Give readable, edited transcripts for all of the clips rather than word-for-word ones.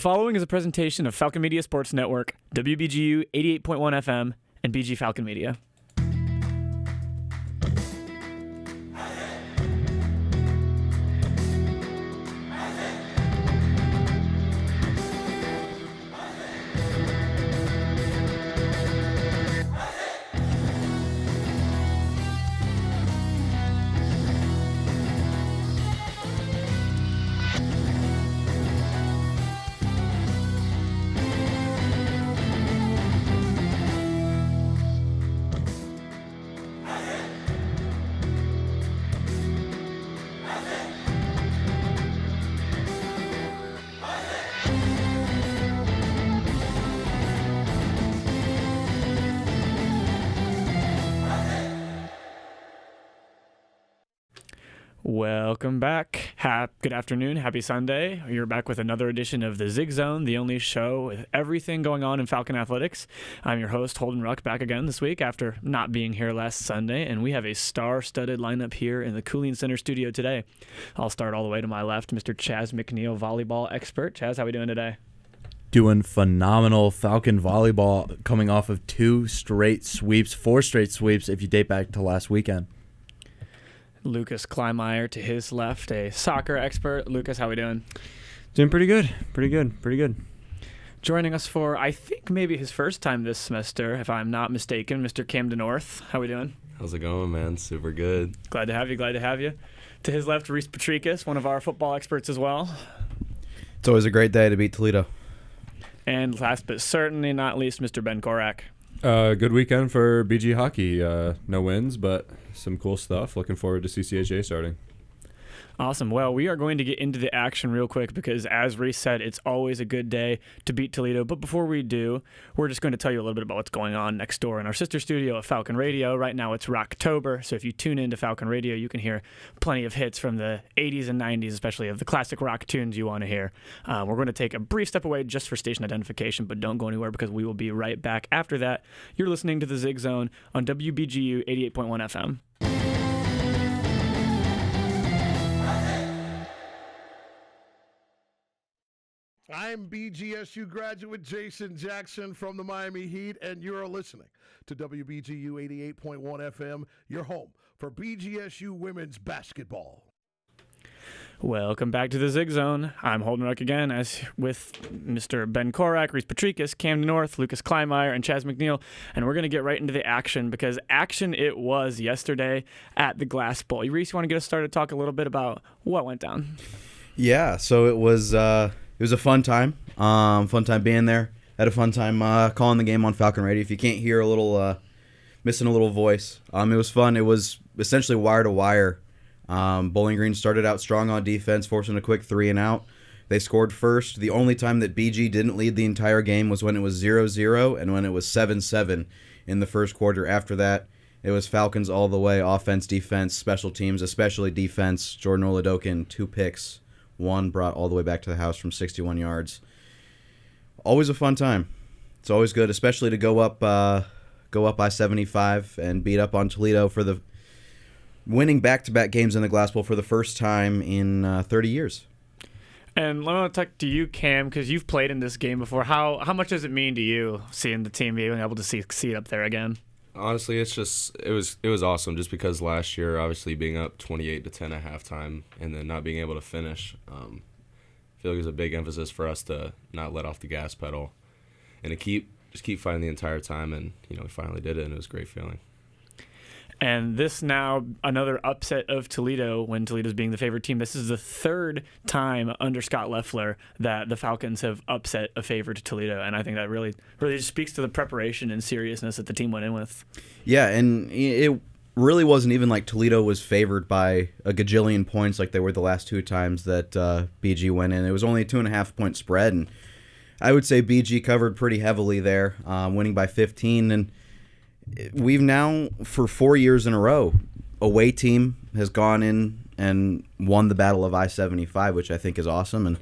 following is a presentation of Falcon Media Sports Network, WBGU 88.1 FM, and BG Falcon Media. Welcome back. Good afternoon. Happy Sunday. You're back with another edition of the Zig Zone, the only show with everything going on in Falcon Athletics. I'm your host, Holden Ruck, back again this week after not being here last Sunday, and we have a star-studded lineup here in the Cooling Center studio today. I'll start all the way to my left, Mr. Chaz McNeil, volleyball expert. Chaz, how are we doing today? Doing phenomenal. Falcon volleyball coming off of four straight sweeps if you date back to last weekend. Lucas Kleinmeyer to his left, a soccer expert. Lucas, how are we doing? Doing pretty good. Joining us for, I think, maybe his first time this semester, if I'm not mistaken, Mr. Camden North. How are we doing? How's it going, man? Super good. Glad to have you. To his left, Reese Patrikas, one of our football experts as well. It's always a great day to beat Toledo. And last but certainly not least, Mr. Ben Korak. Good weekend for BG hockey. No wins, but some cool stuff. Looking forward to CCHA starting. Awesome. Well, we are going to get into the action real quick because, as Reese said, it's always a good day to beat Toledo. But before we do, we're just going to tell you a little bit about what's going on next door in our sister studio at Falcon Radio. Right now, it's Rocktober, so if you tune into Falcon Radio, you can hear plenty of hits from the 80s and 90s, especially of the classic rock tunes you want to hear. We're going to take a brief step away just for station identification, but don't go anywhere because we will be right back after that. You're listening to the Zig Zone on WBGU 88.1 FM. I'm BGSU graduate Jason Jackson from the Miami Heat, and you're listening to WBGU 88.1 FM, your home for BGSU women's basketball. Welcome back to the Zig Zone. I'm Holden Ruck again, as with Mr. Ben Korak, Reese Patrikas, Camden North, Lucas Kleinmeyer, and Chaz McNeil, and we're going to get right into the action because action it was yesterday at the Glass Bowl. Reese, you want to get us started, talk a little bit about what went down? Yeah, so it was a fun time. Fun time being there. Had a fun time calling the game on Falcon Radio. If you can't hear missing a little voice, it was fun. It was essentially wire to wire. Bowling Green started out strong on defense, forcing a quick 3 and out. They scored first. The only time that BG didn't lead the entire game was when it was 0-0 and when it was 7-7 in the first quarter. After that, it was Falcons all the way, offense, defense, special teams, especially defense. Jordan Oladokin, 2 picks. 1 brought all the way back to the house from 61 yards. Always a fun time. It's always good, especially to go up by 75 and beat up on Toledo for the winning back-to-back games in the Glass Bowl for the first time in 30 years. And let me talk to you, Cam, because you've played in this game before. How much does it mean to you seeing the team being able to see it up there again? Honestly, it was awesome just because last year, obviously being up 28-10 at halftime and then not being able to finish, I feel like it was a big emphasis for us to not let off the gas pedal and to keep fighting the entire time. And we finally did it, and it was a great feeling. And this now another upset of Toledo when Toledo's being the favorite team. This is the third time under Scott Loeffler that the Falcons have upset a favorite Toledo, and I think that really just speaks to the preparation and seriousness that the team went in with. Yeah, and it really wasn't even like Toledo was favored by a gajillion points like they were the last 2 times that BG went in. It was only a 2.5-point spread, and I would say BG covered pretty heavily there, winning by 15, and we've now, for 4 years in a row, away team has gone in and won the Battle of I-75, which I think is awesome.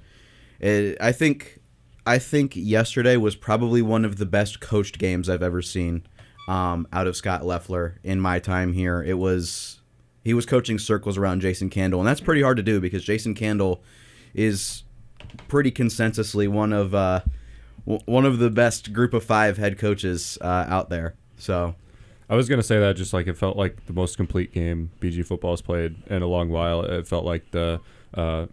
And I think yesterday was probably one of the best coached games I've ever seen out of Scott Loeffler in my time here. He was coaching circles around Jason Candle, and that's pretty hard to do because Jason Candle is pretty consensusly one of the best group of 5 head coaches out there. So I was going to say that just like it felt like the most complete game BG football has played in a long while. It felt like the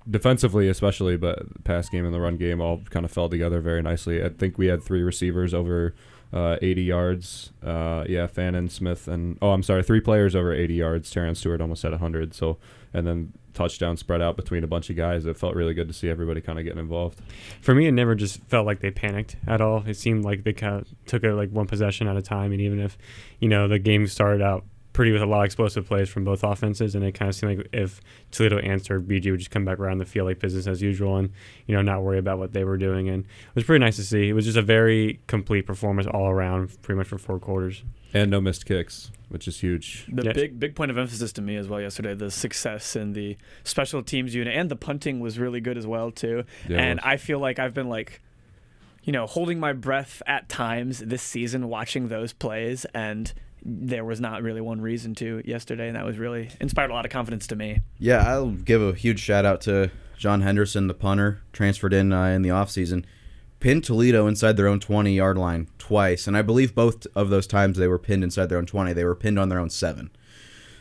defensively especially, but the pass game and the run game all kind of fell together very nicely. I think we had 3 receivers over 80 yards. Fannin, Smith, and 3 players over 80 yards. Terrence Stewart almost had 100. So, and then touchdown spread out between a bunch of guys. It felt really good to see everybody kind of getting involved. For me, it never just felt like they panicked at all. It seemed like they kind of took it like one possession at a time, and even if, the game started out pretty with a lot of explosive plays from both offenses, and it kind of seemed like if Toledo answered, BG would just come back around the field like business as usual and, not worry about what they were doing. And it was pretty nice to see. It was just a very complete performance all around, pretty much for 4 quarters. And no missed kicks, which is huge. The big point of emphasis to me as well yesterday, the success in the special teams unit, and the punting was really good as well too. Yeah, and I feel like I've been holding my breath at times this season watching those plays, and there was not really one reason to yesterday, and that was really inspired a lot of confidence to me. Yeah, I'll give a huge shout out to John Henderson, the punter, transferred in the offseason. Pinned Toledo inside their own 20-yard line twice, and I believe both of those times they were pinned inside their own 20. They were pinned on their own 7.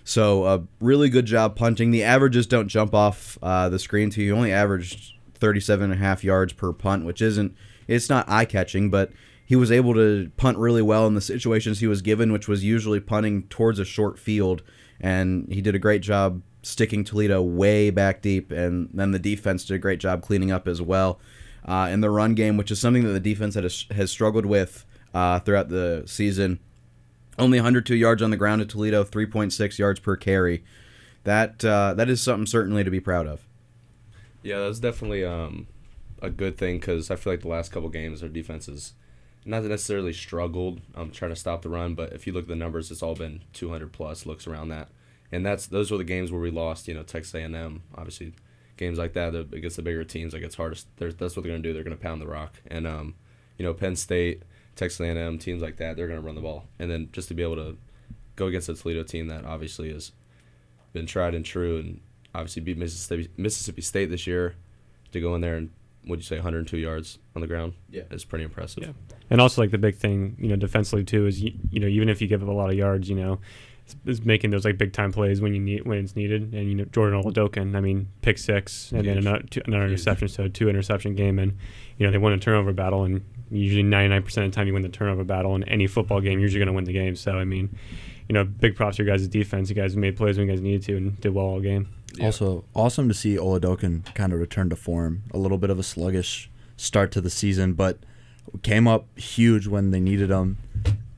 So a really good job punting. The averages don't jump off the screen to you. He only averaged 37.5 yards per punt, which it's not eye-catching, but he was able to punt really well in the situations he was given, which was usually punting towards a short field, and he did a great job sticking Toledo way back deep, and then the defense did a great job cleaning up as well. In the run game, which is something that the defense has struggled with throughout the season. Only 102 yards on the ground at Toledo, 3.6 yards per carry. That is something certainly to be proud of. Yeah, that's definitely a good thing, because I feel like the last couple games our defense has not necessarily struggled trying to stop the run, but if you look at the numbers, it's all been 200-plus looks around that. And those were the games where we lost, Texas A&M, obviously. Games like that against the bigger teams, like it's hardest. That's what they're going to do. They're going to pound the rock. And Penn State, Texas A&M, teams like that, they're going to run the ball. And then just to be able to go against a Toledo team that obviously has been tried and true, and obviously beat Mississippi State this year, to go in there and, would you say, 102 yards on the ground? Yeah, is pretty impressive. Yeah, and also like the big thing, defensively too, is even if you give up a lot of yards, is making those like big time plays when it's needed. And Jordan Oladokin, pick 6 and then another interception, so 2 interception game, and they won a turnover battle, and usually 99% of the time you win the turnover battle in any football game, you're usually going to win the game. So big props to your guys' defense. You guys made plays when you guys needed to and did well all game. Yeah. Also, awesome to see Oladokin kind of return to form. A little bit of a sluggish start to the season, but came up huge when they needed him,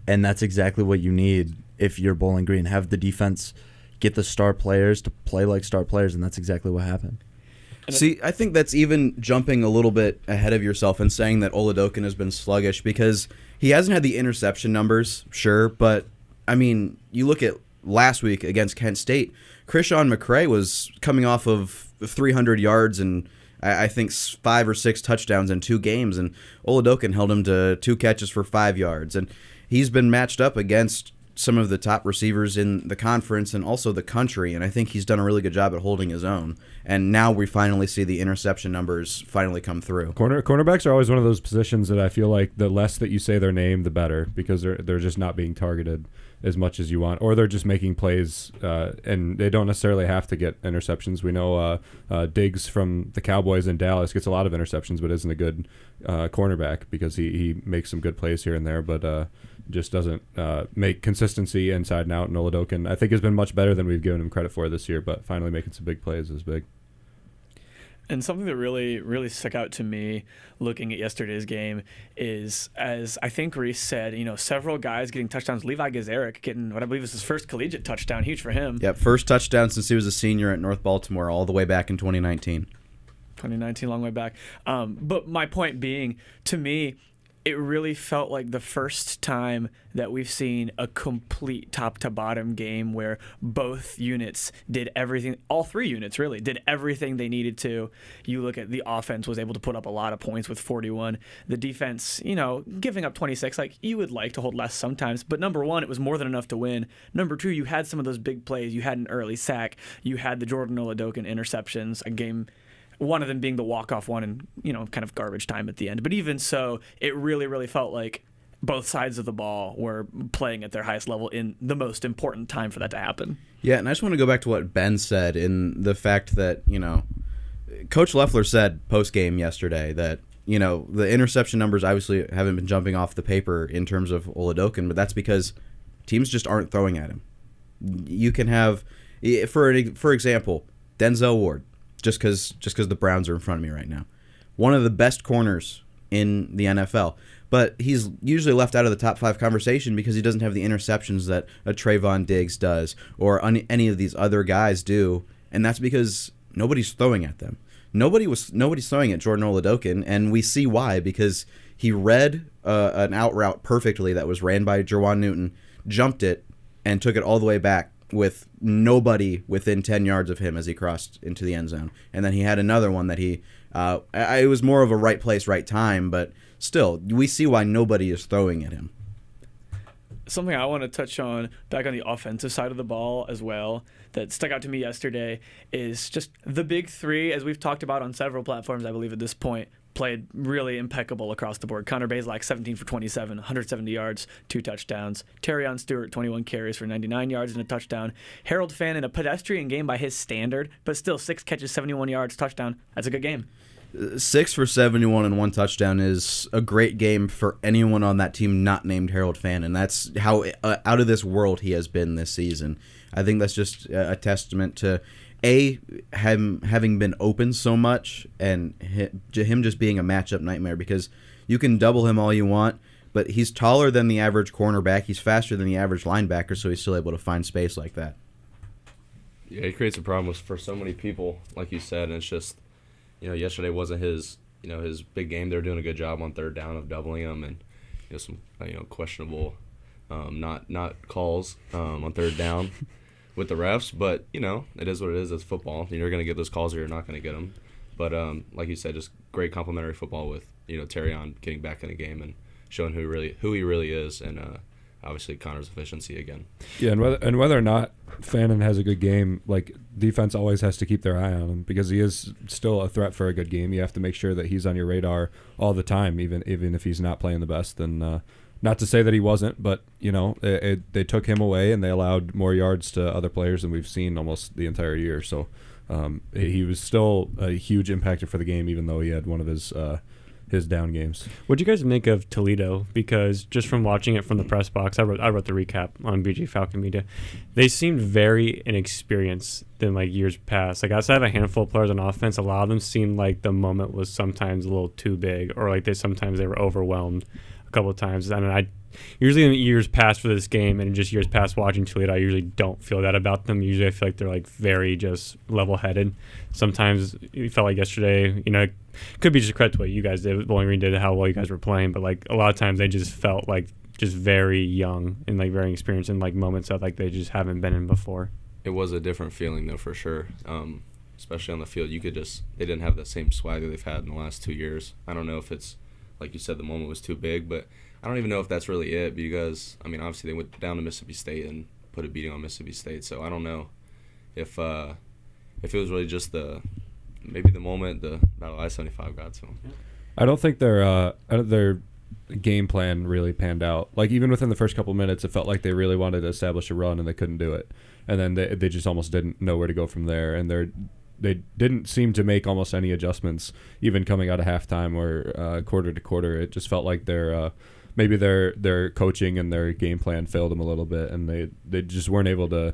and that's exactly what you need if you're Bowling Green. Have the defense get the star players to play like star players, and that's exactly what happened. See, I think that's even jumping a little bit ahead of yourself and saying that Oladokin has been sluggish, because he hasn't had the interception numbers, sure, but, you look at last week against Kent State, Krishan McCray was coming off of 300 yards and I think 5 or 6 touchdowns in 2 games, and Oladokin held him to 2 catches for 5 yards, and he's been matched up against some of the top receivers in the conference and also the country, and I think he's done a really good job at holding his own. And now we finally see the interception numbers finally come through. Cornerbacks are always one of those positions that I feel like the less that you say their name, the better, because they're just not being targeted as much as you want, or they're just making plays, and they don't necessarily have to get interceptions. We know Diggs from the Cowboys in Dallas gets a lot of interceptions, but isn't a good cornerback, because he makes some good plays here and there, but just doesn't make consistency inside and out. And Oladokin, I think, has been much better than we've given him credit for this year, but finally making some big plays is big. And something that really, really stuck out to me looking at yesterday's game is, as I think Reese said, several guys getting touchdowns. Levi Gazarick getting what I believe is his first collegiate touchdown. Huge for him. Yep, first touchdown since he was a senior at North Baltimore all the way back in 2019. 2019, long way back. But my point being, to me, it really felt like the first time that we've seen a complete top-to-bottom game where both units did everything, all 3 units really, did everything they needed to. You look at the offense was able to put up a lot of points with 41. The defense, giving up 26, like you would like to hold less sometimes, but number 1, it was more than enough to win. Number 2, you had some of those big plays. You had an early sack. You had the Jordan Oladokin interceptions, a game one of them being the walk-off one and, kind of garbage time at the end. But even so, it really, really felt like both sides of the ball were playing at their highest level in the most important time for that to happen. Yeah, and I just want to go back to what Ben said in the fact that, Coach Loeffler said post-game yesterday that, the interception numbers obviously haven't been jumping off the paper in terms of Oladokun, but that's because teams just aren't throwing at him. You can have, for example, Denzel Ward, just because the Browns are in front of me right now. One of the best corners in the NFL. But he's usually left out of the top 5 conversation because he doesn't have the interceptions that a Trayvon Diggs does or any of these other guys do, and that's because nobody's throwing at them. Nobody's throwing at Jordan Oladokun, and we see why, because he read an out route perfectly that was ran by Jerwan Newton, jumped it, and took it all the way back with nobody within 10 yards of him as he crossed into the end zone. And then he had another one that it was more of a right place, right time, but still, we see why nobody is throwing at him. Something I want to touch on back on the offensive side of the ball as well that stuck out to me yesterday is just the big three, as we've talked about on several platforms, I believe at this point, played really impeccable across the board. Connor Bazelak, 17 for 27, 170 yards, 2 touchdowns. Terrion Stewart, 21 carries for 99 yards and a touchdown. Harold Fannin, a pedestrian game by his standard, but still 6 catches, 71 yards, touchdown. That's a good game. 6 for 71 and 1 touchdown is a great game for anyone on that team not named Harold Fannin. That's how out of this world he has been this season. I think that's just a testament to him having been open so much and him just being a matchup nightmare, because you can double him all you want, but he's taller than the average cornerback. He's faster than the average linebacker, so he's still able to find space like that. Yeah, he creates a problem for so many people, like you said, and it's just, yesterday wasn't his big game. They're doing a good job on third down of doubling him, and some questionable not calls on third down with the refs, but it is what it is. It's football. You're going to get those calls or you're not going to get them. But like you said, just great complimentary football with Terrion getting back in the game and showing who he really is, and obviously Connor's efficiency again. Yeah, and whether or not Fannin has a good game, like, defense always has to keep their eye on him because he is still a threat for a good game. You have to make sure that he's on your radar all the time, even if he's not playing the best. And not to say that he wasn't, but they took him away and they allowed more yards to other players than we've seen almost the entire year. So he was still a huge impactor for the game, even though he had one of his down games. What do you guys make of Toledo? Because just from watching it from the press box, I wrote the recap on BG Falcon Media. They seemed very inexperienced than like years past. Like, outside of a handful of players on offense, a lot of them seemed like the moment was sometimes a little too big, or like sometimes they were overwhelmed a couple of times. I mean, I usually in years past for this game and just years past watching Toledo, I usually don't feel that about them. Usually I feel like they're like very just level-headed. Sometimes it felt like yesterday, it could be just a credit to what you guys did, Bowling Green did, how well you guys were playing, but like a lot of times they just felt like just very young and like very inexperienced in like moments that like they just haven't been in before. It was a different feeling though, for sure. Especially on the field, they didn't have the same swagger they've had in the last 2 years. I don't know if it's, like you said, the moment was too big, but I don't even know if that's really it, because I mean, obviously they went down to Mississippi State and put a beating on Mississippi State, so I don't know if it was really just maybe the moment the Battle I-75 got to them. I don't think their game plan really panned out. Like, even within the first couple minutes, it felt like they really wanted to establish a run and they couldn't do it, and then they just almost didn't know where to go from there, and they didn't seem to make almost any adjustments, even coming out of halftime or quarter to quarter. It just felt like maybe their coaching and their game plan failed them a little bit, and they just weren't able to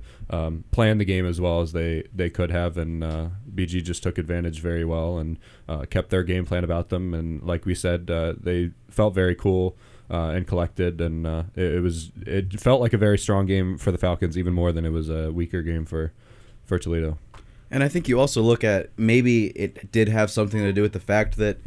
plan the game as well as they could have. And BG just took advantage very well and kept their game plan about them. And like we said, they felt very cool and collected, and it felt like a very strong game for the Falcons, even more than it was a weaker game for Toledo. And I think you also look at, maybe it did have something to do with the fact that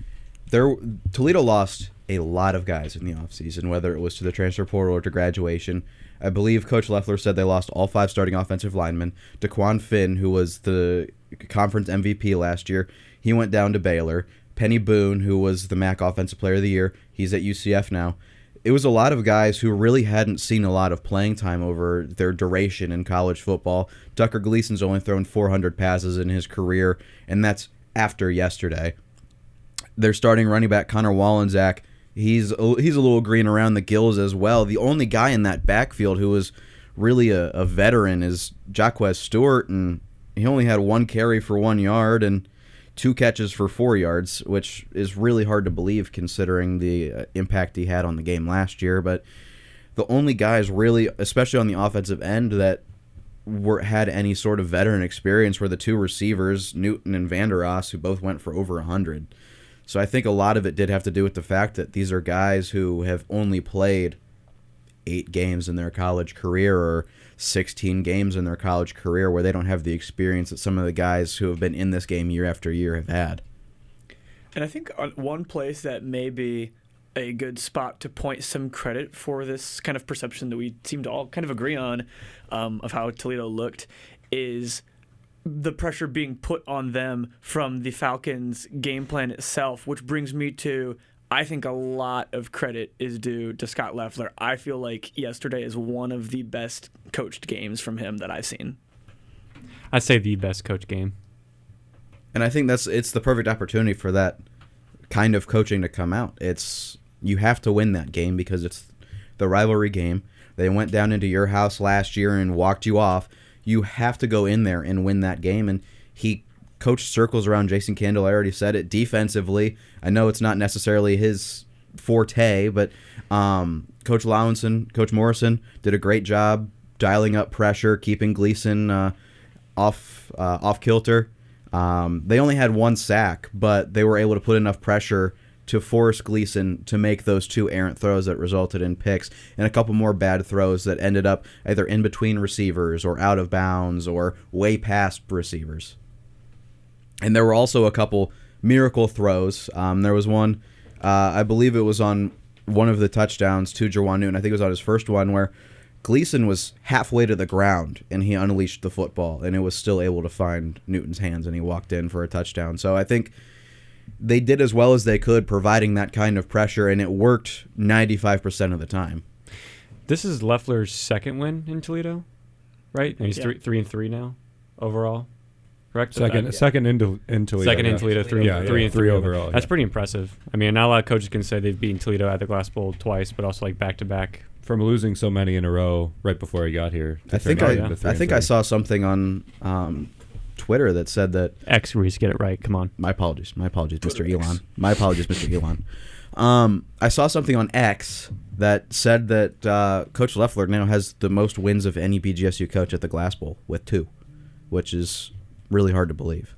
Toledo lost a lot of guys in the offseason, whether it was to the transfer portal or to graduation. I believe Coach Loeffler said they lost all 5 starting offensive linemen. DeQuan Finn, who was the conference MVP last year, he went down to Baylor. Penny Boone, who was the MAC Offensive Player of the Year, he's at UCF now. It was a lot of guys who really hadn't seen a lot of playing time over their duration in college football. Tucker Gleason's only thrown 400 passes in his career, and that's after yesterday. They're starting running back Connor Wallensack. He's a little green around the gills as well. The only guy in that backfield who was really a veteran is Jaquez Stewart, and he only had 1 carry for 1 yard and 2 catches for 4 yards, which is really hard to believe considering the impact he had on the game last year. But the only guys really, especially on the offensive end, that had any sort of veteran experience were the 2 receivers, Newton and Vander Ross, who both went for over 100. So I think a lot of it did have to do with the fact that these are guys who have only played 8 games in their college career or 16 games in their college career, where they don't have the experience that some of the guys who have been in this game year after year have had. And I think one place that may be a good spot to point some credit for this kind of perception that we seem to all kind of agree on of how Toledo looked is the pressure being put on them from the Falcons' game plan itself, which brings me to, I think a lot of credit is due to Scott Loeffler. I feel like yesterday is one of the best coached games from him that I've seen. I'd say the best coach game. And I think it's the perfect opportunity for that kind of coaching to come out. You have to win that game because it's the rivalry game. They went down into your house last year and walked you off. You have to go in there and win that game. And he coached circles around Jason Candle. I already said it. Defensively, I know it's not necessarily his forte, but Coach Morrison did a great job dialing up pressure, keeping Gleason off kilter. They only had 1 sack, but they were able to put enough pressure to force Gleason to make those 2 errant throws that resulted in picks and a couple more bad throws that ended up either in between receivers or out of bounds or way past receivers. And there were also a couple miracle throws. There was one, I believe it was on one of the touchdowns to Jerwan Newton. I think it was on his first one where Gleason was halfway to the ground and he unleashed the football and it was still able to find Newton's hands and he walked in for a touchdown. So I think they did as well as they could providing that kind of pressure, and it worked 95% of the time. This is Loeffler's second win in Toledo, right? And he's 3-3 now overall. Correct? Second in Toledo. Second in Toledo, 3-3 overall. That's pretty impressive. I mean, not a lot of coaches can say they've beaten Toledo at the Glass Bowl twice, but also like back-to-back. From losing so many in a row right before he got here. I think I saw something on Twitter that said that X Reese, get it right. Come on. My apologies, Mr. Elon. My apologies, Mr. Elon. I saw something on X that said that Coach Loeffler now has the most wins of any BGSU coach at the Glass Bowl with 2, which is really hard to believe.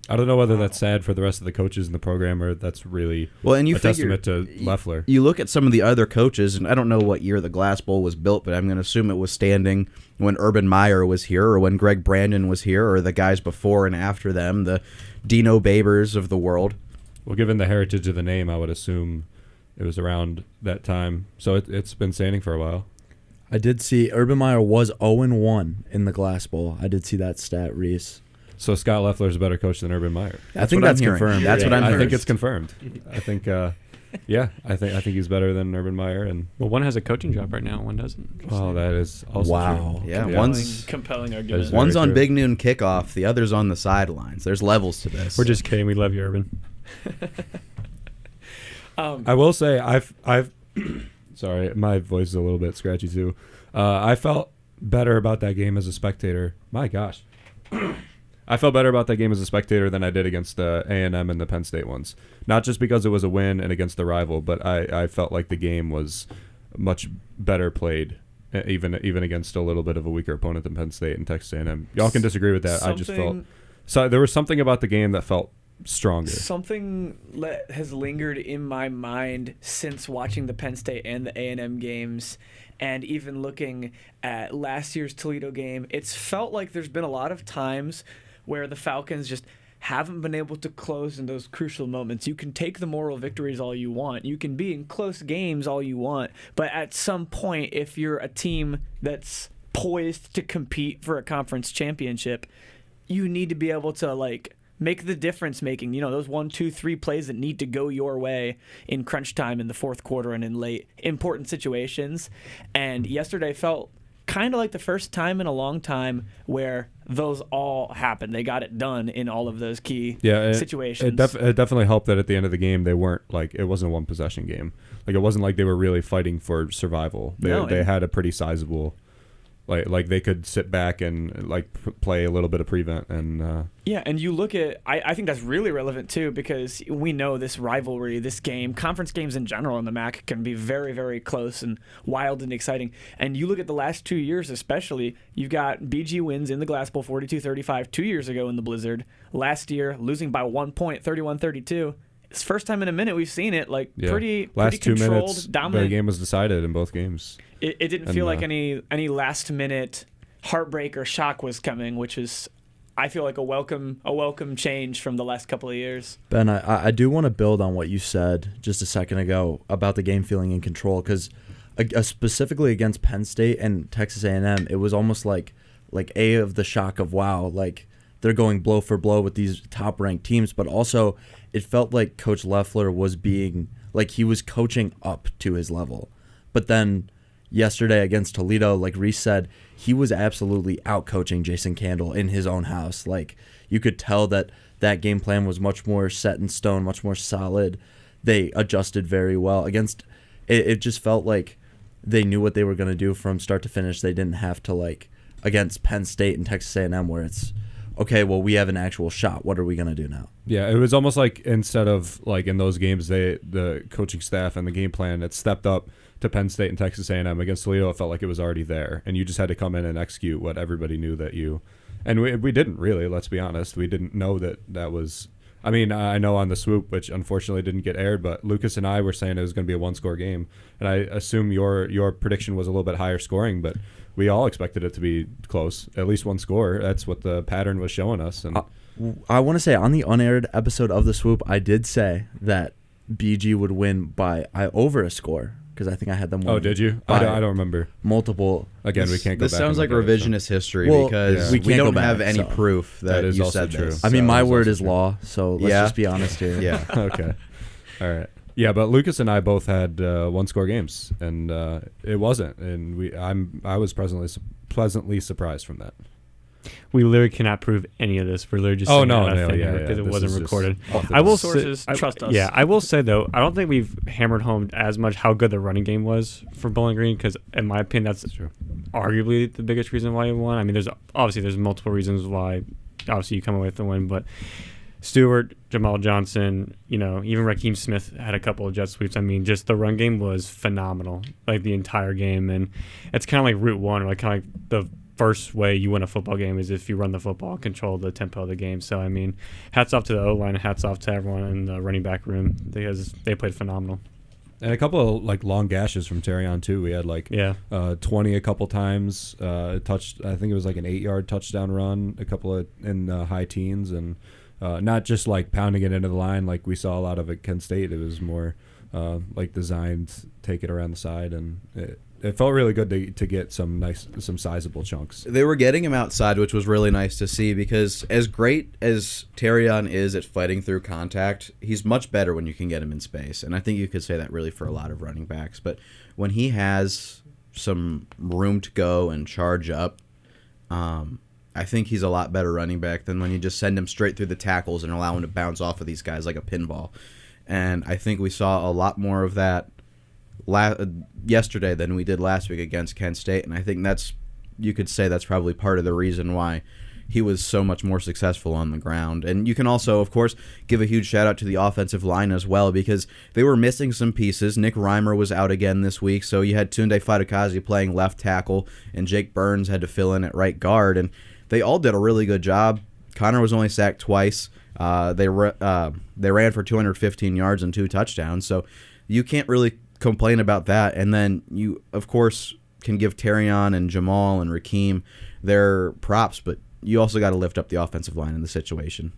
I don't know whether that's sad for the rest of the coaches in the program or that's really a testament to Loeffler. You look at some of the other coaches, and I don't know what year the Glass Bowl was built, but I'm going to assume it was standing when Urban Meyer was here or when Greg Brandon was here or the guys before and after them, the Dino Babers of the world. Well, given the heritage of the name, I would assume it was around that time. So it's been standing for a while. I did see Urban Meyer was 0-1 in the Glass Bowl. I did see that stat, Reese. So Scott Loeffler is a better coach than Urban Meyer. I think that's confirmed. That's what I'm hearing. I think it's confirmed. I think, I think he's better than Urban Meyer. And well, one has a coaching job right now, one doesn't. Oh, that is also wow. true. Yeah, compelling argument. One's on true. Big Noon kickoff, the other's on the sidelines. There's levels to this. We're just kidding. We love you, Urban. I will say I've sorry, my voice is a little bit scratchy too. I felt better about that game as a spectator. My gosh. I felt better about that game as a spectator than I did against the A&M and the Penn State ones. Not just because it was a win and against the rival, but I felt like the game was much better played, even against a little bit of a weaker opponent than Penn State and Texas A&M. Y'all can disagree with that. I just felt so there was something about the game that felt stronger. Something that has lingered in my mind since watching the Penn State and the A&M games, and even looking at last year's Toledo game, it's felt like there's been a lot of times where the Falcons just haven't been able to close in those crucial moments. You can take the moral victories all you want. You can be in close games all you want. But at some point, if you're a team that's poised to compete for a conference championship, you need to be able to, make the difference making, those 1, 2, 3 plays that need to go your way in crunch time in the fourth quarter and in late important situations. And yesterday felt kind of like the first time in a long time where those all happened. They got it done in all of those key situations. It definitely helped that at the end of the game they weren't like it wasn't a one possession game. Like it wasn't like they were really fighting for survival. They had a pretty sizable. Like they could sit back and play a little bit of prevent and and you look at I think that's really relevant too, because we know this rivalry, this game, conference games in general in the MAC can be very, very close and wild and exciting. And you look at the last 2 years especially, you've got BG wins in the Glass Bowl 42-35 2 years ago in the Blizzard. Last year losing by 1 point 31-32. It's the first time in a minute we've seen it pretty last 2 controlled, minutes, dominant. The game was decided in both games. It didn't feel like any last minute heartbreak or shock was coming, which is, I feel like a welcome change from the last couple of years. Ben, I do want to build on what you said just a second ago about the game feeling in control, because specifically against Penn State and Texas A&M, it was almost like of the shock of wow, like they're going blow for blow with these top ranked teams, but also it felt like Coach Loeffler was being like he was coaching up to his level. But then yesterday against Toledo, like Reese said, he was absolutely out-coaching Jason Candle in his own house. Like, you could tell that game plan was much more set in stone, much more solid. They adjusted very well. It just felt like they knew what they were going to do from start to finish. They didn't have to, against Penn State and Texas A&M, where it's, okay, well, we have an actual shot. What are we going to do now? Yeah, it was almost like instead of, in those games, the coaching staff and the game plan had stepped up to Penn State and Texas A&M. Against Toledo, it felt like it was already there, and you just had to come in and execute what everybody knew that you. And we didn't really. Let's be honest, we didn't know that was. I mean, I know on the Swoop, which unfortunately didn't get aired, but Lucas and I were saying it was going to be a one-score game, and I assume your prediction was a little bit higher scoring, but we all expected it to be close, at least one score. That's what the pattern was showing us. And I want to say on the unaired episode of the Swoop, I did say that BG would win by over a score. Because I think I had them. Oh, did you? I don't remember. Multiple. Again, we can't go back. This sounds like revisionist history because we can't don't go back, have any proof that is you also said true. this. I mean, my word is law, so let's just be honest here. Yeah. Okay. All right. Yeah, but Lucas and I both had one-score games, and it wasn't, and I was pleasantly surprised from that. We literally cannot prove any of this. We're literally just saying because it wasn't recorded. I will sources trust us. Yeah, I will say though, I don't think we've hammered home as much how good the running game was for Bowling Green, because in my opinion, that's true. Arguably the biggest reason why you won. I mean, there's multiple reasons why. Obviously, you come away with the win, but Stewart, Jamal Johnson, even Raheem Smith had a couple of jet sweeps. I mean, just the run game was phenomenal, the entire game, and it's kind of like route one, or kind of like the first way you win a football game is if you run the football, control the tempo of the game. So, I mean, hats off to the O-line, hats off to everyone in the running back room, because they played phenomenal. And a couple of long gashes from Terrion too. We had 20 a couple times. Touched. I think it was an 8-yard touchdown run. A couple of in high teens, and not just pounding it into the line like we saw a lot of at Kent State. It was more designed, take it around the side, and it felt really good to get some sizable chunks. They were getting him outside, which was really nice to see, because as great as Terrion is at fighting through contact, he's much better when you can get him in space. And I think you could say that really for a lot of running backs. But when he has some room to go and charge up, I think he's a lot better running back than when you just send him straight through the tackles and allow him to bounce off of these guys like a pinball. And I think we saw a lot more of that yesterday than we did last week against Kent State, and I think you could say that's probably part of the reason why he was so much more successful on the ground. And you can also, of course, give a huge shout out to the offensive line as well, because they were missing some pieces. Nick Reimer was out again this week, so you had Tunde Fadakazi playing left tackle, and Jake Burns had to fill in at right guard, and they all did a really good job. Connor was only sacked twice. They ran for 215 yards and 2 touchdowns, so you can't really complain about that. And then you, of course, can give Terrion and Jamal and Rakeem their props, but you also got to lift up the offensive line in the situation.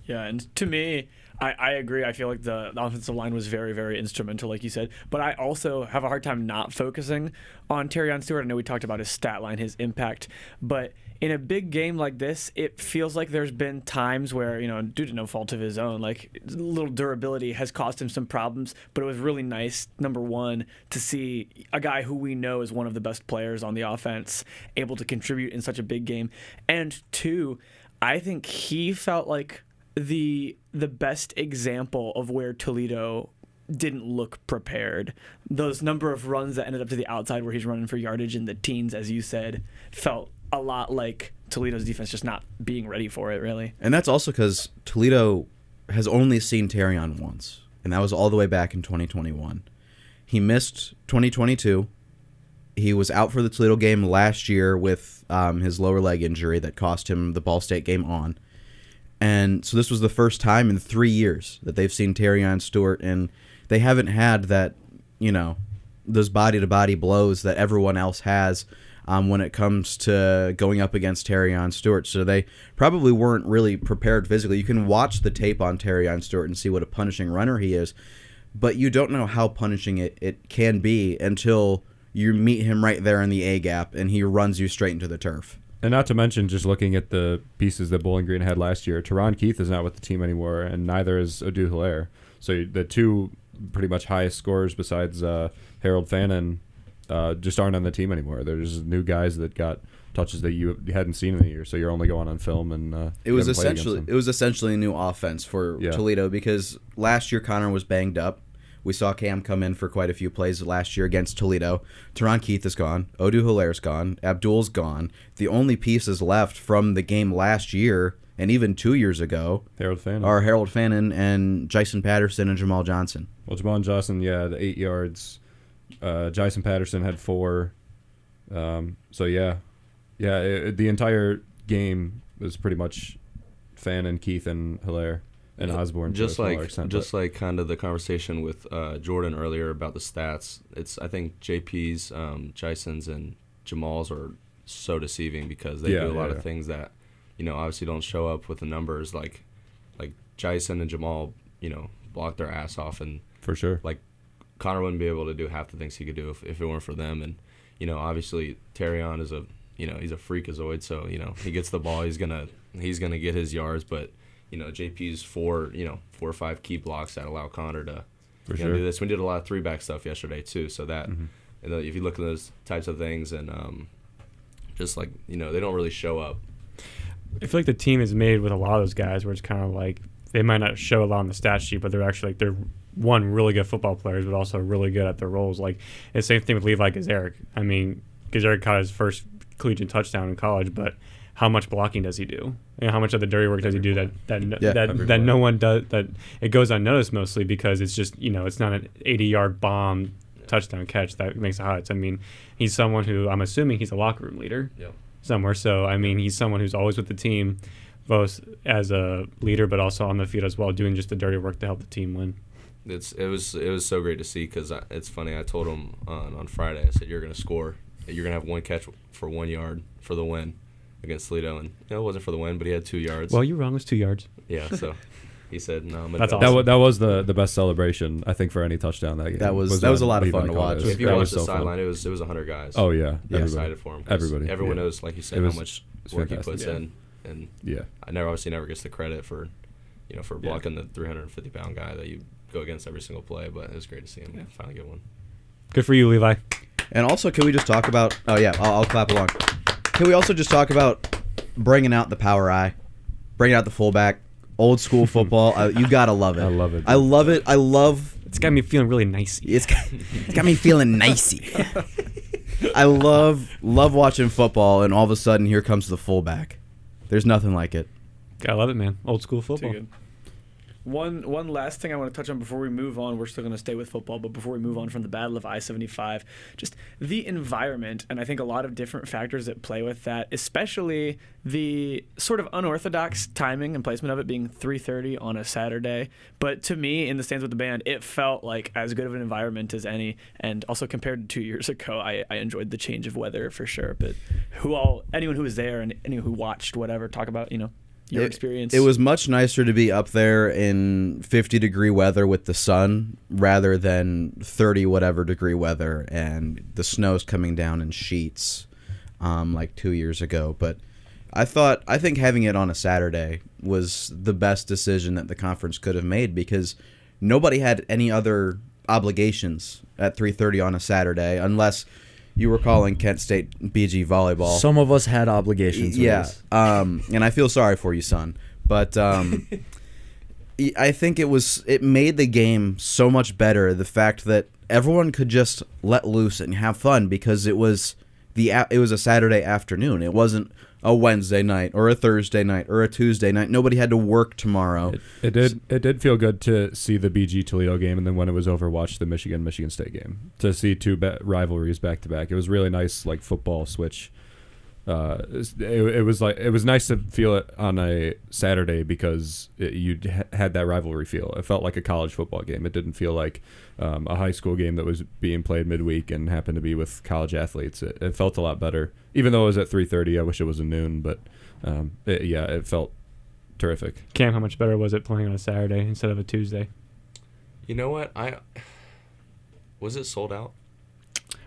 Yeah, and to me, I agree. I feel like the offensive line was very, very instrumental, like you said. But I also have a hard time not focusing on Terrion Stewart. I know we talked about his stat line, his impact. But in a big game like this, it feels like there's been times where, due to no fault of his own, like little durability has caused him some problems. But it was really nice, number one, to see a guy who we know is one of the best players on the offense able to contribute in such a big game. And two, I think he felt like the best example of where Toledo didn't look prepared. Those number of runs that ended up to the outside where he's running for yardage in the teens, as you said, felt a lot like Toledo's defense just not being ready for it, really. And that's also because Toledo has only seen Terrion once, and that was all the way back in 2021. He missed 2022. He was out for the Toledo game last year with his lower leg injury that cost him the Ball State game on. And so this was the first time in 3 years that they've seen Terrion Stewart, and they haven't had that, those body-to-body blows that everyone else has when it comes to going up against Terrion Stewart. So they probably weren't really prepared physically. You can watch the tape on Terrion Stewart and see what a punishing runner he is, but you don't know how punishing it can be until you meet him right there in the A-gap and he runs you straight into the turf. And not to mention, just looking at the pieces that Bowling Green had last year, Teron Keith is not with the team anymore, and neither is Odu Hilaire. So the two pretty much highest scorers besides Harold Fannin just aren't on the team anymore. They're just new guys that got touches that you hadn't seen in a year. So you're only going on film, and it was essentially a new offense for Toledo because last year Connor was banged up. We saw Cam come in for quite a few plays last year against Toledo. Teron Keith is gone. Odu Hilaire's gone. Abdul's gone. The only pieces left from the game last year and even 2 years ago are Harold Fannin and Jason Patterson and Jamal Johnson. Well, Jamal Johnson, had 8 yards. Jason Patterson had 4. The entire game was pretty much Fannin, Keith, and Hilaire. And Osborne, just like kind of the conversation with Jordan earlier about the stats. I think JP's, Jason's, and Jamal's are so deceiving because they do a lot of things that, obviously don't show up with the numbers. Like Jason and Jamal, block their ass off, and for sure, like Connor wouldn't be able to do half the things he could do if it weren't for them. And obviously Terrion is he's a freakazoid, so he gets the ball, he's gonna get his yards, but. JP's 4 or 5 key blocks that allow Connor to do this. We did a lot of 3-back stuff yesterday too, so that if you look at those types of things and just like they don't really show up. I feel like the team is made with a lot of those guys where it's kind of like they might not show a lot on the stat sheet, but they're actually they're really good football players, but also really good at their roles. Like the same thing with Levi Gazaric. I mean, Gazaric caught his first collegiate touchdown in college, but how much blocking does he do? How much of the dirty work does he do that no one does? That it goes unnoticed mostly because it's just it's not an 80-yard bomb touchdown catch that makes the highlights. I mean, he's someone who I'm assuming he's a locker room leader somewhere. So I mean, he's someone who's always with the team, both as a leader but also on the field as well, doing just the dirty work to help the team win. It was so great to see because it's funny. I told him on Friday. I said you're going to score. You're going to have 1 catch for 1 yard for the win against Toledo, and it wasn't for the win, but he had 2 yards. Well, you're wrong. It was 2 yards. Yeah, so he said, "No, that's awesome. That was the best celebration I think for any touchdown that game. That was a lot of fun to watch. If you watch the sideline, it was 100 guys. Oh yeah, excited for him. Everyone knows, like you said, how much work fantastic. he puts in, and I obviously never gets the credit for blocking the 350-pound guy that you go against every single play. But it was great to see him finally get one. Good for you, Levi. And also, can we just talk about? Oh yeah, I'll clap along. Can we also just talk about bringing out the power eye, bringing out the fullback, old school football? You gotta love it. I love it. I love it. I love. It's got me feeling really nicey. It's got me feeling nicey. I love watching football, and all of a sudden, here comes the fullback. There's nothing like it. Gotta love it, man. Old school football. Too good. One last thing I want to touch on before we move on. We're still going to stay with football, but before we move on from the Battle of I-75, just the environment, and I think a lot of different factors that play with that, especially the sort of unorthodox timing and placement of it being 3:30 on a Saturday. But to me, in the stands with the band, it felt like as good of an environment as any, and also compared to 2 years ago, I enjoyed the change of weather for sure. But anyone who was there and anyone who watched whatever, talk about, your experience? It was much nicer to be up there in 50-degree weather with the sun rather than 30 whatever degree weather and the snow's coming down in sheets like 2 years ago. But I think having it on a Saturday was the best decision that the conference could have made because nobody had any other obligations at 3:30 on a Saturday unless you were calling Kent State BG volleyball. Some of us had obligations. Yeah, and I feel sorry for you, son. But I think it made the game so much better. The fact that everyone could just let loose and have fun because it was a Saturday afternoon. It wasn't a Wednesday night or a Thursday night or a Tuesday night. Nobody had to work tomorrow. It did feel good to see the BG Toledo game, and then when it was over, watch the Michigan State game to see two rivalries back to back. It was really nice, like football switch. It was nice to feel it on a Saturday because you had that rivalry feel. It felt like a college football game. It didn't feel like a high school game that was being played midweek and happened to be with college athletes. It felt a lot better, even though it was at 3:30. I wish it was a noon, but it felt terrific. Cam, how much better was it playing on a Saturday instead of a Tuesday? You know what? Was it sold out?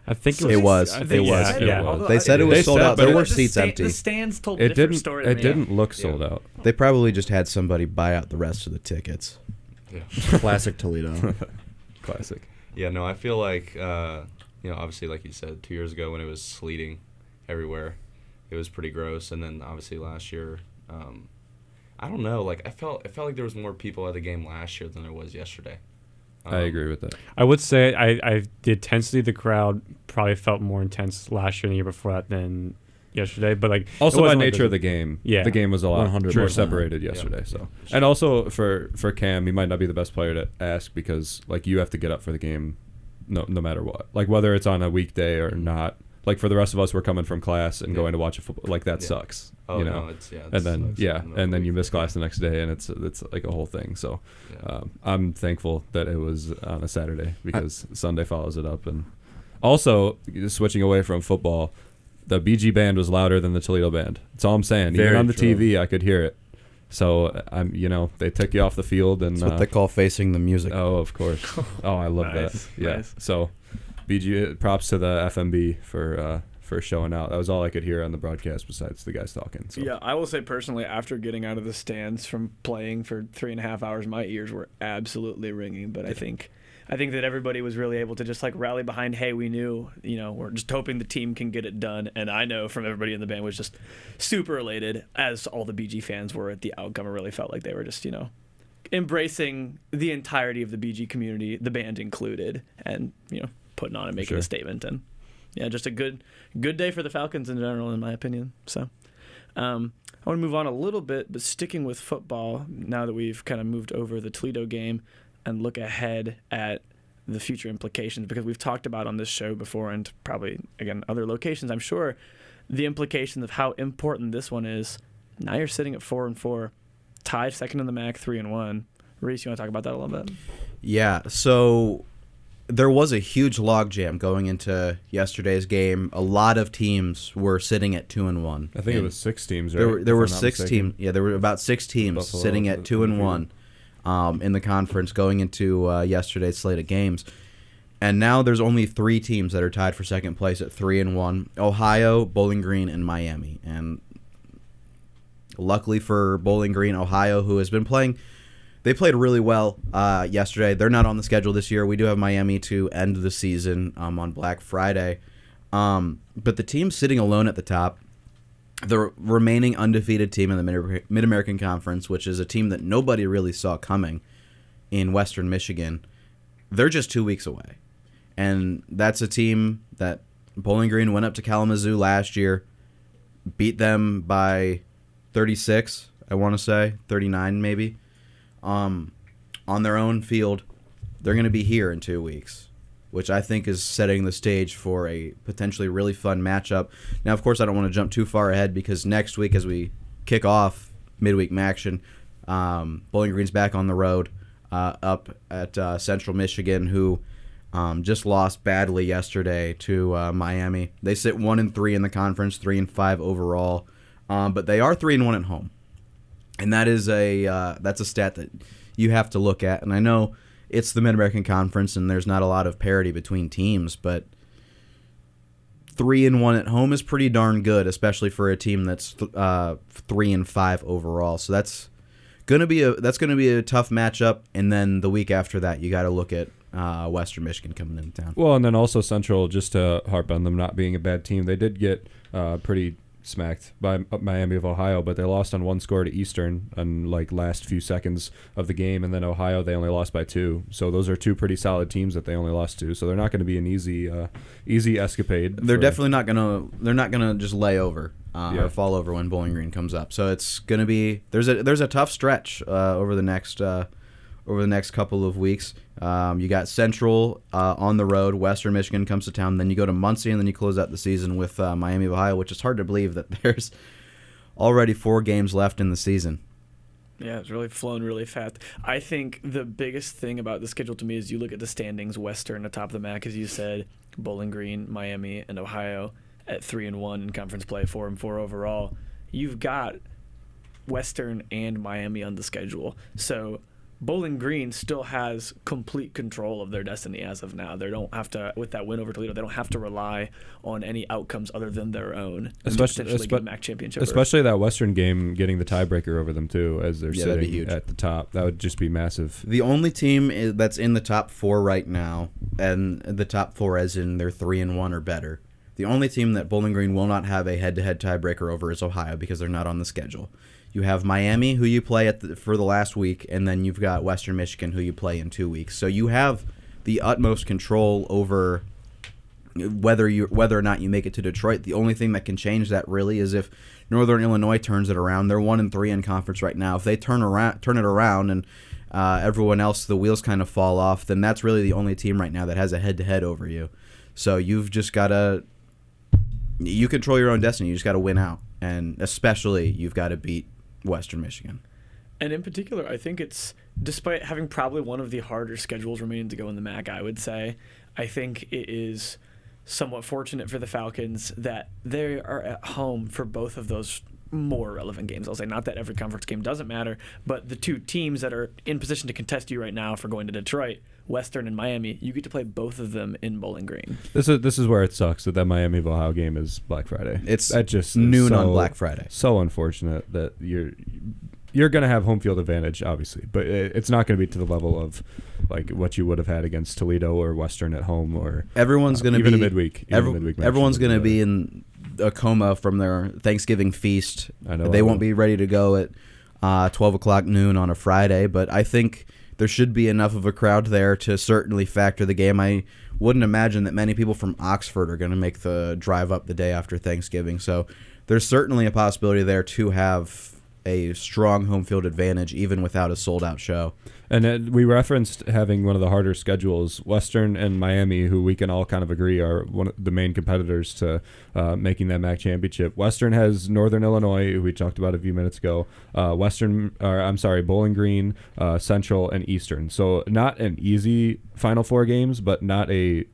I think It was. I think- It was. Yeah. Although They said it was They sold said- out. but There were the seats empty. The stands told a It different didn't. story. It than didn't look sold out. They probably just had somebody buy out the rest of the tickets. Yeah. Classic Toledo. Classic. Yeah, no, I feel like, obviously, like you said, 2 years ago when it was sleeting everywhere, it was pretty gross. And then obviously last year, I don't know, like it felt like there was more people at the game last year than there was yesterday. I agree with that. I would say the intensity of the crowd probably felt more intense last year and the year before that than yesterday. But like Also, it by wasn't like nature of the game, Yeah. the game was a lot 100%. more separated yesterday. So, and also for Cam, he might not be the best player to ask because like you have to get up for the game, no matter what. Like whether it's on a weekday or not. Like for the rest of us, we're coming from class and going to watch a football. Like that sucks. Oh, you know? no, it's And then and then you miss class. class the next day, and it's like a whole thing. So, I'm thankful that it was on a Saturday because Sunday follows it up. And also switching away from football, the BG band was louder than the Toledo band. That's all I'm saying. Even Very on the true. TV, I could hear it. So they took you off the field, and That's what they call facing the music. oh, of course. Oh, I love Nice, that. Yeah. nice. So, BG, props to the FMB for showing out. That was all I could hear on the broadcast besides the guys talking. So. Yeah, I will say personally, after getting out of the stands from playing for 3.5 hours, my ears were absolutely ringing. But I think that everybody was really able to just like rally behind, hey, we knew, we're just hoping the team can get it done. And I know from everybody in the band was just super elated, as all the BG fans were at the outcome. It really felt like they were just, embracing the entirety of the BG community, the band included, and, putting on and making a statement. And yeah, just a good day for the Falcons in general, in my opinion. So I want to move on a little bit, but sticking with football, now that we've kind of moved over the Toledo game, and look ahead at the future implications, because we've talked about on this show before and probably, again, other locations, I'm sure, the implications of how important this one is. Now you're sitting at 4-4, tied second in the MAC, 3-1. Reese, you want to talk about that a little bit? Yeah, so there was a huge logjam going into yesterday's game. A lot of teams were sitting at 2-1. I think it And was 6 teams, right? There were If I'm not 6 mistaken. teams. Yeah, there were about 6 teams Buffalo, sitting at 2-1 in the conference going into yesterday's slate of games. And now there's only 3 teams that are tied for second place at 3-1: Ohio, Bowling Green, and Miami. And luckily for Bowling Green, Ohio, who has been playing, they played really well yesterday. They're not on the schedule this year. We do have Miami to end the season on Black Friday. But the team sitting alone at the top, the remaining undefeated team in the Mid-American Conference, which is a team that nobody really saw coming in Western Michigan, they're just 2 weeks away. And that's a team that Bowling Green went up to Kalamazoo last year, beat them by 36, I want to say, 39 maybe, on their own field. They're going to be here in 2 weeks, which I think is setting the stage for a potentially really fun matchup. Now, of course, I don't want to jump too far ahead because next week as we kick off midweek action, Bowling Green's back on the road up at Central Michigan, who just lost badly yesterday to Miami. They sit 1-3 in the conference, 3-5 overall, but they are 3-1 at home. And that's a stat that you have to look at. And I know it's the Mid-American Conference, and there's not a lot of parity between teams, but 3-1 at home is pretty darn good, especially for a team that's 3-5 overall. So that's gonna be a tough matchup. And then the week after that, you got to look at Western Michigan coming into town. Well, and then also Central, just to harp on them not being a bad team, they did get pretty smacked by Miami of Ohio, but they lost on one score to Eastern on last few seconds of the game, and then Ohio they only lost by 2. So those are 2 pretty solid teams that they only lost to. So they're not going to be an easy escapade. They're definitely not gonna. They're not gonna just lay over or fall over when Bowling Green comes up. So it's gonna be there's a tough stretch over the next couple of weeks. You got Central on the road. Western Michigan comes to town. Then you go to Muncie, and then you close out the season with Miami of Ohio, which is hard to believe that there's already 4 games left in the season. Yeah, it's really flown really fast. I think the biggest thing about the schedule to me is you look at the standings, Western atop the MAC, as you said, Bowling Green, Miami, and Ohio at 3-1 in conference play, 4-4 overall. You've got Western and Miami on the schedule. So Bowling Green still has complete control of their destiny as of now. They don't have to, with that win over Toledo, they don't have to rely on any outcomes other than their own. Especially get MAC championship. Especially that Western game getting the tiebreaker over them too, as they're that'd be sitting huge. at the top. That would just be massive. The only team that's in the top 4 right now, and the top 4 as in they're 3-1 or better, the only team that Bowling Green will not have a head-to-head tiebreaker over is Ohio because they're not on the schedule. You have Miami, who you play for the last week, and then you've got Western Michigan, who you play in 2 weeks. So you have the utmost control over whether or not you make it to Detroit. The only thing that can change that really is if Northern Illinois turns it around. They're 1-3 in conference right now. If they turn it around, and everyone else, the wheels kind of fall off, then that's really the only team right now that has a head-to-head over you. So you've just got to you control your own destiny. You just got to win out, and especially you've got to beat Western Michigan. And in particular, I think it's, despite having probably one of the harder schedules remaining to go in the MAC, I would say, I think it is somewhat fortunate for the Falcons that they are at home for both of those more relevant games. I'll say, not that every conference game doesn't matter, but the 2 teams that are in position to contest you right now for going to Detroit, Western and Miami, you get to play both of them in Bowling Green. This is where it sucks that Miami of Ohio game is Black Friday. That just noon on Black Friday. So unfortunate that you're going to have home field advantage, obviously, but it's not going to be to the level of what you would have had against Toledo or Western at home, or everyone's going to be even a midweek. Everyone's going to be in a coma from their Thanksgiving feast. I know they won't be ready to go at 12 o'clock noon on a Friday, but I think there should be enough of a crowd there to certainly factor the game. I wouldn't imagine that many people from Oxford are going to make the drive up the day after Thanksgiving, so there's certainly a possibility there to have a strong home field advantage even without a sold-out show. And we referenced having one of the harder schedules. Western and Miami, who we can all kind of agree are one of the main competitors to making that MAC championship. Western has Northern Illinois, who we talked about a few minutes ago. Bowling Green, Central, and Eastern. So not an easy Final Four games, but not a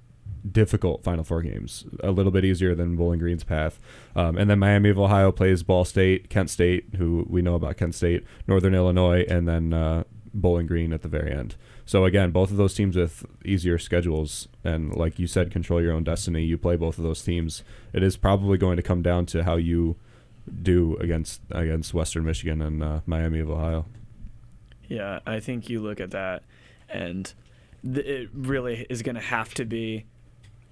difficult Final Four games. A little bit easier than Bowling Green's path. And then Miami of Ohio plays Ball State, Kent State, who we know about Kent State, Northern Illinois, and then Bowling Green at the very end. So again, both of those teams with easier schedules, and like you said, control your own destiny. You play both of those teams. It is probably going to come down to how you do against Western Michigan and Miami of Ohio. Yeah, I think you look at that, and it really is going to have to be.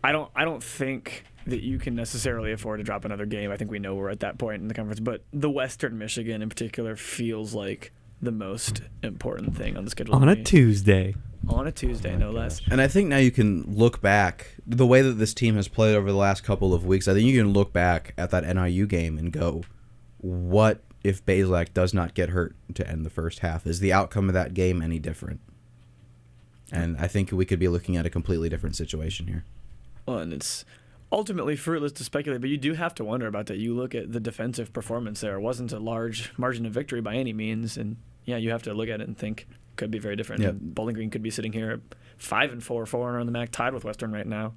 I don't think that you can necessarily afford to drop another game. I think we know we're at that point in the conference, but the Western Michigan in particular feels like the most important thing on the schedule. On a Tuesday. On a Tuesday, no less. And I think now you can look back, the way that this team has played over the last couple of weeks, I think you can look back at that NIU game and go, what if Bazelak does not get hurt to end the first half? Is the outcome of that game any different? And I think we could be looking at a completely different situation here. Well, and it's ultimately fruitless to speculate, but you do have to wonder about that. You look at the defensive performance there. It wasn't a large margin of victory by any means, and yeah, you have to look at it and think could be very different. Yep. Bowling Green could be sitting here at 5-4, 4-0 on the MAC, tied with Western right now.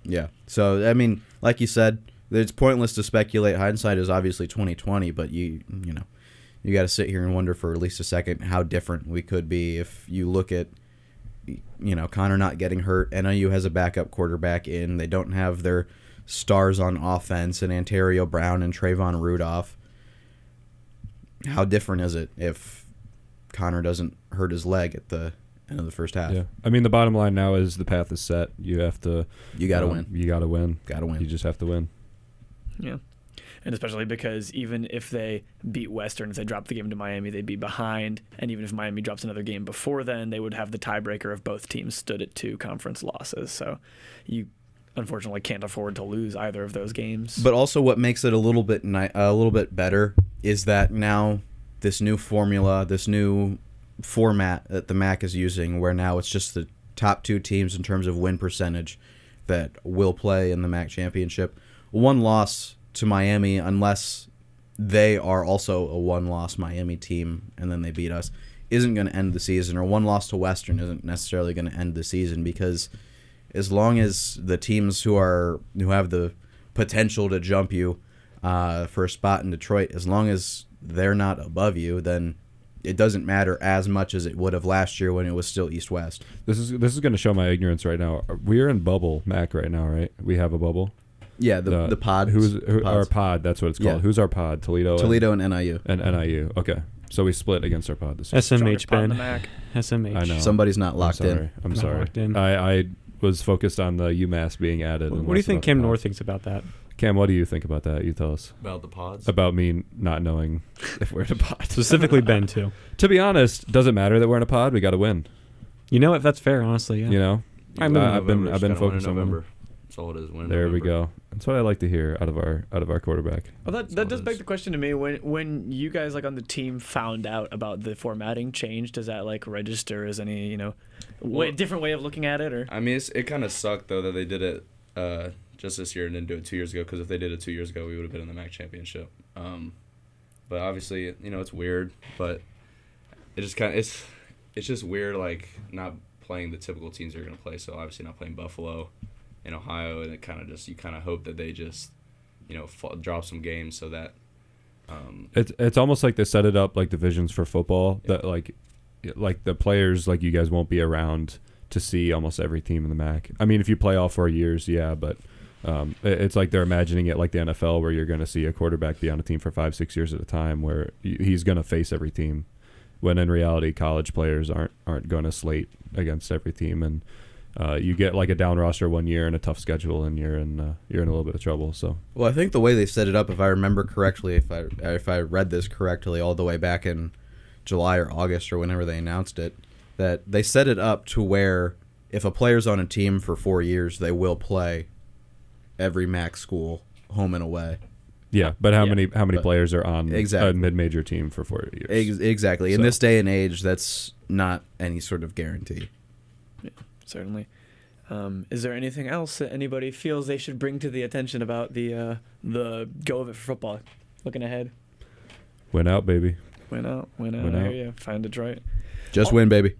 Yeah. So I mean, like you said, it's pointless to speculate. Hindsight is obviously 20/20, but you you got to sit here and wonder for at least a second how different we could be if you look at, Connor not getting hurt. NIU has a backup quarterback in. They don't have their stars on offense and Ontario Brown and Trayvon Rudolph. How different is it if Connor doesn't hurt his leg at the end of the first half? Yeah. I mean, the bottom line now is the path is set. You have to. You got to win. You got to win. Got to win. You just have to win. Yeah. And especially because even if they beat Western, if they drop the game to Miami, they'd be behind. And even if Miami drops another game before then, they would have the tiebreaker if both teams stood at 2 conference losses. So you unfortunately can't afford to lose either of those games. But also what makes it a little bit better is that now this new formula, this new format that the MAC is using, where now it's just the top 2 teams in terms of win percentage that will play in the MAC championship. One loss to Miami, unless they are also a one-loss Miami team and then they beat us, isn't going to end the season, or one loss to Western isn't necessarily going to end the season, because as long as the teams who have the potential to jump you for a spot in Detroit, as long as they're not above you, then it doesn't matter as much as it would have last year when it was still East-West. This is going to show my ignorance right now. We're in bubble MAC right now, right? We have a bubble. Yeah, the pod. Our pod? That's what it's called. Yeah. Who's our pod? Toledo and NIU. And NIU. Okay, so we split against our pod this year. SMH, Ben. The MAC. SMH. I know. Somebody's not locked in. I'm Not sorry. locked in. I was focused on the UMass being added. What and do you less think about Cam the pod. North thinks about that? Cam, what do you think about that? You tell us. About the pods? About me not knowing if we're in a pod. Specifically Ben, too. To be honest, doesn't matter that we're in a pod. We got to win. You know what? That's fair, honestly. Yeah. You know, I mean, I've been focused on November. winning. That's all it is. Win There we November. go. That's what I like to hear out of our quarterback. Well, all that does it beg is. the question to me. When you guys on the team found out about the formatting change, does that register as any different way of looking at it, or? I mean, it kind of sucked though that they did it just this year and didn't do it 2 years ago. Because if they did it 2 years ago, we would have been in the MAC championship. But obviously, it's weird. But it just it's just weird, not playing the typical teams they're gonna play. So obviously not playing Buffalo in Ohio, and it kind of just you kind of hope that they just drop some games so that. It's almost like they set it up like divisions for football, that like the players you guys won't be around to see almost every team in the MAC. I mean, if you play all 4 years, yeah, but it's like they're imagining it like the NFL, where you're going to see a quarterback be on a team for 5-6 years at a time, where he's going to face every team, when in reality college players aren't going to slate against every team, and you get a down roster 1 year and a tough schedule, and you're in a little bit of trouble. So, Well, I think the way they set it up, if I remember correctly, if I read this correctly, all the way back in July or August or whenever they announced it, that they set it up to where if a player's on a team for 4 years, they will play every MAC school home and away. yeah, but how Yeah. many players are on Exactly. a mid-major team for 4 years? Exactly. In So- this day and age, that's not any sort of guarantee. Certainly. Is there anything else that anybody feels they should bring to the attention about the go of it for football? Looking ahead, Went out, baby. win out. Win I out. hear you. Find Detroit. Just win, baby.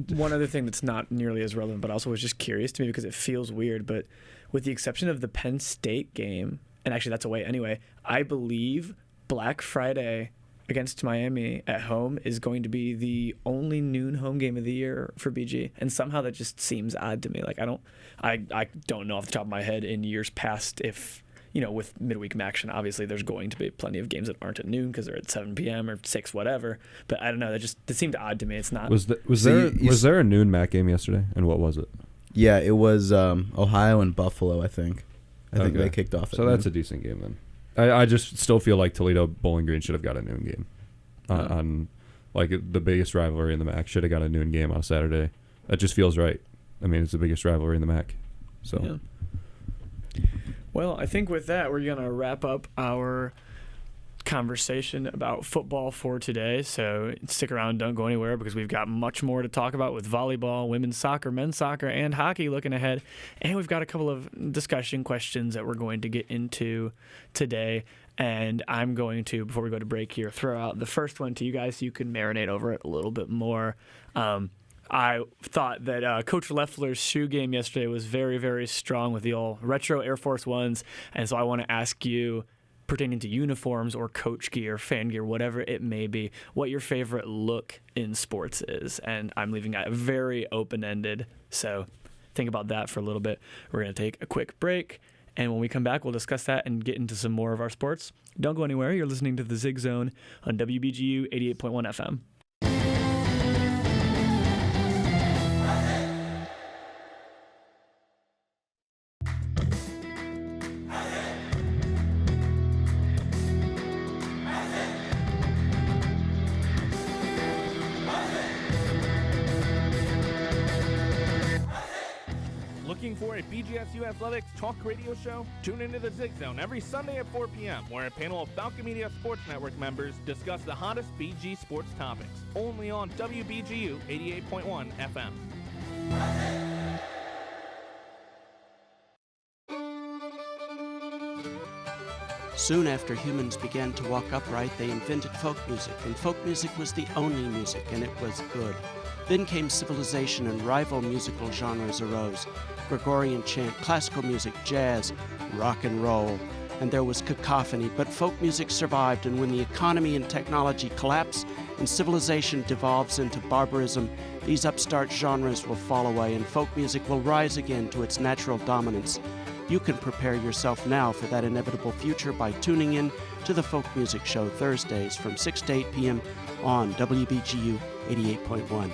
One other thing that's not nearly as relevant, but also was just curious to me because it feels weird, but with the exception of the Penn State game, and actually that's away anyway, I believe Black Friday against Miami at home is going to be the only noon home game of the year for BG, and somehow that just seems odd to me. I don't know off the top of my head in years past if with midweek action, obviously there's going to be plenty of games that aren't at noon because they're at 7 p.m. or 6, whatever. But I don't know. That seemed odd to me. It's not. Was So there a noon MAC game yesterday, and what was it? Yeah, it was Ohio and Buffalo, I think. I think Okay. they kicked off. So that's a decent game then. I just still feel like Toledo Bowling Green should have got a noon game on the biggest rivalry in the MAC. Should have got a noon game on a Saturday. That just feels right. I mean, it's the biggest rivalry in the MAC. So. Yeah. Well, I think with that, we're going to wrap up our conversation about football for today. So stick around, don't go anywhere, because we've got much more to talk about with volleyball, women's soccer, men's soccer, and hockey looking ahead. And we've got a couple of discussion questions that we're going to get into today. And I'm going to, before we go to break here, throw out the first one to you guys so you can marinate over it a little bit more. I thought that Coach Leffler's shoe game yesterday was very, very strong with the old retro Air Force Ones. And so I want to ask you, pertaining to uniforms or coach gear, fan gear, whatever it may be, what your favorite look in sports is. And I'm leaving that very open-ended. So think about that for a little bit. We're going to take a quick break. And when we come back, we'll discuss that and get into some more of our sports. Don't go anywhere. You're listening to The Zig Zone on WBGU 88.1 FM. Looking for a BGSU Athletics talk radio show? Tune into the Zig Zone every Sunday at 4 p.m., where a panel of Falcon Media Sports Network members discuss the hottest BG sports topics. Only on WBGU 88.1 FM. Soon after humans began to walk upright, they invented folk music, and folk music was the only music, and it was good. Then came civilization, and rival musical genres arose: Gregorian chant, classical music, jazz, rock and roll. And there was cacophony, but folk music survived, and when the economy and technology collapse and civilization devolves into barbarism, these upstart genres will fall away, and folk music will rise again to its natural dominance. You can prepare yourself now for that inevitable future by tuning in to the Folk Music Show Thursdays from 6 to 8 p.m. on WBGU 88.1.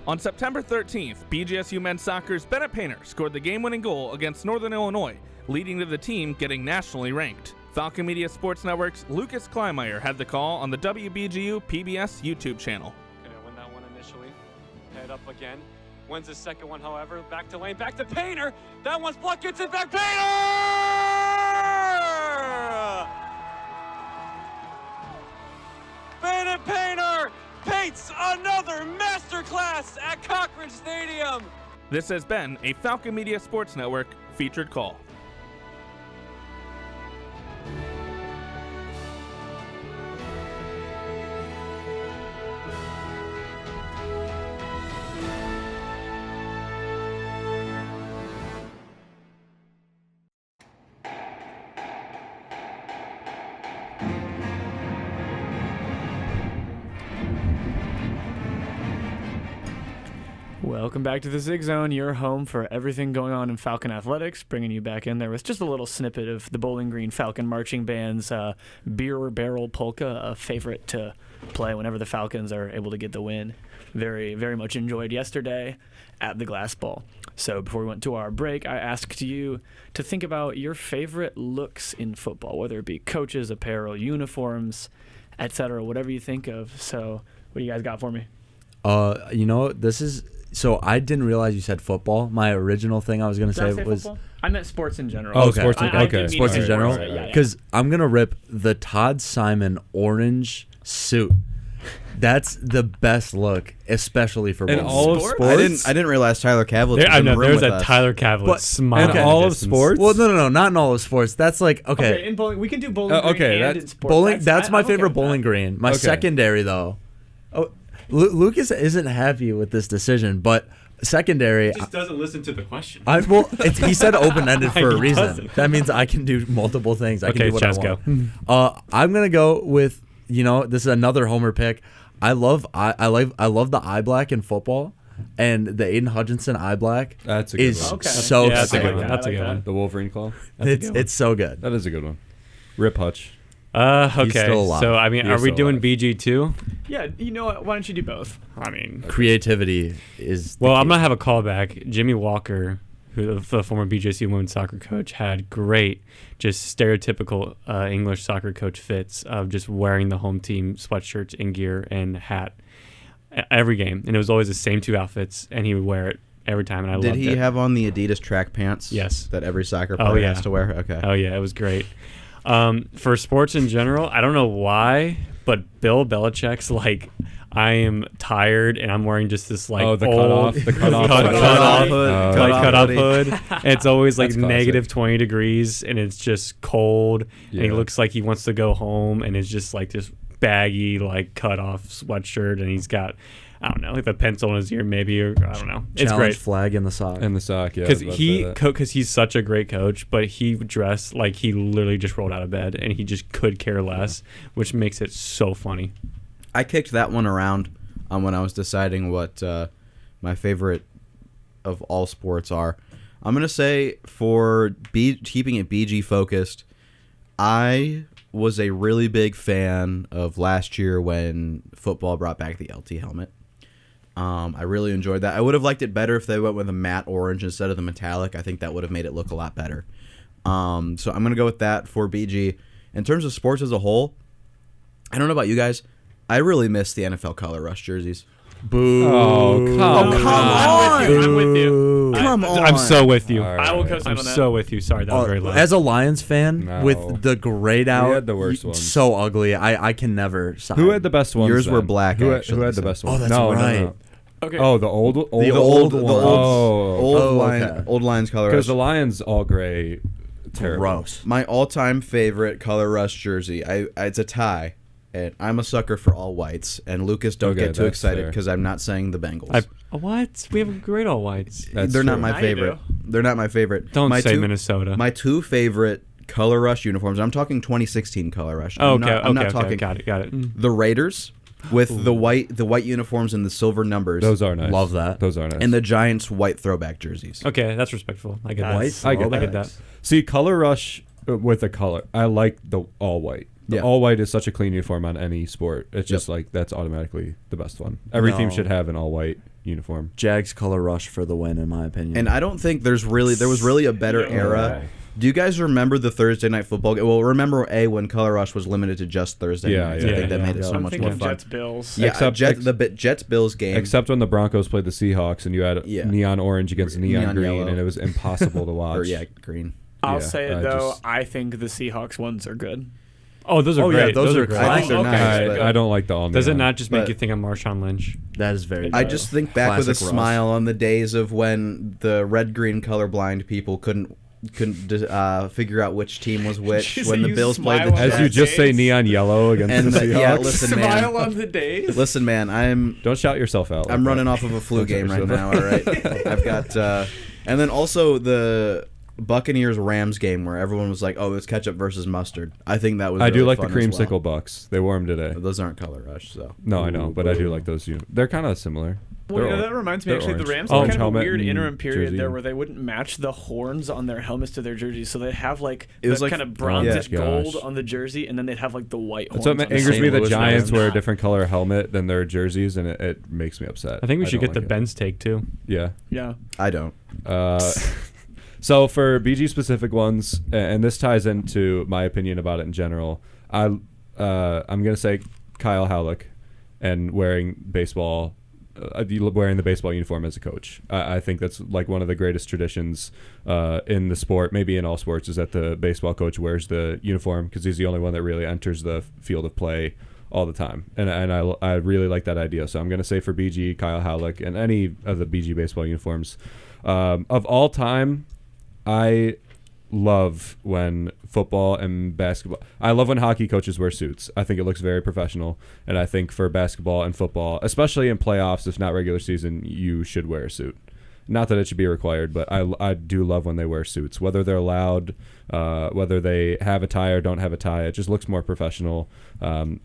On September 13th, BGSU men's soccer's Bennett Painter scored the game-winning goal against Northern Illinois, leading to the team getting nationally ranked. Falcon Media Sports Network's Lucas Kleinmeyer had the call on the WBGU PBS YouTube channel. Gonna win that one initially. Head up again. Wins the second one, however. Back to lane, back to Painter. That one's blocked, gets it back. Painter! Bennett Painter paints another masterclass at Cochran Stadium. This has been a Falcon Media Sports Network featured call. Welcome back to the Zig Zone, your home for everything going on in Falcon Athletics, bringing you back in there with just a little snippet of the Bowling Green Falcon Marching Band's Beer Barrel Polka, a favorite to play whenever the Falcons are able to get the win. Very, very much enjoyed yesterday at the Glass Bowl. So before we went to our break, I asked you to think about your favorite looks in football, whether it be coaches, apparel, uniforms, etc., whatever you think of. So what do you guys got for me? This is... So I didn't realize you said football. My original thing I was going to say was... Football? I meant sports in general. Oh, okay. sports in, okay. Sports in general? Yeah. Because I'm going to rip the Todd Simon orange suit. That's the best look, especially for in both all of sports. I didn't realize Tyler Cavlic was I in the know room there's with a us. Tyler Cavlic smile. In in all the of distance. sports? Well, no, not in all of sports. That's like, okay. In bowling, we can do bowling green okay, and that's in sports. Bowling, that's my I'm okay favorite with bowling that. green. My Okay. secondary, though. Oh, Lucas isn't happy with this decision, but secondary... He just doesn't listen to the question. He said open-ended for a He reason. doesn't. That means I can do multiple things. I can Okay, do what Chaz, I want. I'm gonna go with, this is another homer pick. I love the eye black in football, and the Aiden Hutchinson eye black That's a good is one. Okay. so Yeah, that's a sick. good one. I That's a like good that. one. The Wolverine claw. It's so good. That is a good one. Rip Hutch. He's Okay. still alive. So I mean, He are is we still doing alive. BG too? Yeah, you know what? Why don't you do both? I mean, Creativity is. well, the I'm key. gonna have a callback. Jimmy Walker, who the former BJC women's soccer coach, had great, just stereotypical English soccer coach fits of just wearing the home team sweatshirts and gear and hat every game, and it was always the same two outfits, and he would wear it every time, and I Did loved he it. have on the Adidas track pants? Yes. That every soccer player yeah. has to wear? Okay. Oh yeah, it was great. For sports in general, I don't know why, but Bill Belichick's like, I am tired and I'm wearing just this like Oh, the old cutoff hood. cutoff hood. Oh. cutoff hoodie. hood. And it's always like That's classic. negative 20 degrees and it's just cold and he Yeah. looks like he wants to go home and it's just like this baggy, like cut off sweatshirt, and he's got, I don't know, like the pencil in his ear, maybe, or I don't know. It's Challenge great flag in the sock. And the sock, yeah. Because he's such a great coach, but he dressed like he literally just rolled out of bed, and he just could care less, which makes it so funny. I kicked that one around when I was deciding what my favorite of all sports are. I'm going to say for keeping it BG focused, I was a really big fan of last year when football brought back the LT helmet. I really enjoyed that. I would have liked it better if they went with a matte orange instead of the metallic. I think that would have made it look a lot better. So I'm going to go with that for BG. In terms of sports as a whole, I don't know about you guys. I really miss the NFL Color Rush jerseys. Boo. Oh, come on. I'm with you. Come on. I'm so with you. All I will right. co-sign I'm on that. so with you. Sorry, that was very loud. As a Lions fan, No. with the grayed out, We had the worst ones. so ugly. I can never side. Who had the best ones? Yours were then? black, Who actually, had the so- best Oh, ones? that's No. right. Okay. Oh, the old old old one. Oh, okay. old Lions Color because Rush. the Lions all gray. Terrible. Gross. My all-time favorite Color Rush jersey. It's a tie, and I'm a sucker for all whites. And Lucas, don't Okay, get too that's excited fair. because I'm not saying the Bengals. What? We have great all whites. That's They're not true. my Now you favorite. They're not my favorite. Don't my say two, Minnesota. My two favorite Color Rush uniforms. I'm talking 2016 Color Rush. Oh, I'm okay, not, I'm not okay, talking got it. the Raiders with the white uniforms and the silver numbers. Those are nice. Love that. Those are nice. and the Giants white throwback jerseys. Okay, that's respectful. I get that. White I get that. See, Color Rush with a color. I like the all white. The Yeah. all white is such a clean uniform on any sport. It's just like that's automatically the best one. Every team No. should have an all white uniform. Jags Color Rush for the win, in my opinion. And I don't think there was really a better era. Do you guys remember the Thursday night football game? Well, remember when Color Rush was limited to just Thursday Yeah, nights. yeah, I think that yeah. made it so I'm much thinking more fun. Jets Bills. Yeah, Except- Jets Bills game. Except when the Broncos played the Seahawks and you had Yeah. neon orange against neon, Neon green, yellow. and it was impossible to watch. or green. I'll Yeah, say it I though. just- I think the Seahawks ones are good. Oh, those are Oh, yeah, great. those are great. classic. I think they're okay. nice. but I don't like the all Does it neon. not just make But- you think of Marshawn Lynch? that is very. I good. just think back with a Classic Rush. smile on the days of when the red-green colorblind people couldn't figure out which team was which Did you when say the you Bills played the smile on As Jets. you just say Days. neon yellow against And the the- Seahawks. yeah, listen, man. Smile on the days. Listen, man, I'm Don't shout yourself out. I'm like running that. off of a flu Don't game shout right yourself now. out. All right, I've got, and then also the Buccaneers Rams game where everyone was like, "Oh, it's ketchup versus mustard." I think that was. I do really like the fun as creamsicle well. bucks. They wore them today. Those aren't Color Rush, so. No, I know, but I do like those. They're kind of similar. Well, They're that reminds me, they're actually, orange. the Rams Orange had kind of a helmet weird and interim period jersey. there where they wouldn't match the horns on their helmets to their jerseys. So they'd have like It was the like- kind of oh bronzish my gold gosh. on the jersey, and then they'd have like the white horns. That's what on the angers St. me. The Louis Giants Rams. wear a different color helmet than their jerseys, and it makes me upset. I think we should don't get the like it. Ben's take too. Yeah. Yeah. I don't. So for BG specific ones, and this ties into my opinion about it in general, I'm gonna say Kyle Halleck and wearing the baseball uniform as a coach. I think that's like one of the greatest traditions in the sport, maybe in all sports, is that the baseball coach wears the uniform because he's the only one that really enters the field of play all the time. And I really like that idea. So I'm going to say for BG, Kyle Halleck, and any of the BG baseball uniforms. Of all time, I love when football and basketball. I love when hockey coaches wear suits. I think it looks very professional, and I think for basketball and football, especially in playoffs, if not regular season, you should wear a suit. Not that it should be required, but I do love when they wear suits, whether they're allowed, whether they have a tie or don't have a tie. It just looks more professional.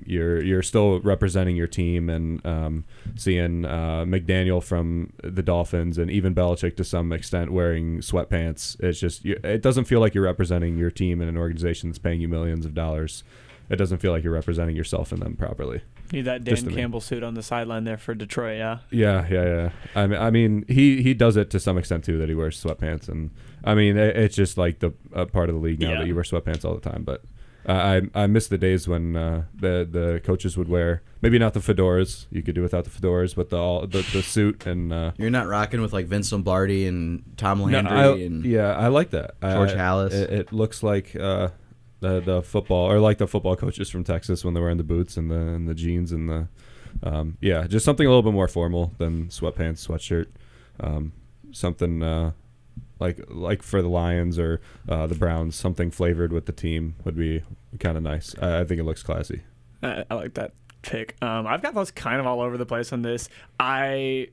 You're still representing your team, and seeing McDaniel from the Dolphins and even Belichick to some extent wearing sweatpants. It's just it doesn't feel like you're representing your team in an organization that's paying you millions of dollars. It doesn't feel like you're representing yourself in them properly. Need that Just Dan to me. Campbell suit on the sideline there for Detroit, yeah. Yeah. I mean, he does it to some extent too. That he wears sweatpants, and I mean, it's just like the part of the league now Yeah. that you wear sweatpants all the time. But I miss the days when the coaches would wear maybe not the fedoras. You could do without the fedoras, but the suit and. You're not rocking with like Vince Lombardi and Tom No, Landry and I like that. George Halas. It looks like the football, or like the football coaches from Texas when they're wearing the boots and the jeans and the just something a little bit more formal than sweatpants, sweatshirt. Something like for the Lions or the Browns, something flavored with the team would be kind of nice. I think it looks classy. I like that pick. I've got those kind of all over the place on this. I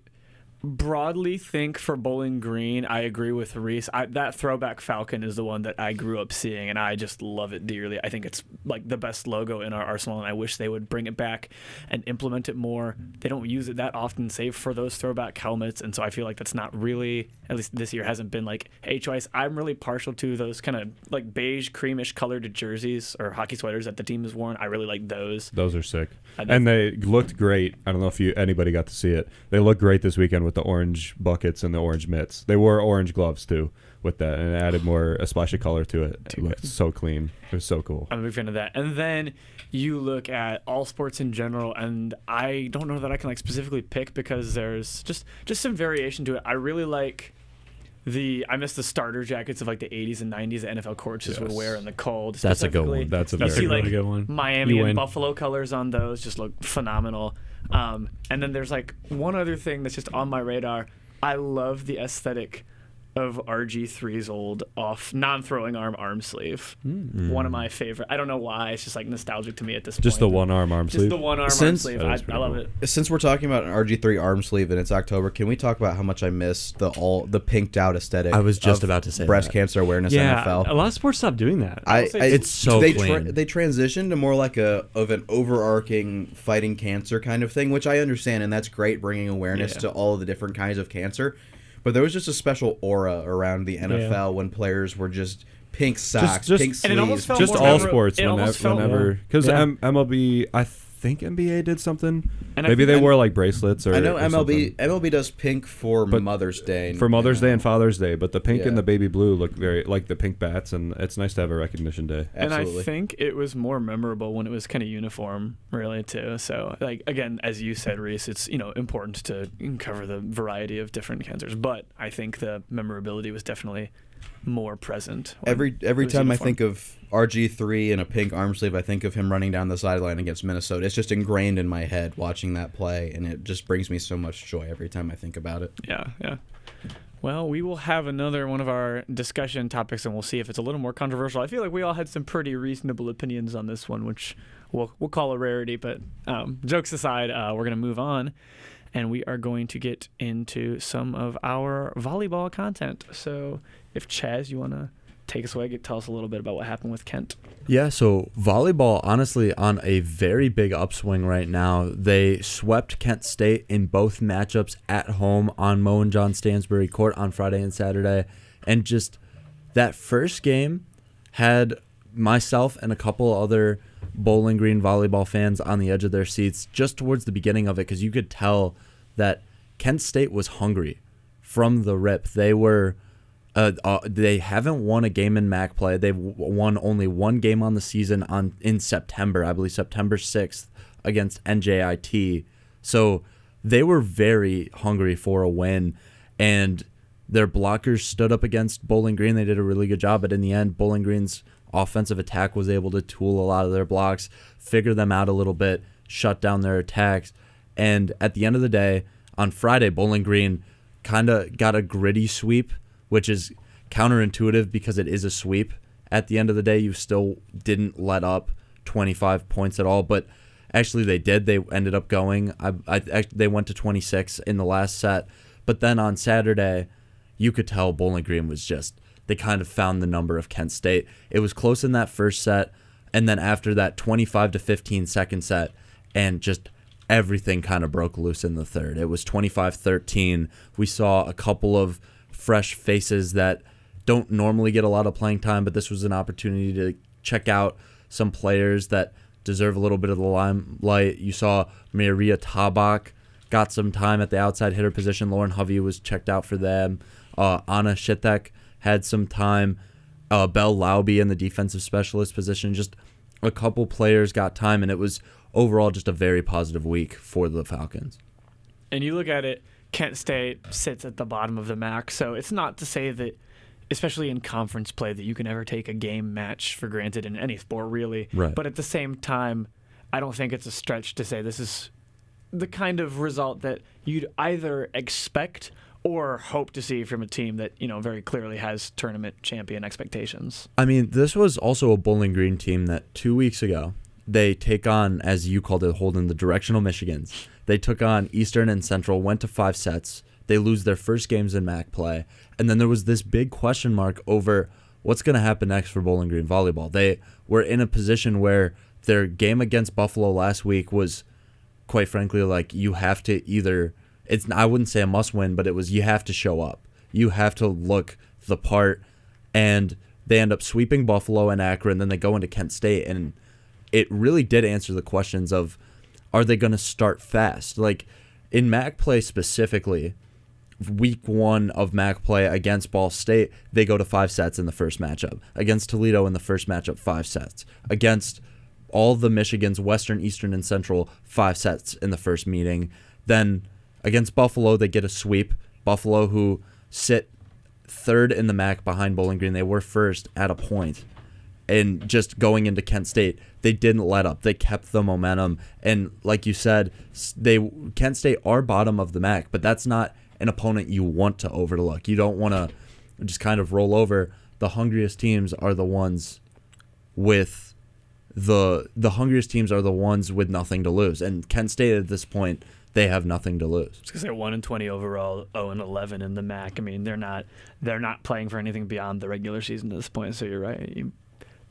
broadly think for Bowling Green, I agree with Reese. That throwback Falcon is the one that I grew up seeing, and I just love it dearly. I think it's like the best logo in our arsenal, and I wish they would bring it back and implement it more. They don't use it that often, save for those throwback helmets, and so I feel like that's not really, at least this year, hasn't been like a choice. I'm really partial to those kind of like beige, creamish colored jerseys or hockey sweaters that the team has worn. I really like those. Those are sick. And they looked great. I don't know if anybody got to see it. They looked great this weekend with the orange buckets and the orange mitts. They wore orange gloves too with that, and it added a splash of color to it. It looked so clean. It was so cool. I'm a big fan of that. And then you look at all sports in general, and I don't know that I can like specifically pick because there's just some variation to it. I really like I miss the starter jackets of like the 80s and 90s that NFL coaches would wear in the cold. That's a good one. That's a really good one. Miami and Buffalo colors on those just look phenomenal. And then there's like one other thing that's just on my radar. I love the aesthetic of RG3's old off non-throwing arm sleeve. One of my favorite. I don't know why. It's just like nostalgic to me at this point. Just the one arm sleeve? Just the one arm sleeve. I love it. Since we're talking about an RG3 arm sleeve and it's October, can we talk about how much I miss the pinked out aesthetic? I was just about to say breast that. cancer awareness NFL. A lot of sports stopped doing that. It's so clean. They transitioned to more like an overarching fighting cancer kind of thing, which I understand, and that's great, bringing awareness to all of the different kinds of cancer. But there was just a special aura around the NFL when players were just pink socks, pink sleeves. And it almost felt just more all memorable. sports whenever. Because MLB, I think NBA did something. And maybe they wore like bracelets or I know or MLB does pink for Mother's Day. For Mother's Day and Father's Day, but the pink and the baby blue look very like the pink bats, and it's nice to have a recognition day. Absolutely. And I think it was more memorable when it was kind of uniform, really, too. So, like, again, as you said, Reese, it's important to cover the variety of different cancers, but I think the memorability was definitely more present. Every time I think of RG3 in a pink arm sleeve, I think of him running down the sideline against Minnesota. It's just ingrained in my head watching that play, and it just brings me so much joy every time I think about it. Yeah. Well, we will have another one of our discussion topics, and we'll see if it's a little more controversial. I feel like we all had some pretty reasonable opinions on this one, which we'll call a rarity. But jokes aside, we're going to move on, and we are going to get into some of our volleyball content. So if Chaz, you want to take us away, tell us a little bit about what happened with Kent. Yeah, so volleyball, honestly, on a very big upswing right now. They swept Kent State in both matchups at home on Moe and John Stansbury Court on Friday and Saturday. And just that first game had myself and a couple other Bowling Green volleyball fans on the edge of their seats just towards the beginning of it, because you could tell that Kent State was hungry from the rip. They were... they haven't won a game in MAC play. They've won only one game on the season in September, I believe September 6th against NJIT. So they were very hungry for a win, and their blockers stood up against Bowling Green. They did a really good job, but in the end, Bowling Green's offensive attack was able to tool a lot of their blocks, figure them out a little bit, shut down their attacks. And at the end of the day, on Friday, Bowling Green kind of got a gritty sweep, which is counterintuitive because it is a sweep. At the end of the day, you still didn't let up 25 points at all, but actually they did. They ended up going. They went to 26 in the last set, but then on Saturday, you could tell Bowling Green was just, they kind of found the number of Kent State. It was close in that first set, and then after that 25-15 second set, and just everything kind of broke loose in the third. It was 25-13. We saw a couple of fresh faces that don't normally get a lot of playing time, but this was an opportunity to check out some players that deserve a little bit of the limelight. You saw Maria Tabak got some time at the outside hitter position. Lauren Hovey was checked out for them. Anna Shitek had some time. Belle Lauby in the defensive specialist position. Just a couple players got time, and it was overall just a very positive week for the Falcons. And you look at it, Kent State sits at the bottom of the MAC, so it's not to say that, especially in conference play, that you can ever take a game match for granted in any sport, really. Right. But at the same time, I don't think it's a stretch to say this is the kind of result that you'd either expect or hope to see from a team that, very clearly has tournament champion expectations. I mean, this was also a Bowling Green team that 2 weeks ago they take on, as you called it, Holden, the directional Michigans. They took on Eastern and Central, went to 5 sets. They lose their first games in MAC play. And then there was this big question mark over what's going to happen next for Bowling Green volleyball. They were in a position where their game against Buffalo last week was, quite frankly, like you have to either, I wouldn't say a must win, but it was you have to show up. You have to look the part. And they end up sweeping Buffalo and Akron, then they go into Kent State, and it really did answer the questions of, are they going to start fast? Like, in MAC play specifically, week 1 of MAC play against Ball State, they go to 5 sets in the first matchup. Against Toledo in the first matchup, 5 sets. Against all the Michigans, Western, Eastern, and Central, 5 sets in the first meeting. Then against Buffalo, they get a sweep. Buffalo, who sit 3rd in the MAC behind Bowling Green. They were first at a point. And just going into Kent State, they didn't let up. They kept the momentum. And like you said, Kent State are bottom of the MAC, but that's not an opponent you want to overlook. You don't want to just kind of roll over. The hungriest teams are the ones with the hungriest teams are the ones with nothing to lose. And Kent State at this point, they have nothing to lose. I was gonna say 1-20 overall, 0-11 in the MAC. I mean, they're not playing for anything beyond the regular season at this point. So you're right. You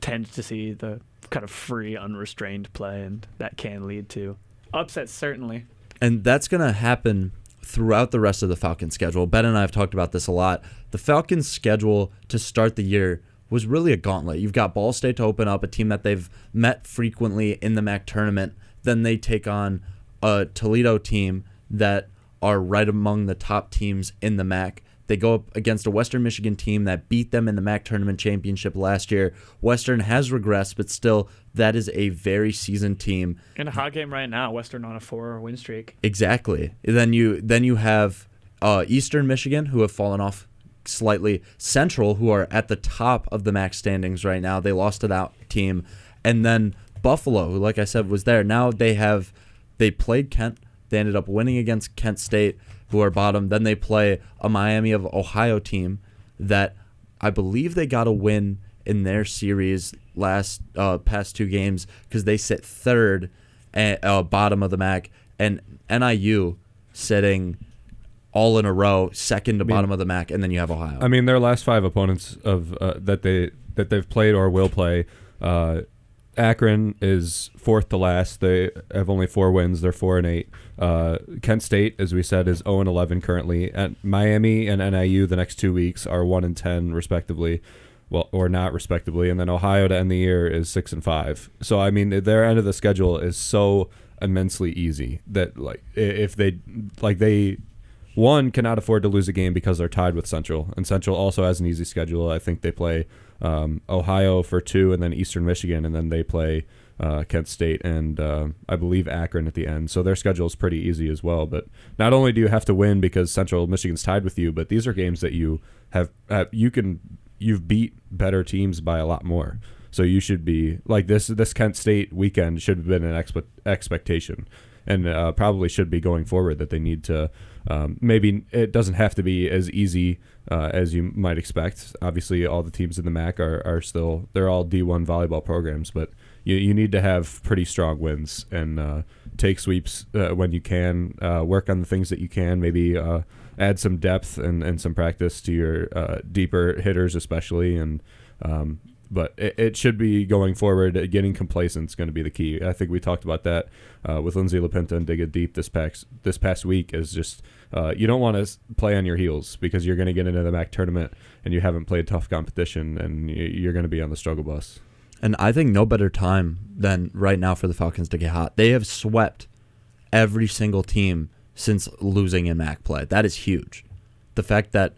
tend to see the kind of free, unrestrained play, and that can lead to upsets certainly. And that's gonna happen throughout the rest of the Falcons schedule. Ben and I have talked about this a lot. The Falcons schedule to start the year was really a gauntlet. You've got Ball State to open up, a team that they've met frequently in the MAC tournament. Then they take on a Toledo team that are right among the top teams in the MAC. They go up against a Western Michigan team that beat them in the MAC tournament championship last year. Western has regressed, but still, that is a very seasoned team. In a hot game right now, Western on a 4-win streak. Exactly. Then you have Eastern Michigan, who have fallen off slightly. Central, who are at the top of the MAC standings right now. They lost to that team. And then Buffalo, who, like I said, was there. Now they played Kent. They ended up winning against Kent State, who are bottom. Then they play a Miami of Ohio team that I believe they got a win in their series past 2 games because they sit 3rd at bottom of the MAC, and NIU sitting all in a row, 2nd to bottom of the MAC, and then you have Ohio. I mean, their last 5 opponents of that they've played or will play. Akron is 4th to last. They have only 4 wins. They're 4-8. Kent State, as we said, is 0-11 currently. And Miami and NIU the next 2 weeks are 1-10 respectively, well, or not respectively. And then Ohio to end the year is 6-5. So I mean, their end of the schedule is so immensely easy that if they cannot afford to lose a game because they're tied with Central, and Central also has an easy schedule. I think they play Ohio for 2, and then Eastern Michigan, and then they play Kent State and I believe Akron at the end. So their schedule is pretty easy as well. But not only do you have to win because Central Michigan's tied with you, but these are games that you have you've beat better teams by a lot more. So you should be like this Kent State weekend should have been an expectation, and probably should be going forward that they need to. Maybe it doesn't have to be as easy as you might expect. Obviously, all the teams in the MAC are still, they're all D1 volleyball programs, but you need to have pretty strong wins and take sweeps when you can, work on the things that you can, maybe add some depth and some practice to your deeper hitters especially. And but it should be going forward. Getting complacent is going to be the key. I think we talked about that with Lindsay LaPinta and Dig It Deep this past week. Is just you don't want to play on your heels because you're going to get into the MAC tournament and you haven't played tough competition and you're going to be on the struggle bus. And I think no better time than right now for the Falcons to get hot. They have swept every single team since losing in MAC play. That is huge. The fact that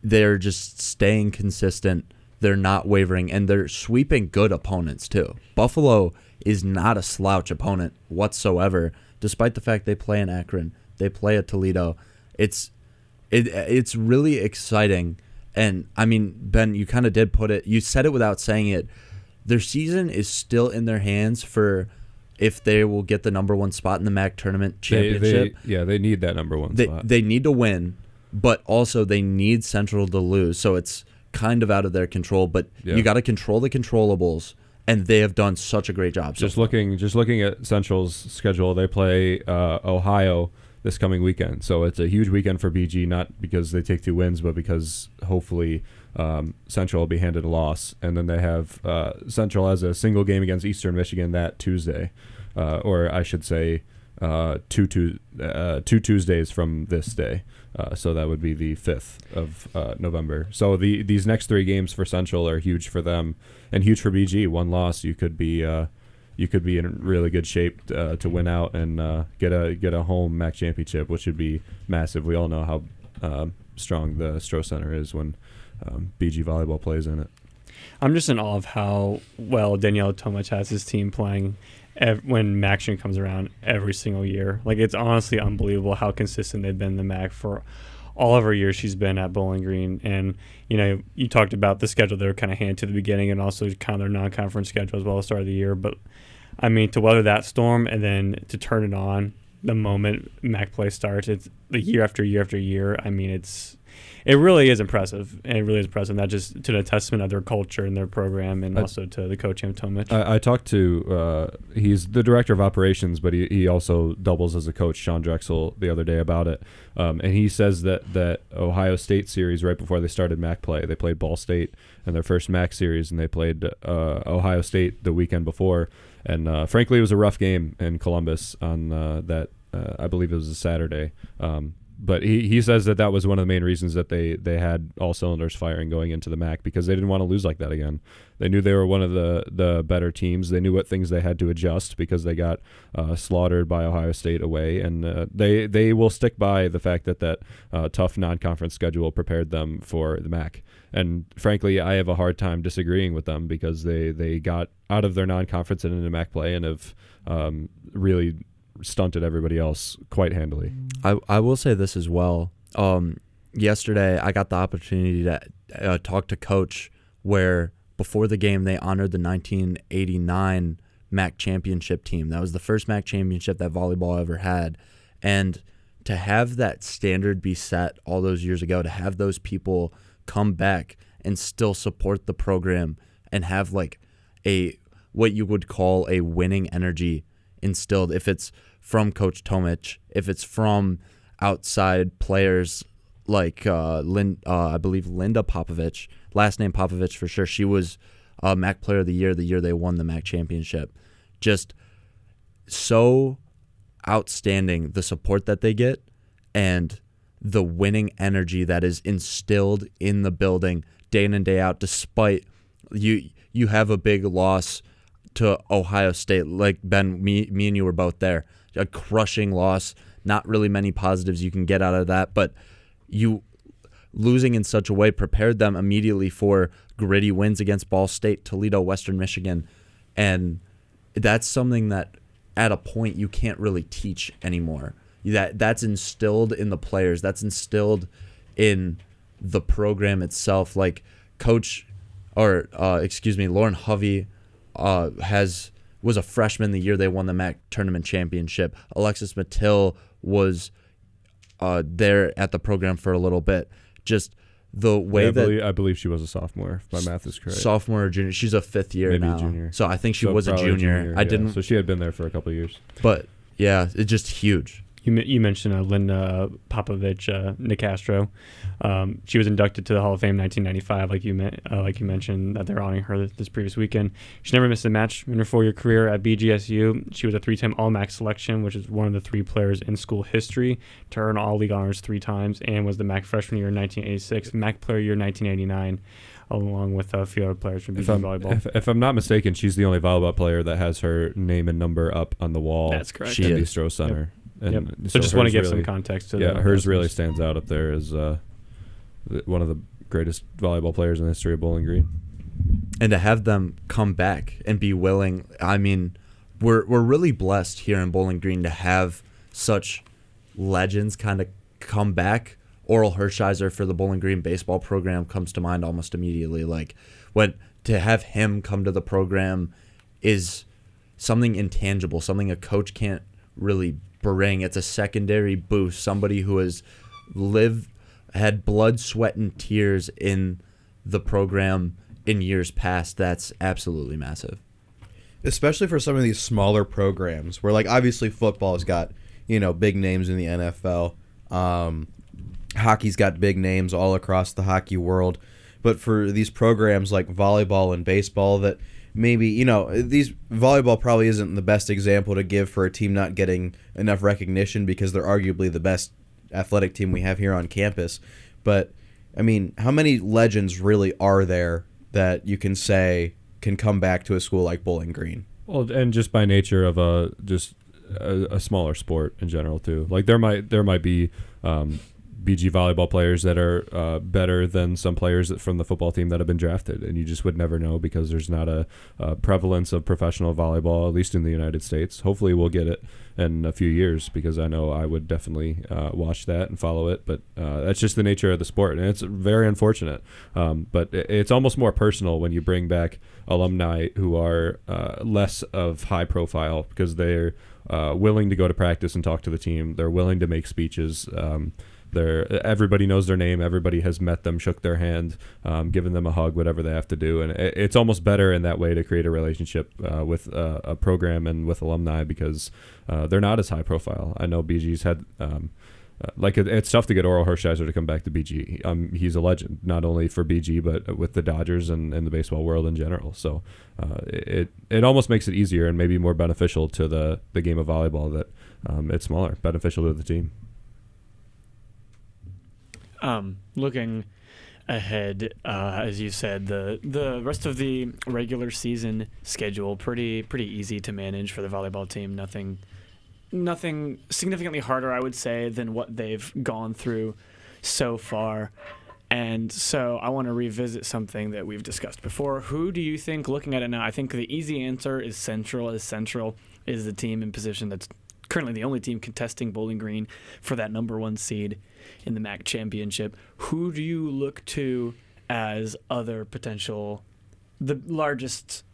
they're just staying consistent, they're not wavering, and they're sweeping good opponents too. Buffalo is not a slouch opponent whatsoever, despite the fact they play in Akron, they play at Toledo. It's really exciting. And I mean, Ben, you kind of did put it, you said it without saying it. Their season is still in their hands for if they will get the number 1 spot in the MAC tournament championship. They need that number 1 spot. They need to win, but also they need Central to lose. So it's kind of out of their control, but you got to control the controllables and they have done such a great job. Just looking at Central's schedule, they play Ohio this coming weekend. So it's a huge weekend for BG, not because they take 2 wins, but because hopefully Central will be handed a loss. And then they have Central has a single game against Eastern Michigan that Tuesday, or I should say 2 Tuesdays from this day. So that would be the 5th of November. So these next 3 games for Central are huge for them and huge for BG. 1 loss, you could be in really good shape to win out and get a home MAC championship, which would be massive. We all know how strong the Stroh Center is when BG volleyball plays in it. I'm just in awe of how well Daniela Tomic has his team playing when MACtion comes around every single year. Like, it's honestly unbelievable how consistent they've been in the MAC for all of her years she's been at Bowling Green. And, you know, you talked about the schedule they were kind of handed to the beginning and also kind of their non-conference schedule as well at the start of the year. But, I mean, to weather that storm and then to turn it on the moment MAC play starts, it's the year after year after year. I mean, it really is impressive. And it really is impressive, not just to the testament of their culture and their program and also to the coach, Tomic. I talked to, he's the director of operations, but he also doubles as a coach, Sean Drexel, the other day about it. And he says that Ohio State series right before they started MAC play, they played Ball State in their first MAC series, and they played Ohio State the weekend before. And frankly, it was a rough game in Columbus on that, I believe it was a Saturday. But he says that was one of the main reasons that they had all cylinders firing going into the MAC, because they didn't want to lose like that again. They knew they were one of the better teams. They knew what things they had to adjust because they got slaughtered by Ohio State away. And they will stick by the fact that tough non-conference schedule prepared them for the MAC. And frankly, I have a hard time disagreeing with them because they got out of their non-conference and into MAC play and have really stunted everybody else quite handily. I will say this as well. Yesterday, I got the opportunity to talk to Coach, where before the game they honored the 1989 MAC championship team. That was the first MAC championship that volleyball ever had. And to have that standard be set all those years ago, to have those people come back and still support the program and have like what you would call a winning energy instilled, if it's from Coach Tomic, if it's from outside players like I believe Linda Popovich, last name Popovich for sure. She was MAC Player of the year they won the MAC championship. Just so outstanding, the support that they get and the winning energy that is instilled in the building day in and day out, despite you have a big loss to Ohio State. Like Ben, me and you were both there. A crushing loss. Not really many positives you can get out of that, but you losing in such a way prepared them immediately for gritty wins against Ball State, Toledo, Western Michigan. And that's something that at a point you can't really teach anymore. That's instilled in the players. That's instilled in the program itself. Like Lauren Hovey was a freshman the year they won the MAC tournament championship. Alexis Mattil was there at the program for a little bit. Just the way I believe she was a sophomore, if my math is correct. Sophomore or junior. She's a 5th year Maybe now. A junior. So I think she was a junior. I didn't. So she had been there for a couple of years. But yeah, it's just huge. You mentioned Linda Popovich, Nicastro. She was inducted to the Hall of Fame in 1995, like you mentioned, that they're honoring her this previous weekend. She never missed a match in her 4-year career at BGSU. She was a 3-time All-MAC selection, which is one of the 3 players in school history to earn All-League honors 3 times, and was the MAC freshman year in 1986, MAC player year 1989, along with a few other players from BG volleyball. If I'm not mistaken, she's the only volleyball player that has her name and number up on the wall. That's correct. In the Stroh Center. Yep. And so just want to give some context to that. Yeah, hers really stands out up there as one of the greatest volleyball players in the history of Bowling Green. And to have them come back and be willing, I mean, we're really blessed here in Bowling Green to have such legends kind of come back. Oral Hershiser for the Bowling Green baseball program comes to mind almost immediately. Like, to have him come to the program is something intangible, something a coach can't really bring. It's a secondary boost. Somebody who has had blood, sweat, and tears in the program in years past. That's absolutely massive. especially for some of these smaller programs where, like, obviously football's got, big names in the NFL. Hockey's got big names all across the hockey world. But for these programs like volleyball and baseball that maybe, these volleyball probably isn't the best example to give for a team not getting enough recognition because they're arguably the best athletic team we have here on campus. But, I mean, how many legends really are there that you can say can come back to a school like Bowling Green? Well, and just by nature of a smaller sport in general too. Like there might be BG volleyball players that are better than some players from the football team that have been drafted, and you just would never know because there's not a prevalence of professional volleyball, at least in the United States. Hopefully we'll get it in a few years because I know I would definitely watch that and follow it, but that's just the nature of the sport, and it's very unfortunate. But it's almost more personal when you bring back alumni who are less of high profile because they're willing to go to practice and talk to the team. They're willing to make speeches. Everybody knows their name. Everybody has met them, shook their hand, given them a hug, whatever they have to do. And it's almost better in that way to create a relationship with a program and with alumni because they're not as high profile. I know BG's had it's tough to get Oral Hershiser to come back to BG. He's a legend, not only for BG, but with the Dodgers and the baseball world in general. So it almost makes it easier and maybe more beneficial to the game of volleyball that it's smaller, beneficial to the team. Looking ahead, as you said, the rest of the regular season schedule pretty easy to manage for the volleyball team. Nothing significantly harder, I would say, than what they've gone through so far. And so I want to revisit something that we've discussed before. Who do you think, looking at it now, I think the easy answer is Central, as Central is the team in position that's currently the only team contesting Bowling Green for that number 1 seed in the MAC championship. Who do you look to as other potential, the largest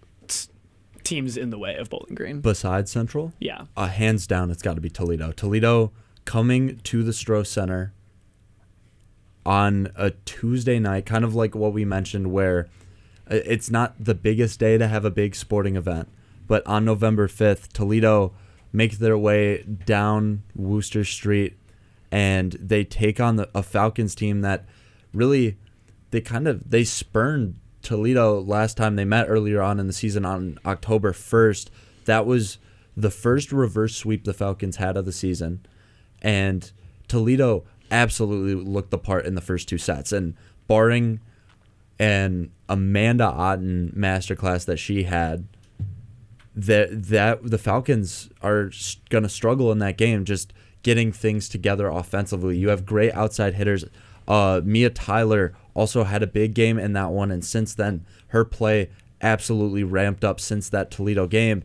teams in the way of Bowling Green? Besides Central? Yeah. Hands down, it's got to be Toledo. Toledo coming to the Stroh Center on a Tuesday night, kind of like what we mentioned, where it's not the biggest day to have a big sporting event, but on November 5th, Toledo make their way down Wooster Street, and they take on a Falcons team that really they spurned Toledo last time they met earlier on in the season on October 1st. That was the first reverse sweep the Falcons had of the season, and Toledo absolutely looked the part in the first 2 sets. And barring an Amanda Otten masterclass that she had, that the Falcons are going to struggle in that game just getting things together offensively. You have great outside hitters. Mia Tyler also had a big game in that one, and since then her play absolutely ramped up since that Toledo game.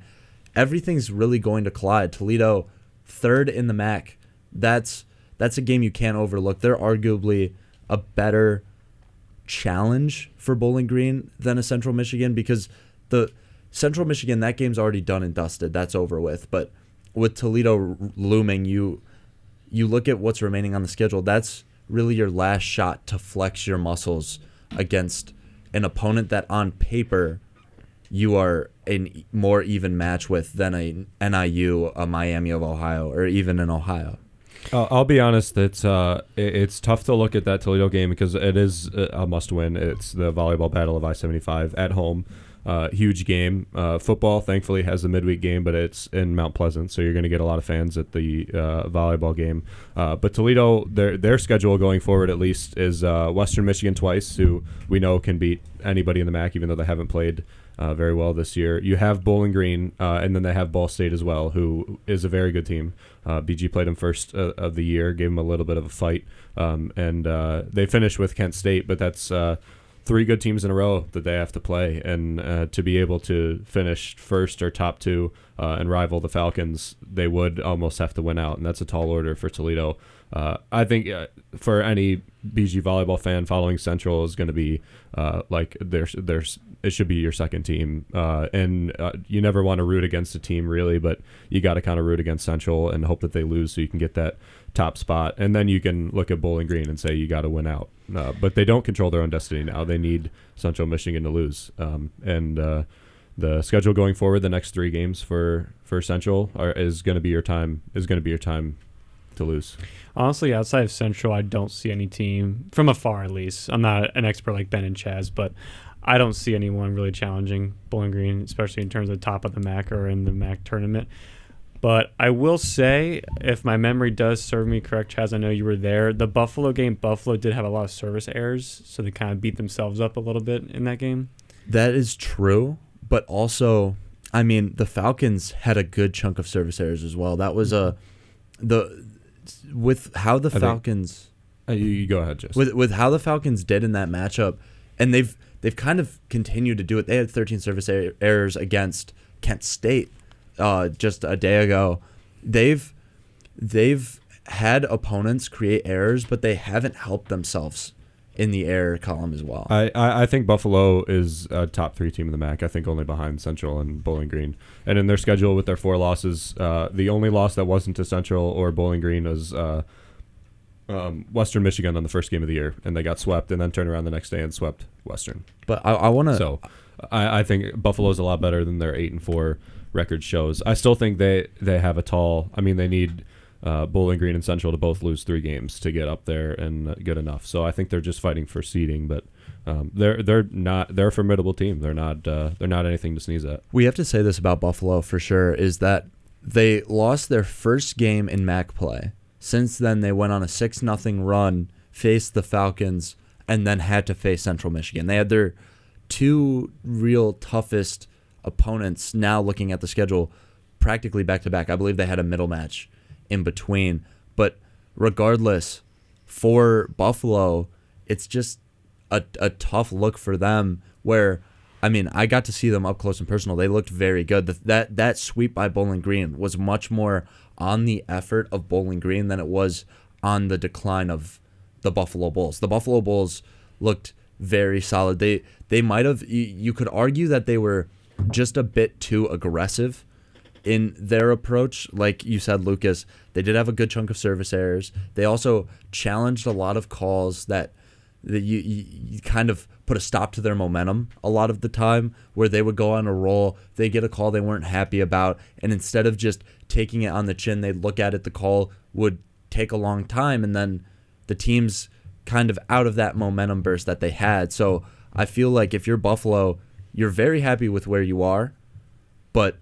Everything's really going to collide. Toledo 3rd in the MAC. That's a game you can't overlook. They're arguably a better challenge for Bowling Green than a Central Michigan because the Central Michigan, that game's already done and dusted. That's over with. But with Toledo looming, you look at what's remaining on the schedule. That's really your last shot to flex your muscles against an opponent that on paper you are a more even match with than a NIU, a Miami of Ohio, or even an Ohio. I'll be honest, it's tough to look at that Toledo game because it is a must-win. It's the volleyball battle of I-75 at home. Huge game. Football, thankfully, has the midweek game, but it's in Mount Pleasant, so you're going to get a lot of fans at the volleyball game. But Toledo, their schedule going forward at least is Western Michigan twice, who we know can beat anybody in the MAC, even though they haven't played very well this year. You have Bowling Green, and then they have Ball State as well, who is a very good team. BG played them first of the year, gave them a little bit of a fight, and they finished with Kent State, but that's 3 good teams in a row that they have to play, and to be able to finish first or top 2 and rival the Falcons, they would almost have to win out, and that's a tall order for Toledo. I think for any BG volleyball fan, following Central is going to be it should be your second team, and you never want to root against a team really, but you got to kind of root against Central and hope that they lose so you can get that top spot, and then you can look at Bowling Green and say you got to win out. But they don't control their own destiny now. They need Central Michigan to lose, and the schedule going forward, the next 3 games for Central is going to be your time to lose. Honestly, outside of Central, I don't see any team, from afar at least. I'm not an expert like Ben and Chaz, but I don't see anyone really challenging Bowling Green, especially in terms of top of the MAC or in the MAC tournament. But I will say, if my memory does serve me correct, Chaz, I know you were there. The Buffalo game, Buffalo did have a lot of service errors, so they kind of beat themselves up a little bit in that game. That is true, but also, I mean, the Falcons had a good chunk of service errors as well. That was with how the Falcons. You go ahead, Jess. With how the Falcons did in that matchup, and they've kind of continued to do it. They had 13 service errors against Kent State just a day ago. They've had opponents create errors, but they haven't helped themselves in the error column as well. I think Buffalo is a top 3 team in the MAC. I think only behind Central and Bowling Green. And in their schedule with their 4 losses, the only loss that wasn't to Central or Bowling Green was Western Michigan on the first game of the year, and they got swept and then turned around the next day and swept Western. But I want to. So I think Buffalo's a lot better than their 8-4 record shows. I still think they have a tall. I mean, they need Bowling Green and Central to both lose 3 games to get up there and good enough. So I think they're just fighting for seeding, but they're a formidable team. They're not anything to sneeze at. We have to say this about Buffalo for sure, is that they lost their first game in MAC play. Since then, they went on a 6-0 run, faced the Falcons, and then had to face Central Michigan. They had their 2 real toughest opponents now looking at the schedule practically back-to-back. I believe they had a middle match in between. But regardless, for Buffalo, it's just a tough look for them where, I mean, I got to see them up close and personal. They looked very good. That sweep by Bowling Green was much more on the effort of Bowling Green than it was on the decline of the Buffalo Bulls. The Buffalo Bulls looked very solid. They might have, you could argue that they were just a bit too aggressive in their approach. Like you said, Lucas, they did have a good chunk of service errors. They also challenged a lot of calls that you kind of put a stop to their momentum a lot of the time, where they would go on a roll, they get a call they weren't happy about, and instead of just taking it on the chin, they'd look at it, the call would take a long time, and then the team's kind of out of that momentum burst that they had. So I feel like if you're Buffalo, you're very happy with where you are, but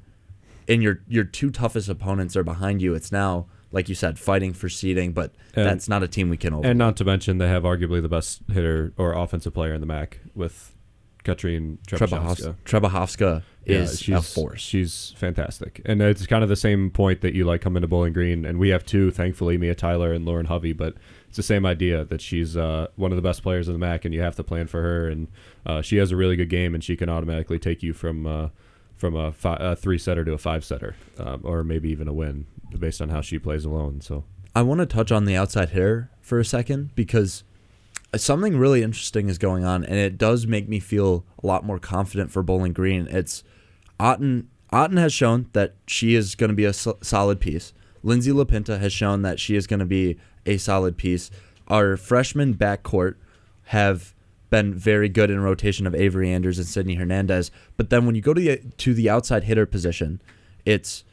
and your 2 toughest opponents are behind you. It's now, like you said, fighting for seeding, but that's not a team we can overlook. And not to mention, they have arguably the best hitter or offensive player in the MAC with Katrine Trebahovska. Trebahovska is a force. She's fantastic. And it's kind of the same point that you like come into Bowling Green, and we have 2, thankfully, Mia Tyler and Lauren Hovey, but it's the same idea that she's one of the best players in the MAC, and you have to plan for her, and she has a really good game, and she can automatically take you from a 3-setter to a 5-setter, or maybe even a win based on how she plays alone. So I want to touch on the outside hitter for a second, because something really interesting is going on, and it does make me feel a lot more confident for Bowling Green. It's Otten has shown that she is going to be a solid piece. Lindsay LaPinta has shown that she is going to be a solid piece. Our freshman backcourt have been very good in rotation of Avery Anders and Sydney Hernandez. But then when you go to the outside hitter position, it's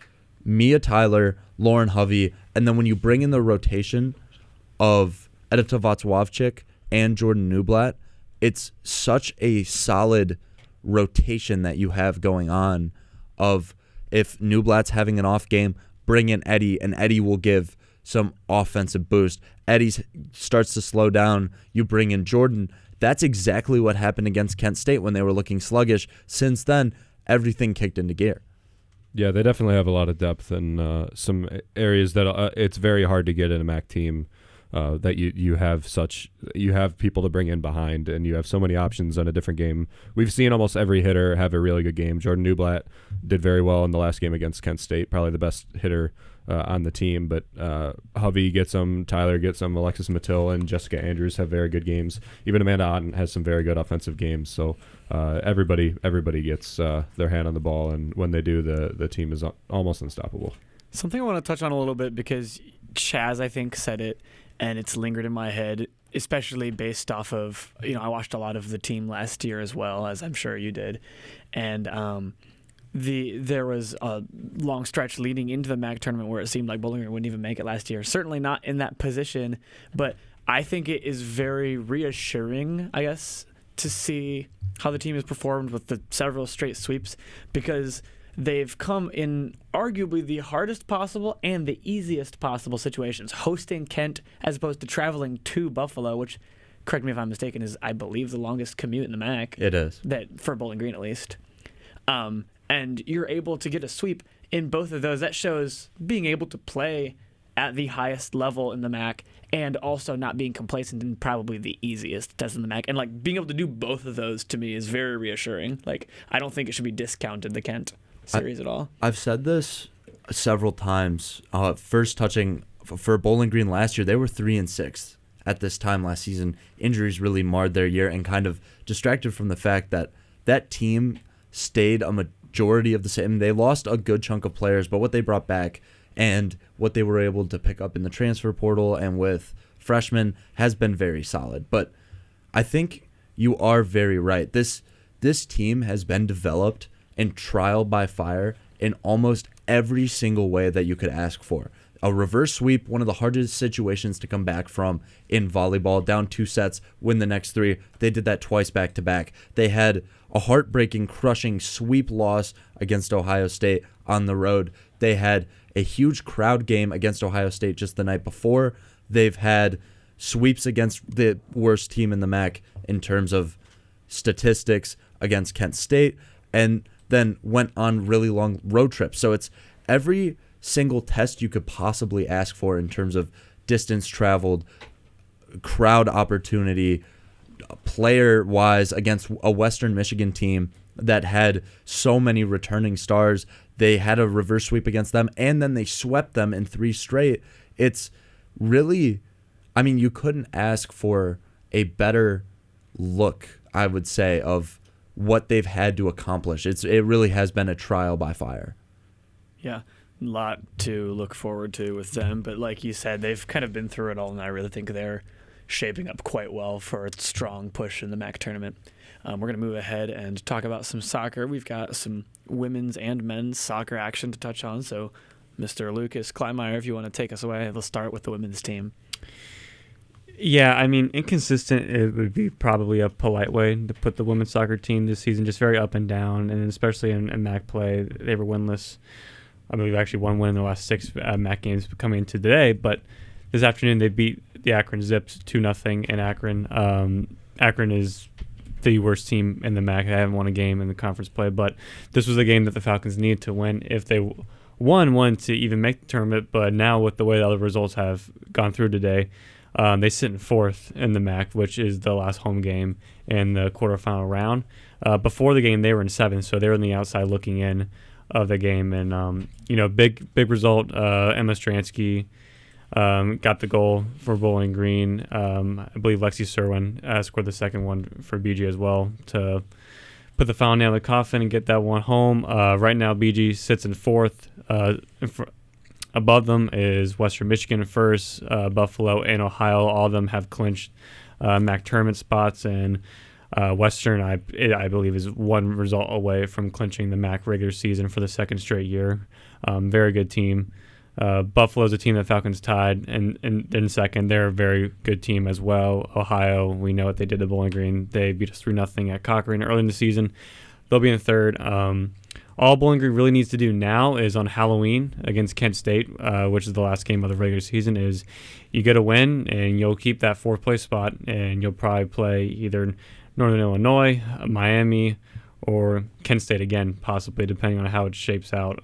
Mia Tyler, Lauren Hovey, and then when you bring in the rotation of Edita Vaclavchik and Jordan Newblatt, it's such a solid rotation that you have going on of, if Newblatt's having an off game, bring in Eddie, and Eddie will give some offensive boost. Eddie starts to slow down, you bring in Jordan. That's exactly what happened against Kent State when they were looking sluggish. Since then, everything kicked into gear. Yeah, they definitely have a lot of depth and some areas that it's very hard to get in a MAC team. That you have people to bring in behind, and you have so many options on a different game. We've seen almost every hitter have a really good game. Jordan Newblatt did very well in the last game against Kent State, probably the best hitter on the team. But Hovey gets them, Tyler gets them, Alexis Mattil and Jessica Andrews have very good games. Even Amanda Otten has some very good offensive games. So everybody gets their hand on the ball, and when they do, the team is almost unstoppable. Something I want to touch on a little bit, because Chaz, I think, said it, and it's lingered in my head. especially based off of, I watched a lot of the team last year as well, as I'm sure you did. And there was a long stretch leading into the MAC tournament where it seemed like Bowling Green wouldn't even make it last year. Certainly not in that position, but I think it is very reassuring, I guess, to see how the team has performed with the several straight sweeps, because they've come in arguably the hardest possible and the easiest possible situations. Hosting Kent as opposed to traveling to Buffalo, which, correct me if I'm mistaken, is, I believe, the longest commute in the MAC. It is. That for Bowling Green, at least. And you're able to get a sweep in both of those. That shows being able to play at the highest level in the MAC and also not being complacent in probably the easiest test in the MAC. And like being able to do both of those to me is very reassuring. Like, I don't think it should be discounted, the Kent series at all. I've said this several times. First touching for Bowling Green last year, they were 3-6 at this time last season. Injuries really marred their year and kind of distracted from the fact that that team stayed a majority of the same. They lost a good chunk of players, but what they brought back and what they were able to pick up in the transfer portal and with freshmen has been very solid. But I think you are very right. This team has been developed and trial by fire in almost every single way that you could ask for. A reverse sweep, one of the hardest situations to come back from in volleyball, down 2 sets, win the next 3. They did that twice back to back. They had a heartbreaking, crushing sweep loss against Ohio State on the road. They had a huge crowd game against Ohio State just the night before. They've had sweeps against the worst team in the MAC in terms of statistics against Kent State, and then went on really long road trips. So it's every single test you could possibly ask for in terms of distance traveled, crowd opportunity, player-wise against a Western Michigan team that had so many returning stars. They had a reverse sweep against them, and then they swept them in 3 straight. It's really, I mean, you couldn't ask for a better look, I would say, of what they've had to accomplish. It really has been a trial by fire. Yeah, a lot to look forward to with them. But like you said, they've kind of been through it all, and I really think they're shaping up quite well for a strong push in the MAC tournament. We're going to move ahead and talk about some soccer. We've got some women's and men's soccer action to touch on. So, Mr. Lucas Kleinmeyer, if you want to take us away, let's start with the women's team. Yeah, I mean, inconsistent, it would be probably a polite way to put the women's soccer team this season, just very up and down, and especially in MAC play, they were winless. I believe actually 1 win in the last 6 MAC games coming into today, but this afternoon they beat the Akron Zips 2-0 in Akron. Akron is the worst team in the MAC. They haven't won a game in the conference play, but this was a game that the Falcons needed to win if they won to even make the tournament. But now with the way the other results have gone through today, they sit in 4th in the MAC, which is the last home game in the quarterfinal round. Before the game, they were in 7th, so they were on the outside looking in of the game. And, big result. Emma Stransky got the goal for Bowling Green. I believe Lexi Serwin scored the second one for BG as well to put the final nail in the coffin and get that one home. Right now, BG sits in 4th. Above them is Western Michigan first, Buffalo, and Ohio. All of them have clinched MAC tournament spots, and Western, I believe, is 1 result away from clinching the MAC regular season for the 2nd straight year. Very good team. Buffalo's a team that Falcons tied, and in 2nd. They're a very good team as well. Ohio, we know what they did to Bowling Green. They beat us 3-0 at Cochrane early in the season. They'll be in 3rd. All Bowling Green really needs to do now is on Halloween against Kent State, which is the last game of the regular season, is you get a win and you'll keep that 4th place spot, and you'll probably play either Northern Illinois, Miami, or Kent State again, possibly, depending on how it shapes out.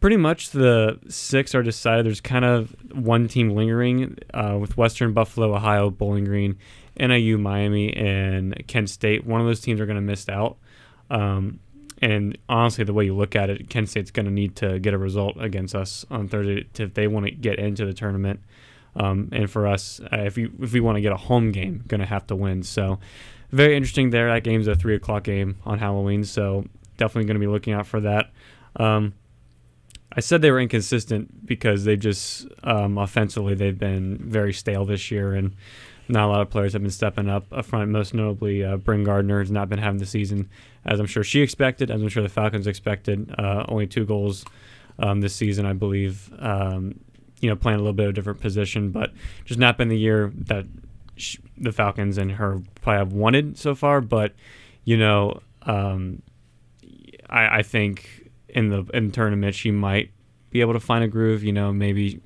Pretty much the 6 are decided. There's kind of one team lingering with Western, Buffalo, Ohio, Bowling Green, NIU, Miami, and Kent State. One of those teams are going to miss out. And honestly, the way you look at it, Kent State's going to need to get a result against us on Thursday if they want to get into the tournament. And for us, if we want to get a home game, going to have to win. So very interesting there. That game's a 3 o'clock game on Halloween, so definitely going to be looking out for that. I said they were inconsistent because they just offensively they've been very stale this year, and not a lot of players have been stepping up front. Most notably, Bryn Gardner has not been having the season as I'm sure she expected, as I'm sure the Falcons expected. Only 2 goals this season, I believe. Playing a little bit of a different position, but just not been the year that the Falcons and her probably have wanted so far. But I think in the tournament she might be able to find a groove. Maybe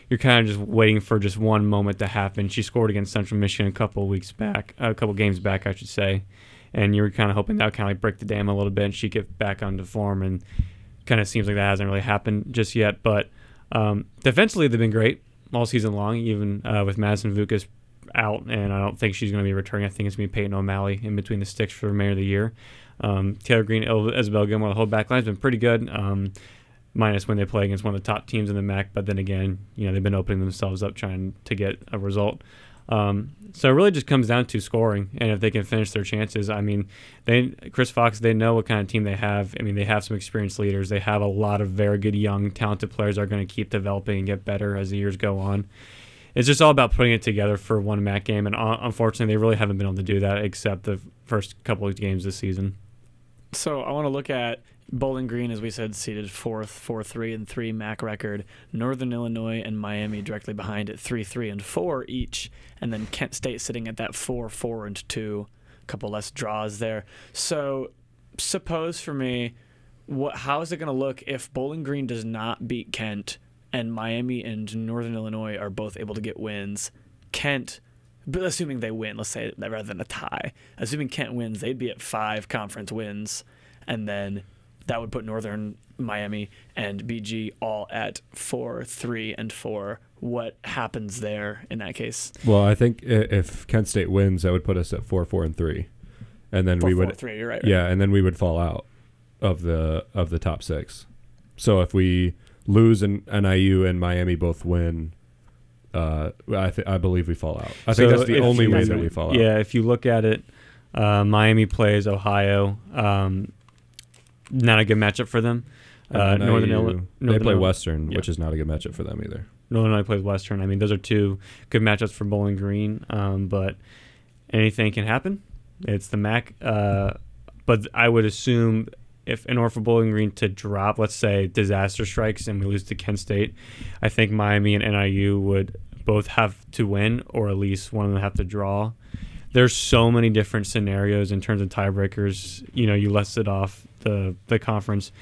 you're kind of just waiting for just one moment to happen. She scored against Central Michigan a couple games back, I should say, and you were kind of hoping that would kind of like break the dam a little bit and she get back onto form. And kind of seems like that hasn't really happened just yet. But defensively, they've been great all season long, even with Madison Vukas out, and I don't think she's going to be returning. I think it's going to be Peyton O'Malley in between the sticks for the remainder of the year. Taylor Green, Isabel Gilmore, the whole back line's been pretty good, minus when they play against one of the top teams in the MAC. But then again, they've been opening themselves up trying to get a result. So it really just comes down to scoring, and if they can finish their chances. I mean, Chris Fox, they know what kind of team they have. I mean, they have some experienced leaders. They have a lot of very good young, talented players that are going to keep developing and get better as the years go on. It's just all about putting it together for one MAC game, and unfortunately, they really haven't been able to do that except the first couple of games this season. So I want to look at Bowling Green, as we said, seated 4th, 4-3-3 MAC record. Northern Illinois and Miami directly behind at 3-3-4 each, and then Kent State sitting at that 4-4-2. A couple less draws there. So suppose for me, how is it going to look if Bowling Green does not beat Kent and Miami and Northern Illinois are both able to get wins? Kent, but assuming they win, let's say that rather than a tie, assuming Kent wins, they'd be at 5 conference wins, and then that would put Northern, Miami, and BG all at 4-3-4. What happens there in that case? Well, I think if Kent State wins, that would put us at 4-4-3, and then we would 4-3. You're right. Yeah, and then we would fall out of the top 6. So if we lose and NIU and Miami both win, I believe we fall out. I think that's the only way that we fall out. Yeah, if you look at it, Miami plays Ohio. Not a good matchup for them. Northern Illinois. They play Western, which is not a good matchup for them either. Northern Illinois plays Western. I mean, those are 2 good matchups for Bowling Green, but anything can happen. It's the MAC. But I would assume if in order for Bowling Green to drop, let's say disaster strikes and we lose to Kent State, I think Miami and NIU would both have to win, or at least one of them have to draw. There's so many different scenarios in terms of tiebreakers. You listed off the conference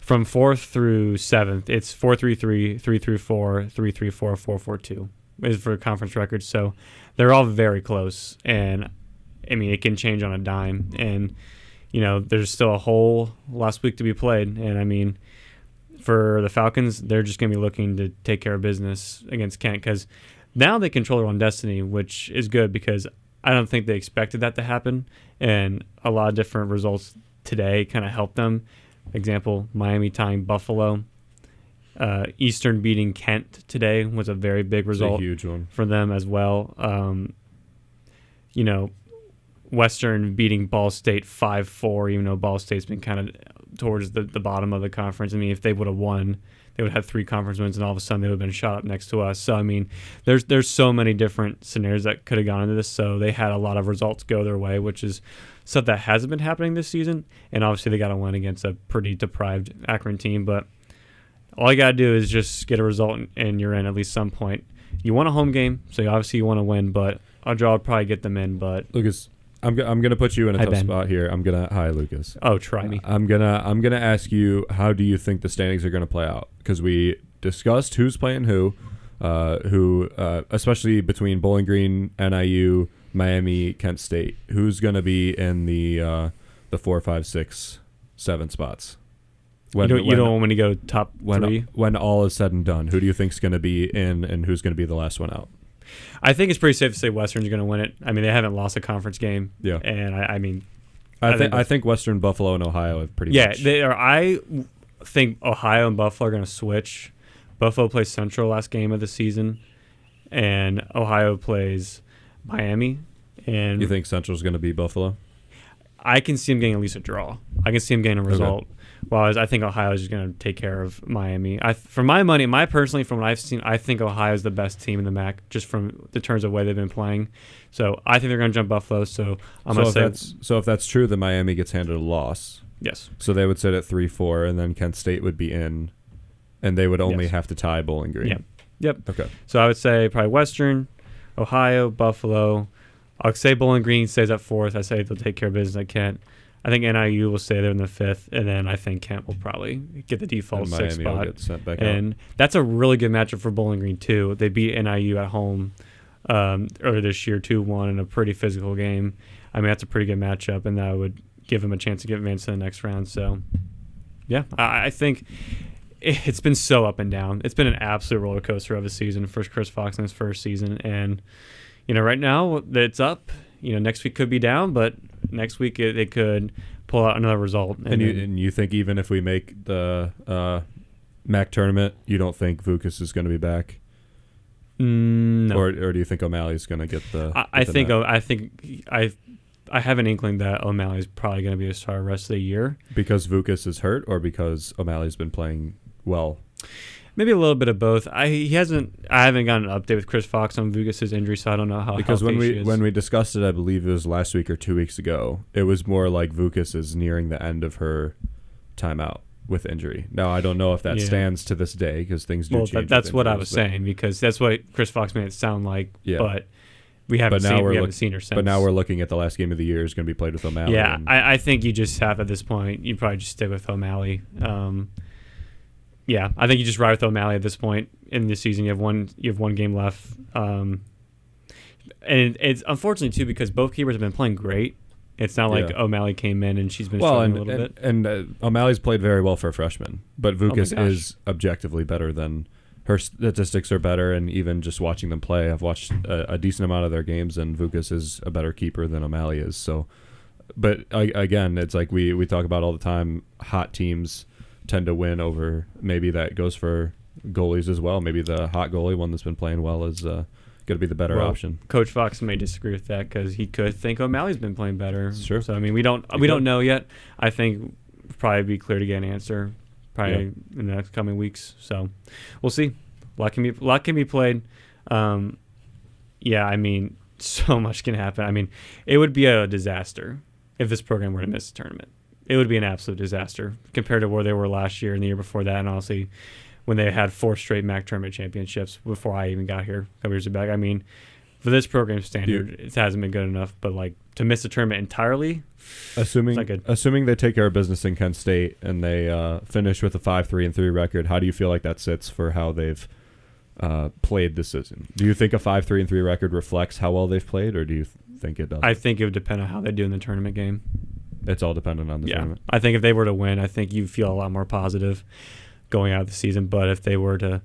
from 4th through 7th. It's 4-3-3, 3-3-4, 3-3-4, 4-4-2 is for conference records. So they're all very close, and I mean it can change on a dime. And there's still a whole last week to be played. And I mean, for the Falcons, they're just going to be looking to take care of business against Kent, because now they control their own destiny, which is good because I don't think they expected that to happen. And a lot of different results today kind of helped them. Example, Miami tying Buffalo. Eastern beating Kent today was a very big result. It's a huge one for them as well. Western beating Ball State 5-4, even though Ball State's been kind of towards the bottom of the conference. I mean, if they would have won, they would have 3 conference wins, and all of a sudden they would have been shot up next to us. So, I mean, there's so many different scenarios that could have gone into this. So they had a lot of results go their way, which is stuff that hasn't been happening this season. And obviously they got to win against a pretty deprived Akron team. But all you got to do is just get a result, and you're in at least some point. You want a home game, so obviously you want to win, but a draw would probably get them in. But Lucas, I'm gonna put you in a Hi, tough Ben. spot here. Hi, Lucas. Oh, try me. I'm gonna ask you, how do you think the standings are gonna play out? Because we discussed who's playing who, especially between Bowling Green, NIU, Miami, Kent State. Who's gonna be in the 4, 5, 6, 7 spots? You don't want me to go top 3? When all is said and done, who do you think's gonna be in, and who's gonna be the last one out? I think it's pretty safe to say Western's going to win it. I mean, they haven't lost a conference game. Yeah. And I think Western, Buffalo, and Ohio have pretty much. Yeah, they are. I think Ohio and Buffalo are going to switch. Buffalo plays Central last game of the season, and Ohio plays Miami. And you think Central's going to beat Buffalo? I can see them getting at least a draw. I can see them getting a result. Whereas I think Ohio is just going to take care of Miami. For my money, personally, from what I've seen, I think Ohio is the best team in the MAC, just from the terms of the way they've been playing. So I think they're going to jump Buffalo. So I'm going to say. So if that's true, then Miami gets handed a loss. Yes. So they would sit at 3-4, and then Kent State would be in, and they would only have to tie Bowling Green. Yep. Okay. So I would say probably Western, Ohio, Buffalo. I'll say Bowling Green stays at 4th. I say they'll take care of business at Kent. I think NIU will stay there in the 5th, and then I think Kent will probably get the default 6th spot. Will get sent back and that's a really good matchup for Bowling Green too. They beat NIU at home earlier this year 2-1 in a pretty physical game. I mean, that's a pretty good matchup, and that would give them a chance to get advanced to the next round. So, yeah, I think it's been so up and down. It's been an absolute roller coaster of a season for Chris Fox in his first season, and right now it's up. Next week could be down, but next week they could pull out another result. And you think even if we make the MAC tournament, you don't think Vukas is going to be back? No. Or do you think O'Malley's going to get the? I have an inkling that O'Malley's probably going to be a star the rest of the year. Because Vukas is hurt, or because O'Malley's been playing well? Maybe a little bit of both. I haven't gotten an update with Chris Fox on Vukas' injury, so I don't know how. Because when we discussed it, I believe it was last week or 2 weeks ago, it was more like Vukas is nearing the end of her timeout with injury. Now I don't know if that stands to this day because things do change. That's what I was saying, because that's what Chris Fox made it sound like. Yeah. But we haven't seen her since. But now we're looking at the last game of the year is going to be played with O'Malley. Yeah, I think you just have at this point. You probably just stick with O'Malley. Yeah, I think you just ride with O'Malley at this point in the season. You have one game left, and it's unfortunately too because both keepers have been playing great. It's not like O'Malley came in and she's been struggling a little bit. And O'Malley's played very well for a freshman, but Vukas is objectively better than her. Statistics are better, and even just watching them play, I've watched a decent amount of their games, and Vukas is a better keeper than O'Malley is. So, but again, it's like we talk about all the time. Hot teams tend to win over. Maybe that goes for goalies as well. Maybe the hot goalie, one that's been playing well, is going to be the better option. Coach Fox may disagree with that because he could think O'Malley's been playing better. Sure. So I mean, we don't know yet. I think probably be clear to get an answer in the next coming weeks. So we'll see. A lot can be played. I mean, so much can happen. I mean, it would be a disaster if this program were to miss the tournament. It would be an absolute disaster compared to where they were last year and the year before that, and honestly, when they had 4 straight MAC tournament championships before I even got here a couple years back. I mean, for this program standard, it hasn't been good enough. But like to miss the tournament entirely, assuming they take care of business in Kent State and they finish with a 5-3-3 record, how do you feel like that sits for how they've played this season? Do you think a 5-3-3 record reflects how well they've played, or do you think it doesn't? I think it would depend on how they do in the tournament game. It's all dependent on the tournament. I think if they were to win, I think you feel a lot more positive going out of the season. But if they were to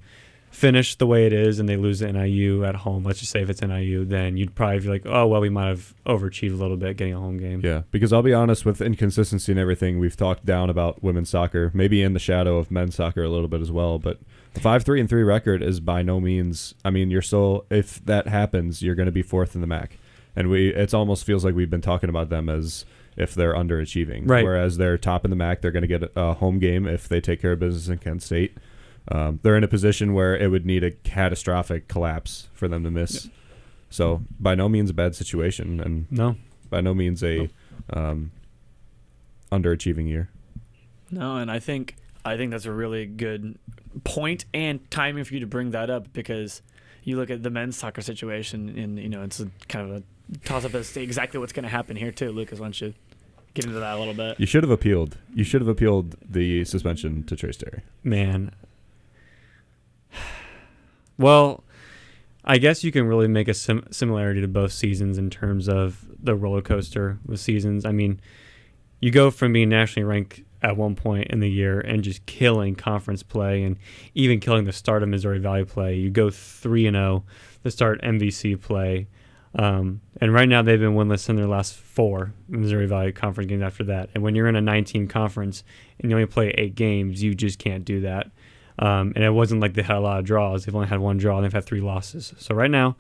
finish the way it is and they lose the NIU at home, let's just say if it's NIU, then you'd probably be like, oh, well, we might have overachieved a little bit getting a home game. Yeah, because I'll be honest, with inconsistency and everything, we've talked down about women's soccer, maybe in the shadow of men's soccer a little bit as well. But the 5-3-3 record is by no means, I mean, if that happens, you're going to be 4th in the MAC. And it almost feels like we've been talking about them as if they're underachieving. Right. Whereas they're top in the MAC, they're going to get a home game if they take care of business in Kent State. They're in a position where it would need a catastrophic collapse for them to miss. Yeah. So by no means a bad situation, and by no means a underachieving year. No, and I think that's a really good point and timing for you to bring that up, because you look at the men's soccer situation, and it's kind of a toss up as to exactly what's going to happen here too. Lucas, why don't you get into that a little bit? You should have appealed. You should have appealed the suspension to Trace Terry. Man. Well, I guess you can really make a similarity to both seasons in terms of the roller coaster with seasons. I mean, you go from being nationally ranked at one point in the year and just killing conference play and even killing the start of Missouri Valley play. You go 3-0 to start MVC play. And right now they've been winless in their last 4 Missouri Valley conference games after that. And when you're in a 19 conference and you only play 8 games, you just can't do that. And it wasn't like they had a lot of draws. They've only had 1 draw and they've had 3 losses. So right now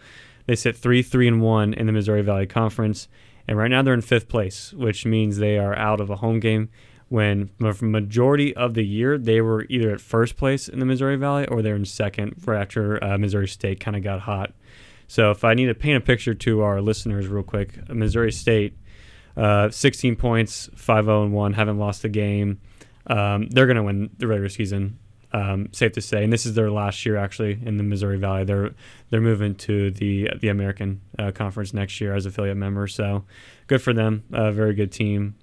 they sit 3-3-1 in the Missouri Valley Conference, And right now they're in 5th place, which means they are out of a home game when for majority of the year they were either at first place in the Missouri Valley or they're in second for after Missouri State kind of got hot. So if I need to paint a picture to our listeners real quick, Missouri State, 16 points, 5-0-1, haven't lost a game. They're going to win the regular season, safe to say. And this is their last year actually in the Missouri Valley. They're moving to the American Conference next year as affiliate members. So good for them. Very good team.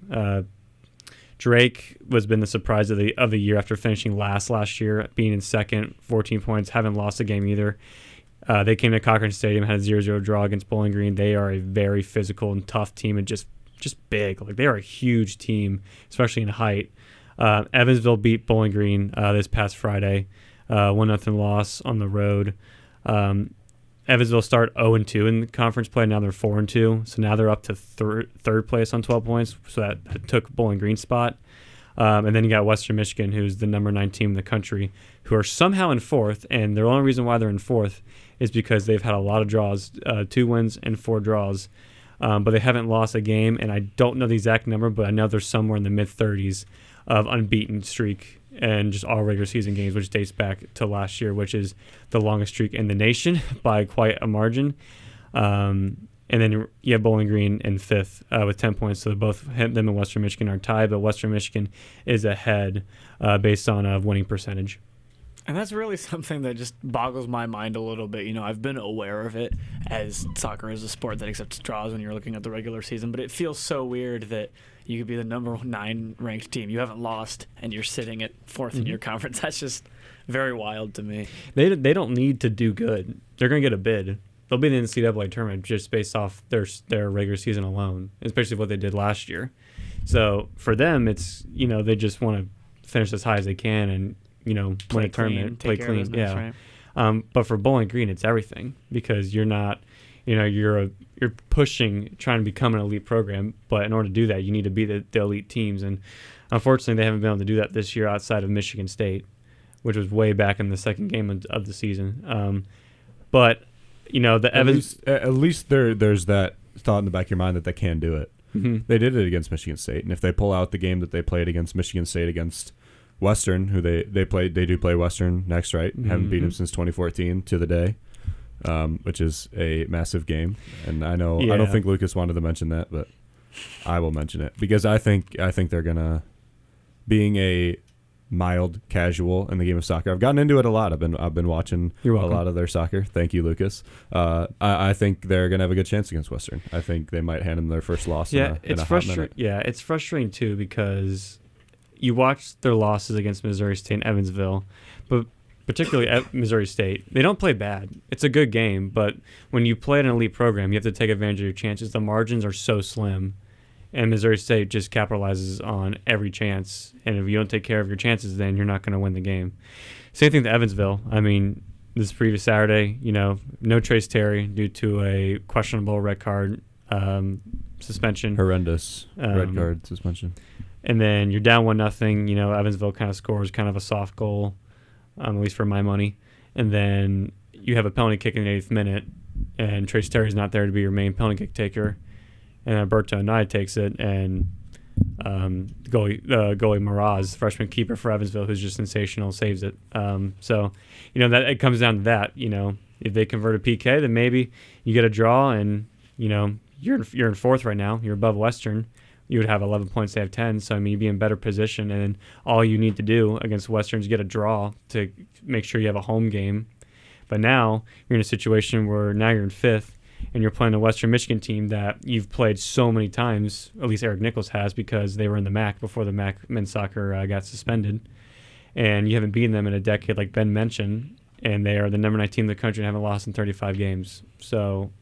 Drake has been the surprise of the year after finishing last year, being in second, 14 points, haven't lost a game either. They came to Cochran Stadium, had a 0-0 draw against Bowling Green. They are a very physical and tough team and just big. Like, they are a huge team, especially in height. Evansville beat Bowling Green this past Friday, 1-0 loss on the road. Evansville start 0-2 in the conference play. Now they're 4-2. So now they're up to third place on 12 points. So that took Bowling Green's spot. And then you got Western Michigan, who's the number 9 team in the country, who are somehow in 4th. And the only reason why they're in 4th is because they've had a lot of draws, 2 wins and 4 draws. But they haven't lost a game. And I don't know the exact number, but I know they're somewhere in the mid-30s of unbeaten streak and just all regular season games, which dates back to last year, which is the longest streak in the nation by quite a margin. And then you have Bowling Green in 5th with 10 points. So both them and Western Michigan are tied, but Western Michigan is ahead based on a winning percentage. And that's really something that just boggles my mind a little bit. You know, I've been aware of it as soccer is a sport that accepts draws when you're looking at the regular season, but it feels so weird that you could be the number 9 ranked team. You haven't lost, and you're sitting at 4th in your conference. That's just very wild to me. They don't need to do good. They're going to get a bid. They'll be in the NCAA tournament just based off their regular season alone, especially what they did last year. So for them, it's, you know, they just want to finish as high as they can and, you know, win a tournament, play clean. Yeah. Right? But for Bowling Green, it's everything because you're not, you know, you're pushing, trying to become an elite program. But in order to do that, you need to be the elite teams. And unfortunately, they haven't been able to do that this year outside of Michigan State, which was way back in the second game of the season. But, you know, at least there's that thought in the back of your mind that they can do it. Mm-hmm. They did it against Michigan State. And if they pull out the game that they played against Michigan State against Western, who they do play Western next, right? Mm-hmm. Haven't beat them since 2014 to the day, which is a massive game. And I know I don't think Lucas wanted to mention that, but I will mention it because I think they're gonna, being a mild casual in the game of soccer. I've gotten into it a lot. I've been watching a lot of their soccer. Thank you, Lucas. I think they're gonna have a good chance against Western. I think they might hand them their first loss. It's frustrating. Yeah, it's frustrating too because you watch their losses against Missouri State and Evansville, but particularly at Missouri State, they don't play bad. It's a good game, but when you play at an elite program, you have to take advantage of your chances. The margins are so slim, and Missouri State just capitalizes on every chance. And if you don't take care of your chances, then you're not going to win the game. Same thing to Evansville. I mean, this previous Saturday, you know, no Trace Terry due to a questionable red card suspension. Horrendous red card suspension. And then you're down 1-0. You know, Evansville kind of scores kind of a soft goal, at least for my money. And then you have a penalty kick in the 8th minute, and Trace Terry's not there to be your main penalty kick taker. And Alberto Nye takes it, and goalie Miraz, freshman keeper for Evansville, who's just sensational, saves it. So, you know, that it comes down to that. You know, if they convert a PK, then maybe you get a draw, and you know you're in 4th right now. You're above Western. You would have 11 points. They have 10. So, I mean, you'd be in better position. And all you need to do against Western is get a draw to make sure you have a home game. But now you're in a situation where now you're in 5th, and you're playing a Western Michigan team that you've played so many times, at least Eric Nichols has, because they were in the MAC before the MAC men's soccer got suspended. And you haven't beaten them in a decade, like Ben mentioned. And they are the number 9 team in the country and haven't lost in 35 games. So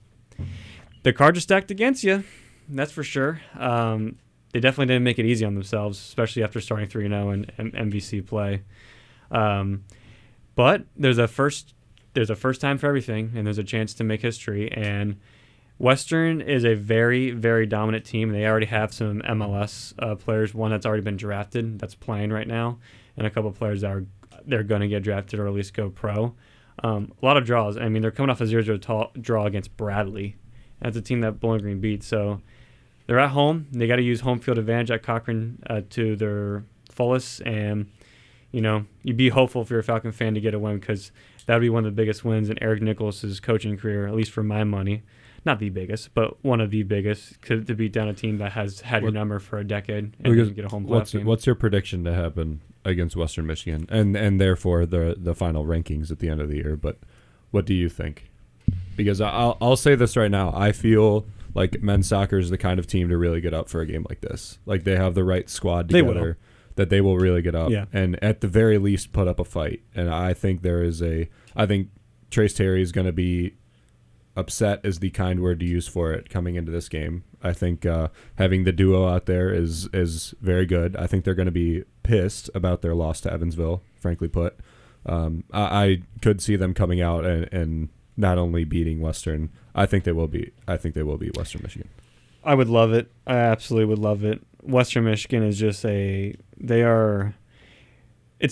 the cards are stacked against you. That's for sure. They definitely didn't make it easy on themselves, especially after starting 3-0 in MVC play. But there's a first time for everything, and there's a chance to make history. And Western is a very, very dominant team. They already have some MLS players, one that's already been drafted that's playing right now, and a couple of players that they're going to get drafted or at least go pro. A lot of draws. I mean, they're coming off a 0-0 draw against Bradley. That's a team that Bowling Green beat. So they're at home. They got to use home field advantage at Cochran to their fullest, and you'd be hopeful if you're a Falcon fan to get a win, because that would be one of the biggest wins in Eric Nicholas's coaching career, at least for my money. Not the biggest, but one of the biggest, to beat down a team that has had your number for a decade and didn't get a home playoff game. What's your prediction to happen against Western Michigan, and therefore the final rankings at the end of the year? But what do you think? Because I'll say this right now. I feel like men's soccer is the kind of team to really get up for a game like this. Like, they have the right squad together that they will really get up, and at the very least put up a fight. And I think I think Trace Terry is going to be upset is the kind word to use for it coming into this game. I think having the duo out there is very good. I think they're going to be pissed about their loss to Evansville, frankly put. I could see them coming out and not only beating Western. I think they will beat Western Michigan. I would love it. I absolutely would love it. Western Michigan is just it's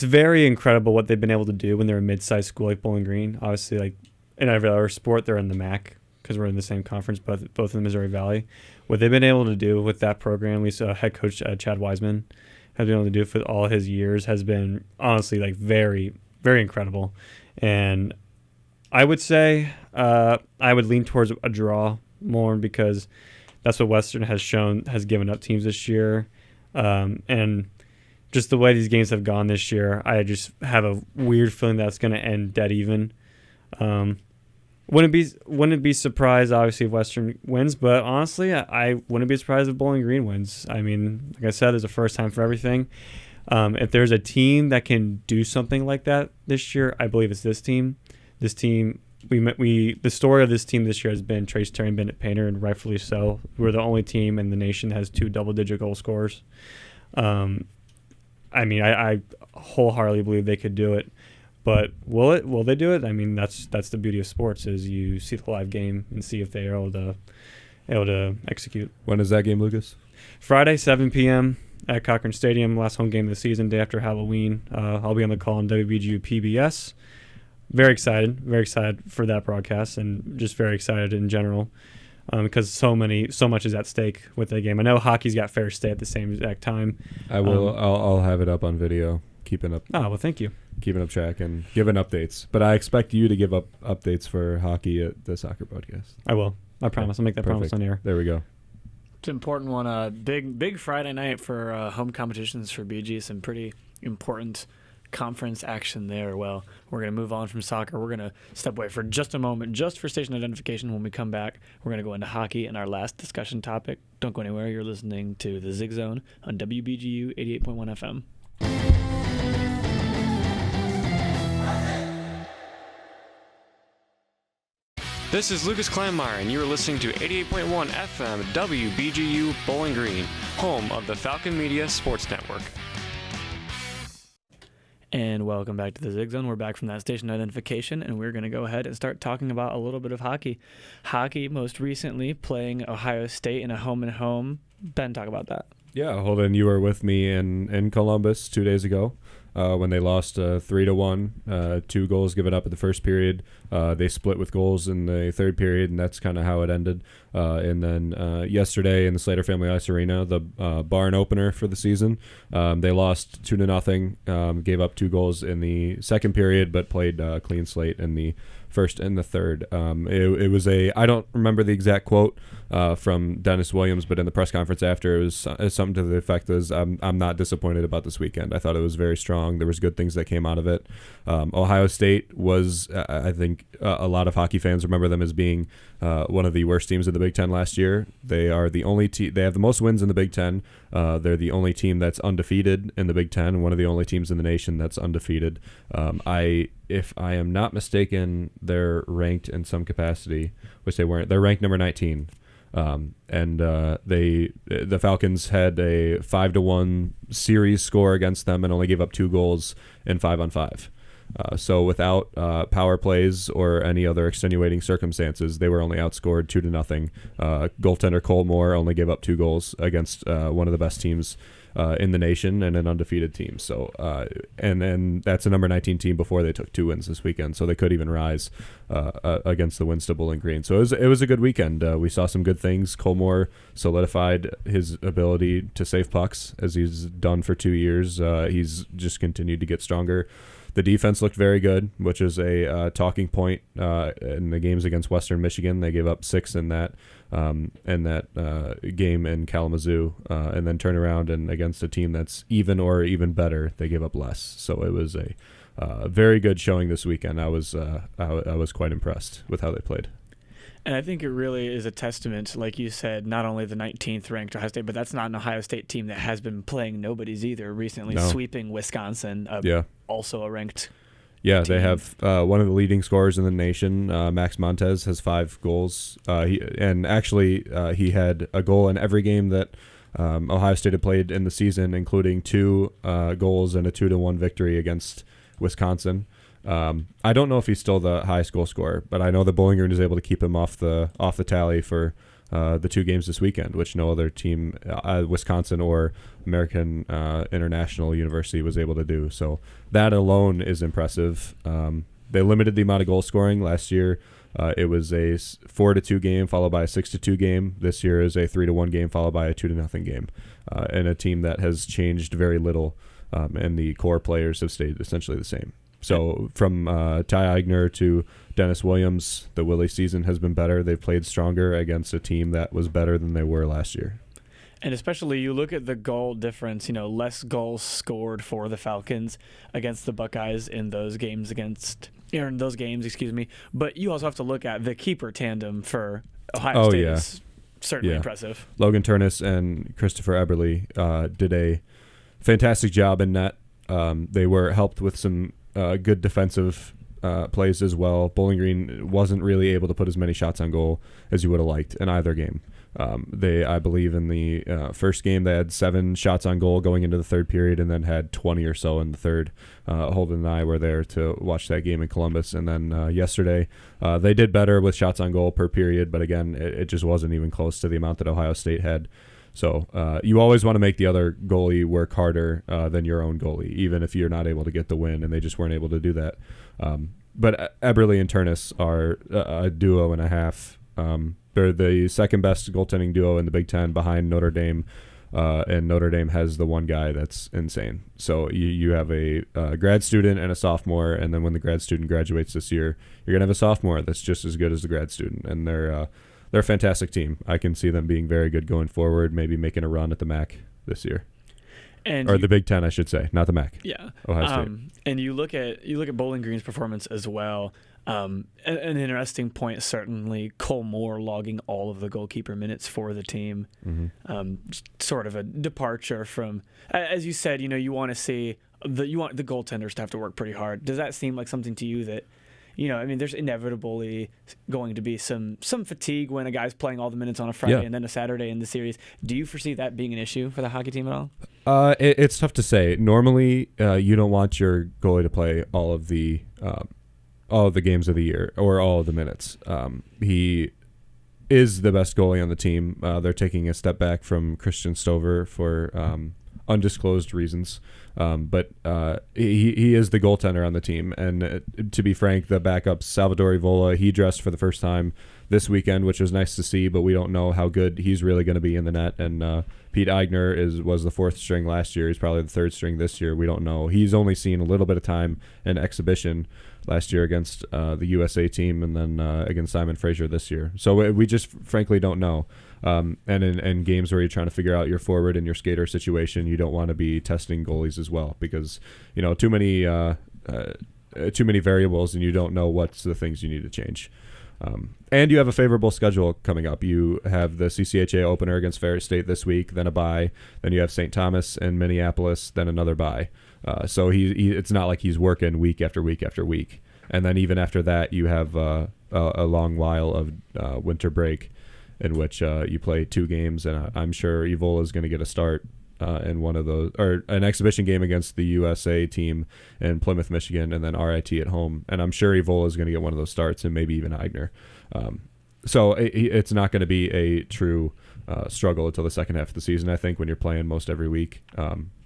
very incredible what they've been able to do when they're a mid-sized school like Bowling Green. Obviously, like in every other sport, they're in the MAC because we're in the same conference, both in the Missouri Valley. What they've been able to do with that program, at least head coach Chad Wiseman has been able to do for all his years, has been honestly like very, very incredible. And I would say I would lean towards a draw more, because that's what Western has given up teams this year. And just the way these games have gone this year, I just have a weird feeling that's going to end dead even. Wouldn't be surprised, obviously, if Western wins, but honestly, I wouldn't be surprised if Bowling Green wins. I mean, like I said, there's a first time for everything. If there's a team that can do something like that this year, I believe it's this team. This team, the story of this team this year has been Trace Terry and Bennett Painter, and rightfully so. We're the only team in the nation that has 2 double-digit goal scorers. I mean, I wholeheartedly believe they could do it. But will they do it? I mean, that's the beauty of sports, is you see the live game and see if they are able to execute. When is that game, Lucas? Friday, 7 p.m. at Cochran Stadium, last home game of the season, day after Halloween. I'll be on the call on WBGU PBS. Very excited for that broadcast, and just very excited in general, because so much is at stake with the game. I know hockey's got Ferris State at the same exact time. I'll have it up on video. Keeping up. Oh, well, thank you. Keeping up track and giving updates. But I expect you to give up updates for hockey at the soccer broadcast. I will. I promise. I'll make that promise on air. There we go. It's an important one. Big Friday night for home competitions for BG. Some pretty important conference action there. Well, we're going to move on from soccer. We're going to step away for just a moment, just for station identification. When we come back, we're going to go into hockey and our last discussion topic. Don't go anywhere. You're listening to The Zig Zone on WBGU 88.1 FM. This is Lucas Kleinmeyer, and you're listening to 88.1 FM WBGU Bowling Green, home of the Falcon Media Sports Network. And welcome back to the Zig Zone. We're back from that station identification, and we're going to go ahead and start talking about a little bit of hockey. Hockey, most recently, playing Ohio State in a home-and-home. Ben, talk about that. Yeah, Holden, you were with me in Columbus 2 days ago when they lost 3-1, 2 goals given up in the first period. They split with goals in the third period, and that's kind of how it ended. And then yesterday in the Slater Family Ice Arena, the barn opener for the season, they lost 2-0, gave up 2 goals in the second period, but played clean slate in the first and the third. It was I don't remember the exact quote from Dennis Williams, but in the press conference after, it was something to the effect as, I'm not disappointed about this weekend. I thought it was very strong. There was good things that came out of it. Ohio State was, I think a lot of hockey fans remember them as being one of the worst teams in the Big Ten last year. They are the only team, they have the most wins in the Big Ten. They're the only team that's undefeated in the Big Ten, one of the only teams in the nation that's undefeated. If I am not mistaken, they're ranked in some capacity, which they weren't. They're ranked number 19. The Falcons had a 5-1 series score against them and only gave up 2 goals in 5-on-5. So without power plays or any other extenuating circumstances, they were only outscored 2-0. Goaltender Cole Moore only gave up 2 goals against one of the best teams in the nation and an undefeated team. So and then that's a number 19 team before they took 2 wins this weekend, so they could even rise against the Winsta Bowling Green. So it was a good weekend. We saw some good things. Colmore solidified his ability to save pucks as he's done for 2 years. He's just continued to get stronger. The defense looked very good, which is a talking point in the games against Western Michigan. They gave up 6 in that game in Kalamazoo, and then turn around and against a team that's even or even better, they gave up less. So it was a very good showing this weekend. I was quite impressed with how they played. And I think it really is a testament, like you said, not only the 19th ranked Ohio State, but that's not an Ohio State team that has been playing nobodies either recently, sweeping Wisconsin, also a ranked team. They have one of the leading scorers in the nation. Max Montez has 5 goals. He had a goal in every game that Ohio State had played in the season, including 2 goals and a 2-1 victory against Wisconsin. I don't know if he's still the highest goal scorer, but I know the Bowling Green is able to keep him off the tally for the 2 games this weekend, which no other team, Wisconsin or American International University, was able to do. So that alone is impressive. They limited the amount of goal scoring last year. It was a 4-2 game followed by a 6-2 game. This year is a 3-1 game followed by a 2-0 game, and a team that has changed very little, and the core players have stayed essentially the same. So from Ty Eigner to Dennis Williams, the Willie season has been better. They've played stronger against a team that was better than they were last year. And especially you look at the goal difference, less goals scored for the Falcons against the Buckeyes in those games But you also have to look at the keeper tandem for Ohio State is certainly impressive. Logan Turnus and Christopher Eberle did a fantastic job in net. They were helped with some good defensive plays as well. Bowling Green wasn't really able to put as many shots on goal as you would have liked in either game. I believe in the first game they had 7 shots on goal going into the third period, and then had 20 or so in the third. Holden and I were there to watch that game in Columbus, and then yesterday they did better with shots on goal per period, but again, it just wasn't even close to the amount that Ohio State had. So you always want to make the other goalie work harder than your own goalie, even if you're not able to get the win, and they just weren't able to do that. But Eberle and Turnus are a duo and a half. They're the second best goaltending duo in the Big Ten behind Notre Dame, and Notre Dame has the one guy that's insane. So you have a grad student and a sophomore, and then when the grad student graduates this year, you're going to have a sophomore that's just as good as the grad student, and they're a fantastic team. I can see them being very good going forward, maybe making a run at the MAC this year. Or the Big Ten, I should say, not the MAC. Yeah. Ohio State. And you look at Bowling Green's performance as well. An interesting point, certainly, Cole Moore logging all of the goalkeeper minutes for the team. Mm-hmm. Sort of a departure from, as you said, you want to see you want the goaltenders to have to work pretty hard. Does that seem like something to you that, there's inevitably going to be some fatigue when a guy's playing all the minutes on a Friday and then a Saturday in the series? Do you foresee that being an issue for the hockey team at all? It's tough to say. Normally, you don't want your goalie to play all of the games of the year or all of the minutes. He is the best goalie on the team. They're taking a step back from Christian Stover for undisclosed reasons. But he is the goaltender on the team. And to be frank, the backup, Salvador Ivola, he dressed for the first time this weekend, which was nice to see, but we don't know how good he's really going to be in the net. And Pete Eigner was the 4th string last year. He's probably the 3rd string this year. We don't know. He's only seen a little bit of time in exhibition last year against the USA team, and then against Simon Fraser this year. So we just frankly don't know. And in games where you're trying to figure out your forward and your skater situation, you don't want to be testing goalies as well, because too many variables, and you don't know what's the things you need to change. And you have a favorable schedule coming up. You have the CCHA opener against Ferry State this week, then a bye. Then you have St. Thomas and Minneapolis, then another bye. So it's not like he's working week after week after week. And then even after that, you have a long while of winter break in which you play 2 games. And I'm sure Ivola is going to get a start in one of those, or an exhibition game against the USA team in Plymouth, Michigan, and then RIT at home. And I'm sure Ivola is going to get one of those starts, and maybe even Eigner. So it's not going to be a true struggle until the second half of the season, I think, when you're playing most every week.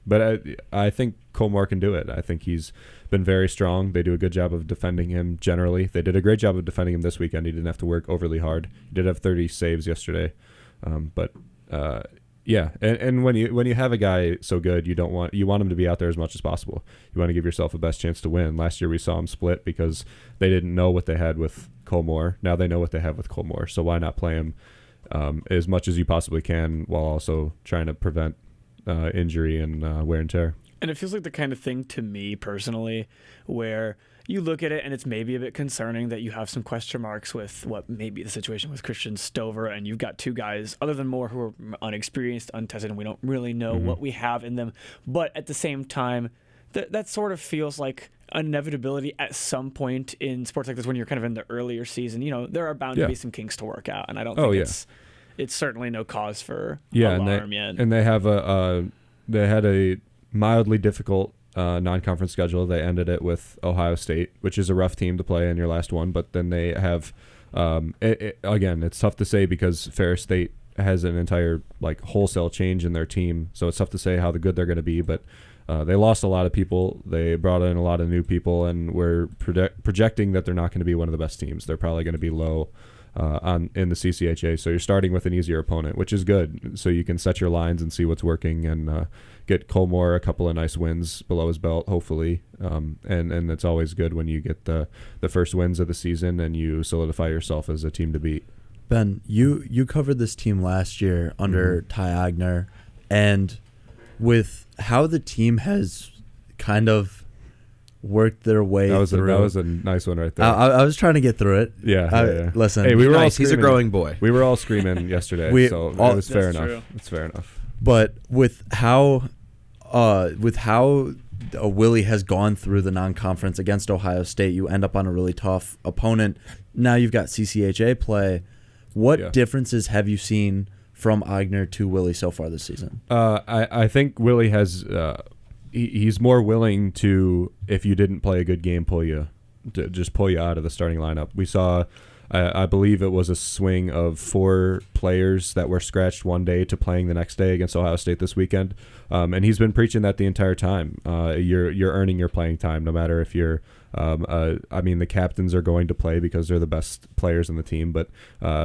But I think Colmore can do it. I think he's been very strong. They do a good job of defending him generally. They did a great job of defending him this weekend. He didn't have to work overly hard. He did have 30 saves yesterday. Yeah, and when you have a guy so good, you want him to be out there as much as possible. You want to give yourself the best chance to win. Last year we saw him split because they didn't know what they had with Colmore. Now they know what they have with Colmore. So why not play him as much as you possibly can while also trying to prevent injury and wear and tear. And it feels like the kind of thing to me personally where you look at it and it's maybe a bit concerning that you have some question marks with what may be the situation with Christian Stover, and you've got two guys other than Moore who are unexperienced, untested, and we don't really know what we have in them. But at the same time, that sort of feels like an inevitability at some point in sports like this when you're kind of in the earlier season. There are bound to be some kinks to work out, and I don't think it's certainly no cause for alarm yet. And they have they had a mildly difficult non-conference schedule. They ended it with Ohio State, which is a rough team to play in your last one. But then they have, again, it's tough to say because Ferris State has an entire wholesale change in their team. So it's tough to say how good they're going to be. But they lost a lot of people. They brought in a lot of new people, and we're projecting that they're not going to be one of the best teams. They're probably going to be low in the CCHA. So you're starting with an easier opponent, which is good. So you can set your lines and see what's working and get Colmore a couple of nice wins below his belt, hopefully. And it's always good when you get the first wins of the season and you solidify yourself as a team to beat. Ben, you covered this team last year under Ty Agner, and with how the team has kind of worked their way through. That was a nice one right there. I was trying to get through it. Yeah. Listen, hey, we were all screaming. He's a growing boy. We were all screaming yesterday, so it was fair enough. True. It's fair enough. But with how Willie has gone through the non-conference against Ohio State, you end up on a really tough opponent. Now you've got CCHA play. What differences have you seen from Agner to Willie so far this season? I think Willie has he's more willing to, if you didn't play a good game, pull you out of the starting lineup. We saw, I believe it was a swing of 4 players that were scratched one day to playing the next day against Ohio State this weekend, and he's been preaching that the entire time. You're earning your playing time, no matter if you're. The captains are going to play because they're the best players in the team, but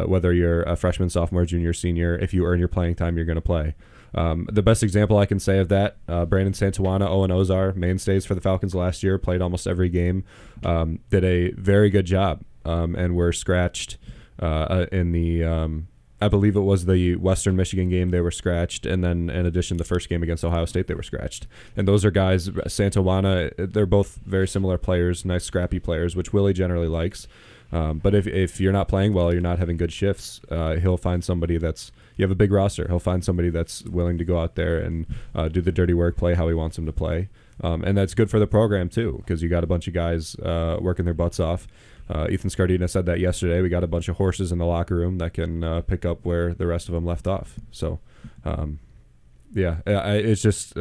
whether you're a freshman, sophomore, junior, senior, if you earn your playing time, you're going to play. The best example I can say of that, Brandon Santawana, Owen Ozar, mainstays for the Falcons last year, played almost every game, did a very good job, and were scratched in the, I believe it was the Western Michigan game they were scratched, and then in addition the first game against Ohio State they were scratched. And those are guys, Santawana, they're both very similar players, nice scrappy players, which Willie generally likes. But if you're not playing well, you're not having good shifts, he'll find somebody you have a big roster. He'll find somebody that's willing to go out there and do the dirty work, play how he wants them to play. And that's good for the program, too, because you got a bunch of guys working their butts off. Ethan Scardina said that yesterday. We got a bunch of horses in the locker room that can pick up where the rest of them left off. So, it's just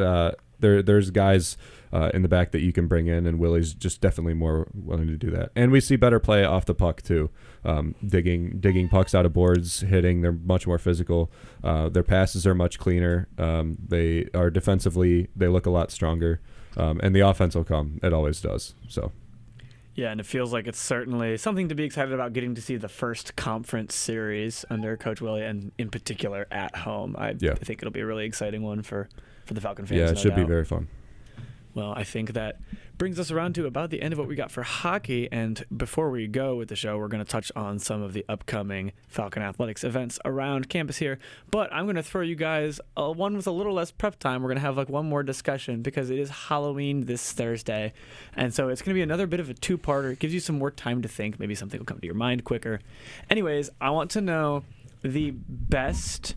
there's guys in the back that you can bring in, and Willie's just definitely more willing to do that. And we see better play off the puck too, digging pucks out of boards, hitting. They're much more physical. Their passes are much cleaner. They are defensively. They look a lot stronger, and the offense will come. It always does. So. Yeah, and it feels like it's certainly something to be excited about, getting to see the first conference series under Coach Willie, and in particular at home. I think it'll be a really exciting one for the Falcon fans. Yeah, it should be very fun. Well, I think that brings us around to about the end of what we got for hockey. And before we go with the show, we're going to touch on some of the upcoming Falcon Athletics events around campus here. But I'm going to throw you guys one with a little less prep time. We're going to have one more discussion because it is Halloween this Thursday. And so it's going to be another bit of a two-parter. It gives you some more time to think. Maybe something will come to your mind quicker. Anyways, I want to know the best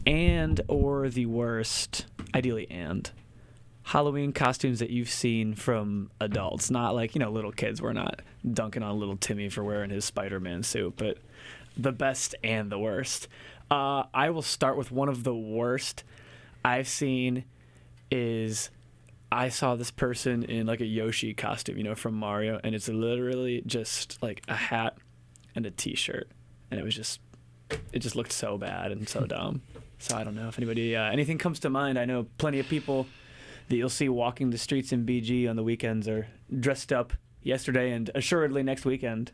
and or the worst, ideally and, Halloween costumes that you've seen from adults. Not little kids. We're not dunking on little Timmy for wearing his Spider-Man suit, but the best and the worst. I will start with one of the worst I've seen is I saw this person in a Yoshi costume, from Mario, and it's literally just a hat and a t-shirt, and it was just it just looked so bad and so dumb. So I don't know if anybody anything comes to mind. I know plenty of people that you'll see walking the streets in BG on the weekends are dressed up yesterday and assuredly next weekend.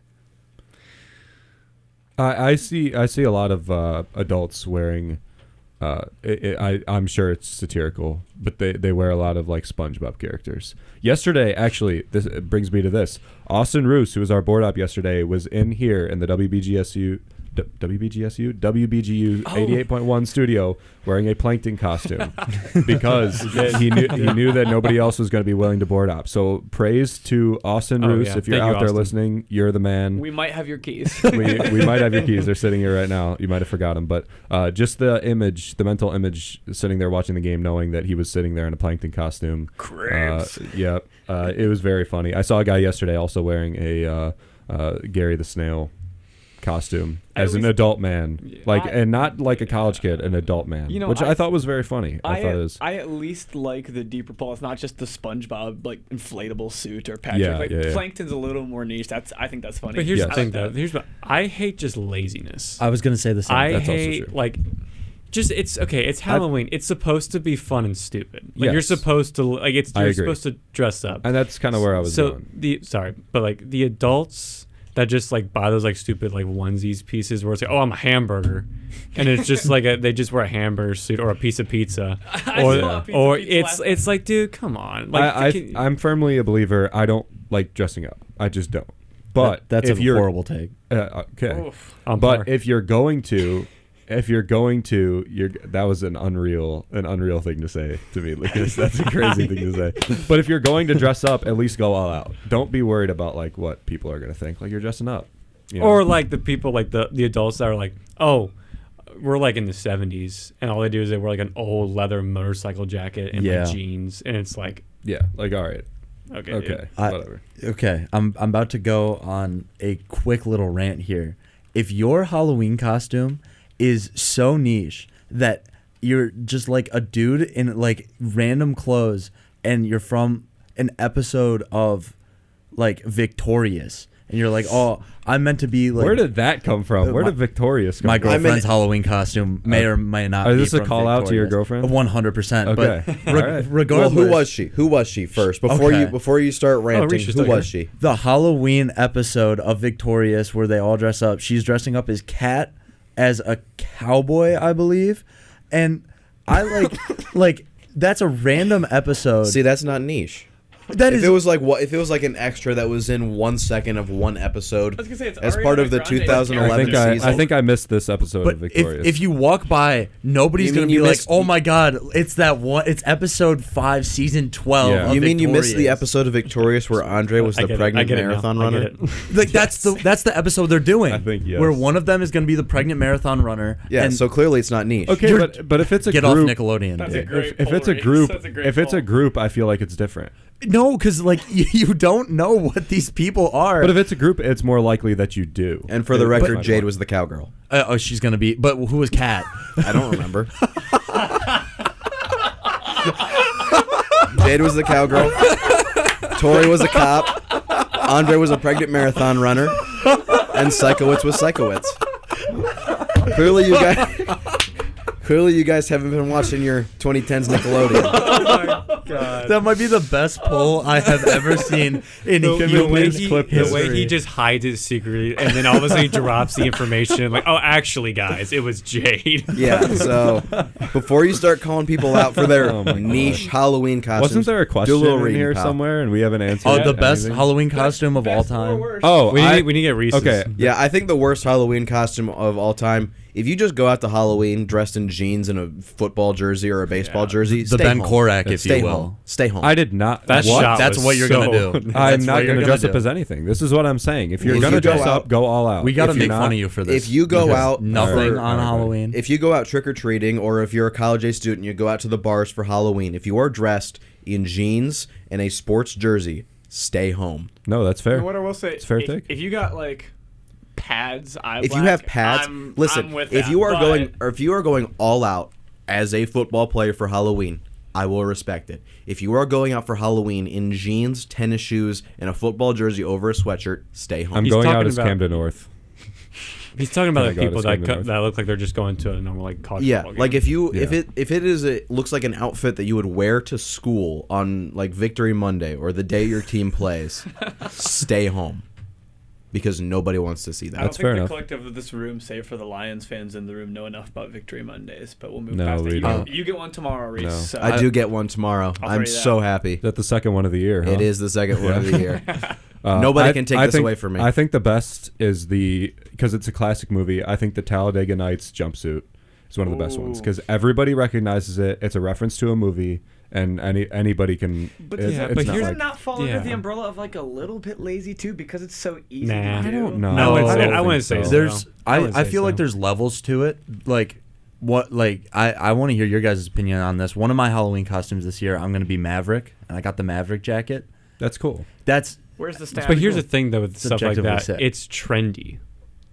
I see a lot of adults wearing. I'm sure it's satirical, but they wear a lot of like SpongeBob characters. Yesterday, actually, this brings me to this. Austin Roos, who was our board op yesterday, was in here in the WBGU 88.1 studio wearing a plankton costume because he knew that nobody else was going to be willing to board op. So praise to Austin Roos. Yeah. If you're Thank you, out there Austin. listening, you're the man. We might have your keys. we might have your keys. They're sitting here right now. You might have forgot them, but just the mental image, sitting there watching the game, knowing that he was sitting there in a plankton costume. It was very funny. I saw a guy yesterday also wearing a Gary the Snail costume as an adult man, and not like a college kid, an adult man, which I thought was very funny. I at least like the deeper Paul. It's not just the SpongeBob like inflatable suit or Patrick. Plankton's a little more niche. I think that's funny. But here's the thing, though. I hate just laziness. I was gonna say the same. That's hate like. Just it's okay. It's Halloween. It's supposed to be fun and stupid. Like you're supposed to like you're supposed to dress up, and that's kind of where I was going. But like the adults that just like buy those like stupid like onesies pieces where it's like, oh, I'm a hamburger, and it's just like they just wear a hamburger suit or a piece of pizza, or it's like, dude, come on. Like I'm firmly a believer. I don't like dressing up. I just don't. But that's a horrible take. Okay, but if you're going to. That was an unreal thing to say to me, Lucas. That's a crazy thing to say. But if you're going to dress up, at least go all out. Don't be worried about like what people are gonna think. Like you're dressing up, or like the people like the adults that are like, oh, we're like in the 70s, and all they do is they wear like an old leather motorcycle jacket and like jeans, and it's like all right. Okay, whatever. Okay, I'm about to go on a quick little rant here. If your Halloween costume is so niche that you're just like a dude in like random clothes and you're from an episode of like Victorious and you're like, oh, I'm meant to be like. Where did that come from? Where did Victorious come my from? girlfriend's Halloween costume may or may not be. Is this a call out to your girlfriend? 100%. Okay. But regardless, who was she? Who was she first? Before you start ranting, who was she? The Halloween episode of Victorious where they all dress up. She's dressing up as Kat, as a cowboy, I believe, and I like that's a random episode. See, that's not niche. If it was like an extra that was in 1 second of one episode as part of the 2011 season. I think I missed this episode of Victorious. If you walk by, nobody's gonna be like, "Oh my God, it's that one! It's episode 5, season 12." Yeah. Of You mean you Victorious. missed the episode of Victorious where Andre was the pregnant marathon runner? Like that's the episode they're doing. I think yes. Where one of them is gonna be the pregnant marathon runner. Yeah, and so clearly it's not niche. Okay, but if it's a get group, off Nickelodeon. That's dude. a great if it's a group, it's a group, I feel like it's different. No, because like you don't know what these people are. But if it's a group, it's more likely that you do. And for the record, Jade was the cowgirl. She's gonna be. But who was Kat? I don't remember. Jade was the cowgirl. Tori was a cop. Andre was a pregnant marathon runner. And Psychowitz was Psychowitz. Clearly, you guys haven't been watching your 2010s Nickelodeon. Oh my God. That might be the best poll I have ever seen in the way history. he just hides his secret, and then all of a sudden he drops the information. Like, oh, actually, guys, it was Jade. Yeah. So before you start calling people out for their niche Halloween costumes, wasn't there a question do a little in here pal. somewhere, and we haven't answered? Oh, the best Halloween costume of all time. Oh, we need to get Reese's. Okay. Yeah, I think the worst Halloween costume of all time. If you just go out to Halloween dressed in jeans and a football jersey or a baseball jersey, the stay Ben home. Korak, if Stay you home. will. Stay home. I did not. That shot That's was what you're gonna do. I'm not going to dress up as anything. This is what I'm saying. If you're going to dress up, go all out. We got to If you're make not- fun of you for this. If you go out nothing for- on Halloween. If you go out trick-or-treating or if you're a college-age student, you go out to the bars for Halloween. If you are dressed in jeans and a sports jersey, stay home. No, that's fair. What I will say, It's fair take. if you got like pads, If you have pads, listen. If you are going all out as a football player for Halloween, I will respect it. If you are going out for Halloween in jeans, tennis shoes, and a football jersey over a sweatshirt, stay home. I'm He's going out talking as about- Camden North. He's talking about Kinda the people got us going that look like they're just going to a normal like college Yeah, football game. like if Yeah. it looks like an outfit that you would wear to school on like Victory Monday or the day your team plays, stay home, because nobody wants to see that. I don't That's think fair the enough. collective of this room, save for the Lions fans in the room, know enough about Victory Mondays. But we'll move No, past we it. don't. You get one tomorrow, Reese. No. So I do get one tomorrow. I'll I'm throw you so that. happy. Is that the second one of the year? Huh? It is the second one of the year. Nobody can take this think, away from me. I think the best is because it's a classic movie. I think the Talladega Nights jumpsuit is one of the best ones because everybody recognizes it. It's a reference to a movie, and anybody can. But it's yeah, not but like- does it not fall under yeah. the umbrella of like a little bit lazy too because it's so easy Nah. to do? I don't know. No, I don't I think wouldn't say so. so. There's I wouldn't I say feel like so. there's levels to it. Like I want to hear your guys' opinion on this. One of my Halloween costumes this year, I'm going to be Maverick, and I got the Maverick jacket. That's cool. That's Where's the stat? But here's the thing though with stuff like Subjectively that, sick. it's trendy.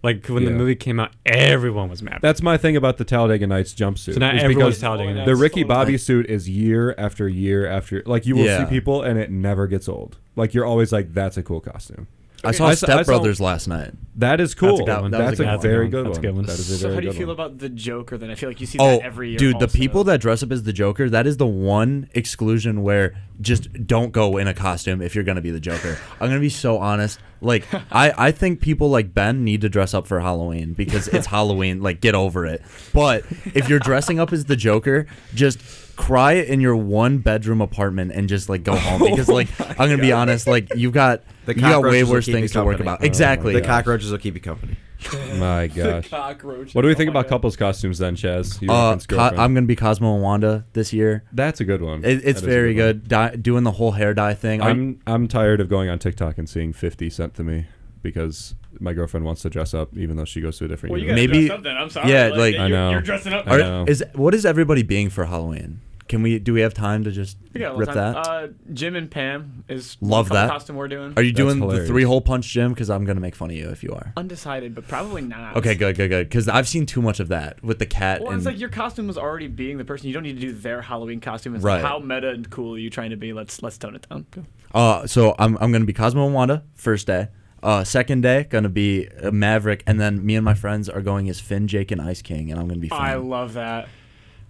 Like when the Yeah. movie came out, everyone was mad. That's my thing about the Talladega Nights jumpsuit. So now is everyone's because Talladega Nights. the Ricky Bobby suit is year after year after. Like you will Yeah. see people, and it never gets old. Like you're always like, that's a cool costume. I saw Step Brothers last night. That is cool. That's a good one. That was That's a a good one. very good That's one. a good one. That is a So very how do you good feel one. about the Joker then? I feel like you see Oh, that every year. dude, the also. people that dress up as the Joker, that is the one exclusion where just don't go in a costume if you're going to be the Joker. I'm going to be so honest. Like, I think people like Ben need to dress up for Halloween because it's Halloween. Like, get over it. But if you're dressing up as the Joker, just cry in your one bedroom apartment and just like go home because like I'm going to be honest, like you got way cockroaches will worse keep you things to work company. about. Exactly. The cockroaches will keep you company. My gosh. Cockroaches. What do we think Oh my about God. couples costumes then, Chaz? You referenced girlfriend. I'm going to be Cosmo and Wanda this year. That's a good one. It's That is a very one. good. Doing the whole hair dye thing. I'm tired of going on TikTok and seeing 50 sent to me because my girlfriend wants to dress up even though she goes to a different Well, you university. guys Maybe- dress up then. I'm sorry. yeah, like- I know. You're dressing up. I know. What is everybody being for Halloween? Do we have time to just We got a rip little that? time. Jim and Pam is Love the that. costume we're doing. Are you That's doing the hilarious. 3-hole punch, Jim? Because I'm gonna make fun of you if you are. Undecided, but probably not. Okay, good. Because I've seen too much of that with the cat. Well, and it's like your costume was already being the person. You don't need to do their Halloween costume. It's Right. like how meta and cool are you trying to be? Let's tone it down. Go. so I'm gonna be Cosmo and Wanda first day. Second day gonna be Maverick, and then me and my friends are going as Finn, Jake, and Ice King, and I'm gonna be. I Finn. love that.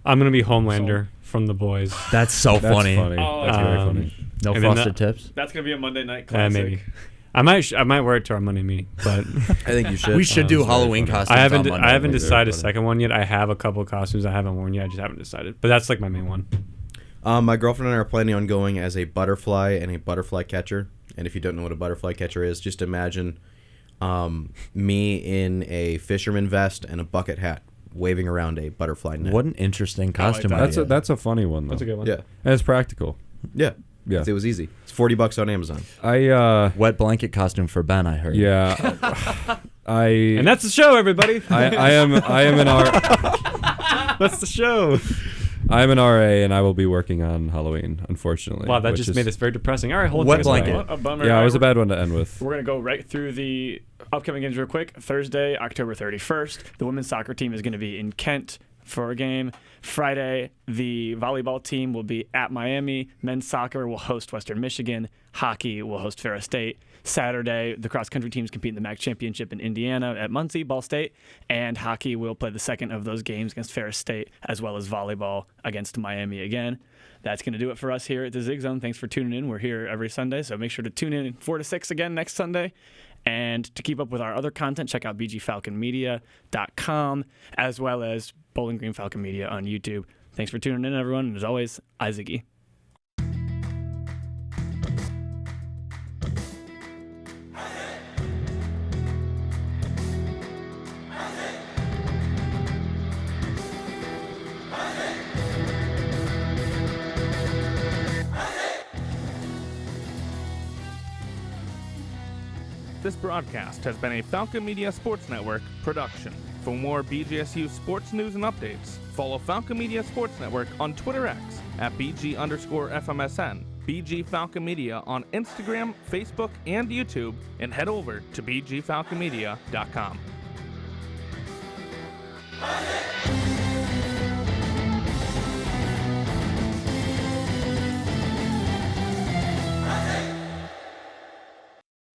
I'm gonna be Homelander from The Boys. That's so That's funny. Oh, That's very um, funny. No And then frosted tips. That's gonna be a Monday night classic. Maybe. I might wear it to our Monday meeting, but I think you should. We should do That's very Halloween funny. costumes. I haven't on Monday. I haven't Very decided a funny. second one yet. I have a couple of costumes I haven't worn yet. I just haven't decided. But that's like my main one. My girlfriend and I are planning on going as a butterfly and a butterfly catcher. And if you don't know what a butterfly catcher is, just imagine me in a fisherman vest and a bucket hat waving around a butterfly net. What an interesting costume that. idea. That's a funny one though. That's a good one. Yeah. And it's practical. Yeah. Yeah. It was easy. It's $40 on Amazon. Wet blanket costume for Ben. I heard. Yeah. And that's the show, everybody. I am an That's the show. I'm an RA and I will be working on Halloween, unfortunately. Wow, that which just is- made this very depressing. All right, hold Wet things blanket. away. A bummer. Yeah, it was a All right, bad one to end with. We're going to go right through the upcoming games real quick. Thursday, October 31st, the women's soccer team is going to be in Kent for a game. Friday, the volleyball team will be at Miami. Men's soccer will host Western Michigan. Hockey will host Ferris State. Saturday, the cross-country teams compete in the MAC Championship in Indiana at Muncie, Ball State. And hockey will play the second of those games against Ferris State, as well as volleyball against Miami again. That's going to do it for us here at the Zig Zone. Thanks for tuning in. We're here every Sunday, so make sure to tune in 4 to 6 again next Sunday. And to keep up with our other content, check out bgfalconmedia.com, as well as Bowling Green Falcon Media on YouTube. Thanks for tuning in, everyone. And as always, Ziggy. This broadcast has been a Falcon Media Sports Network production. For more BGSU sports news and updates, follow Falcon Media Sports Network on Twitter X at BG_FMSN, BG Falcon Media on Instagram, Facebook, and YouTube, and head over to bgfalconmedia.com.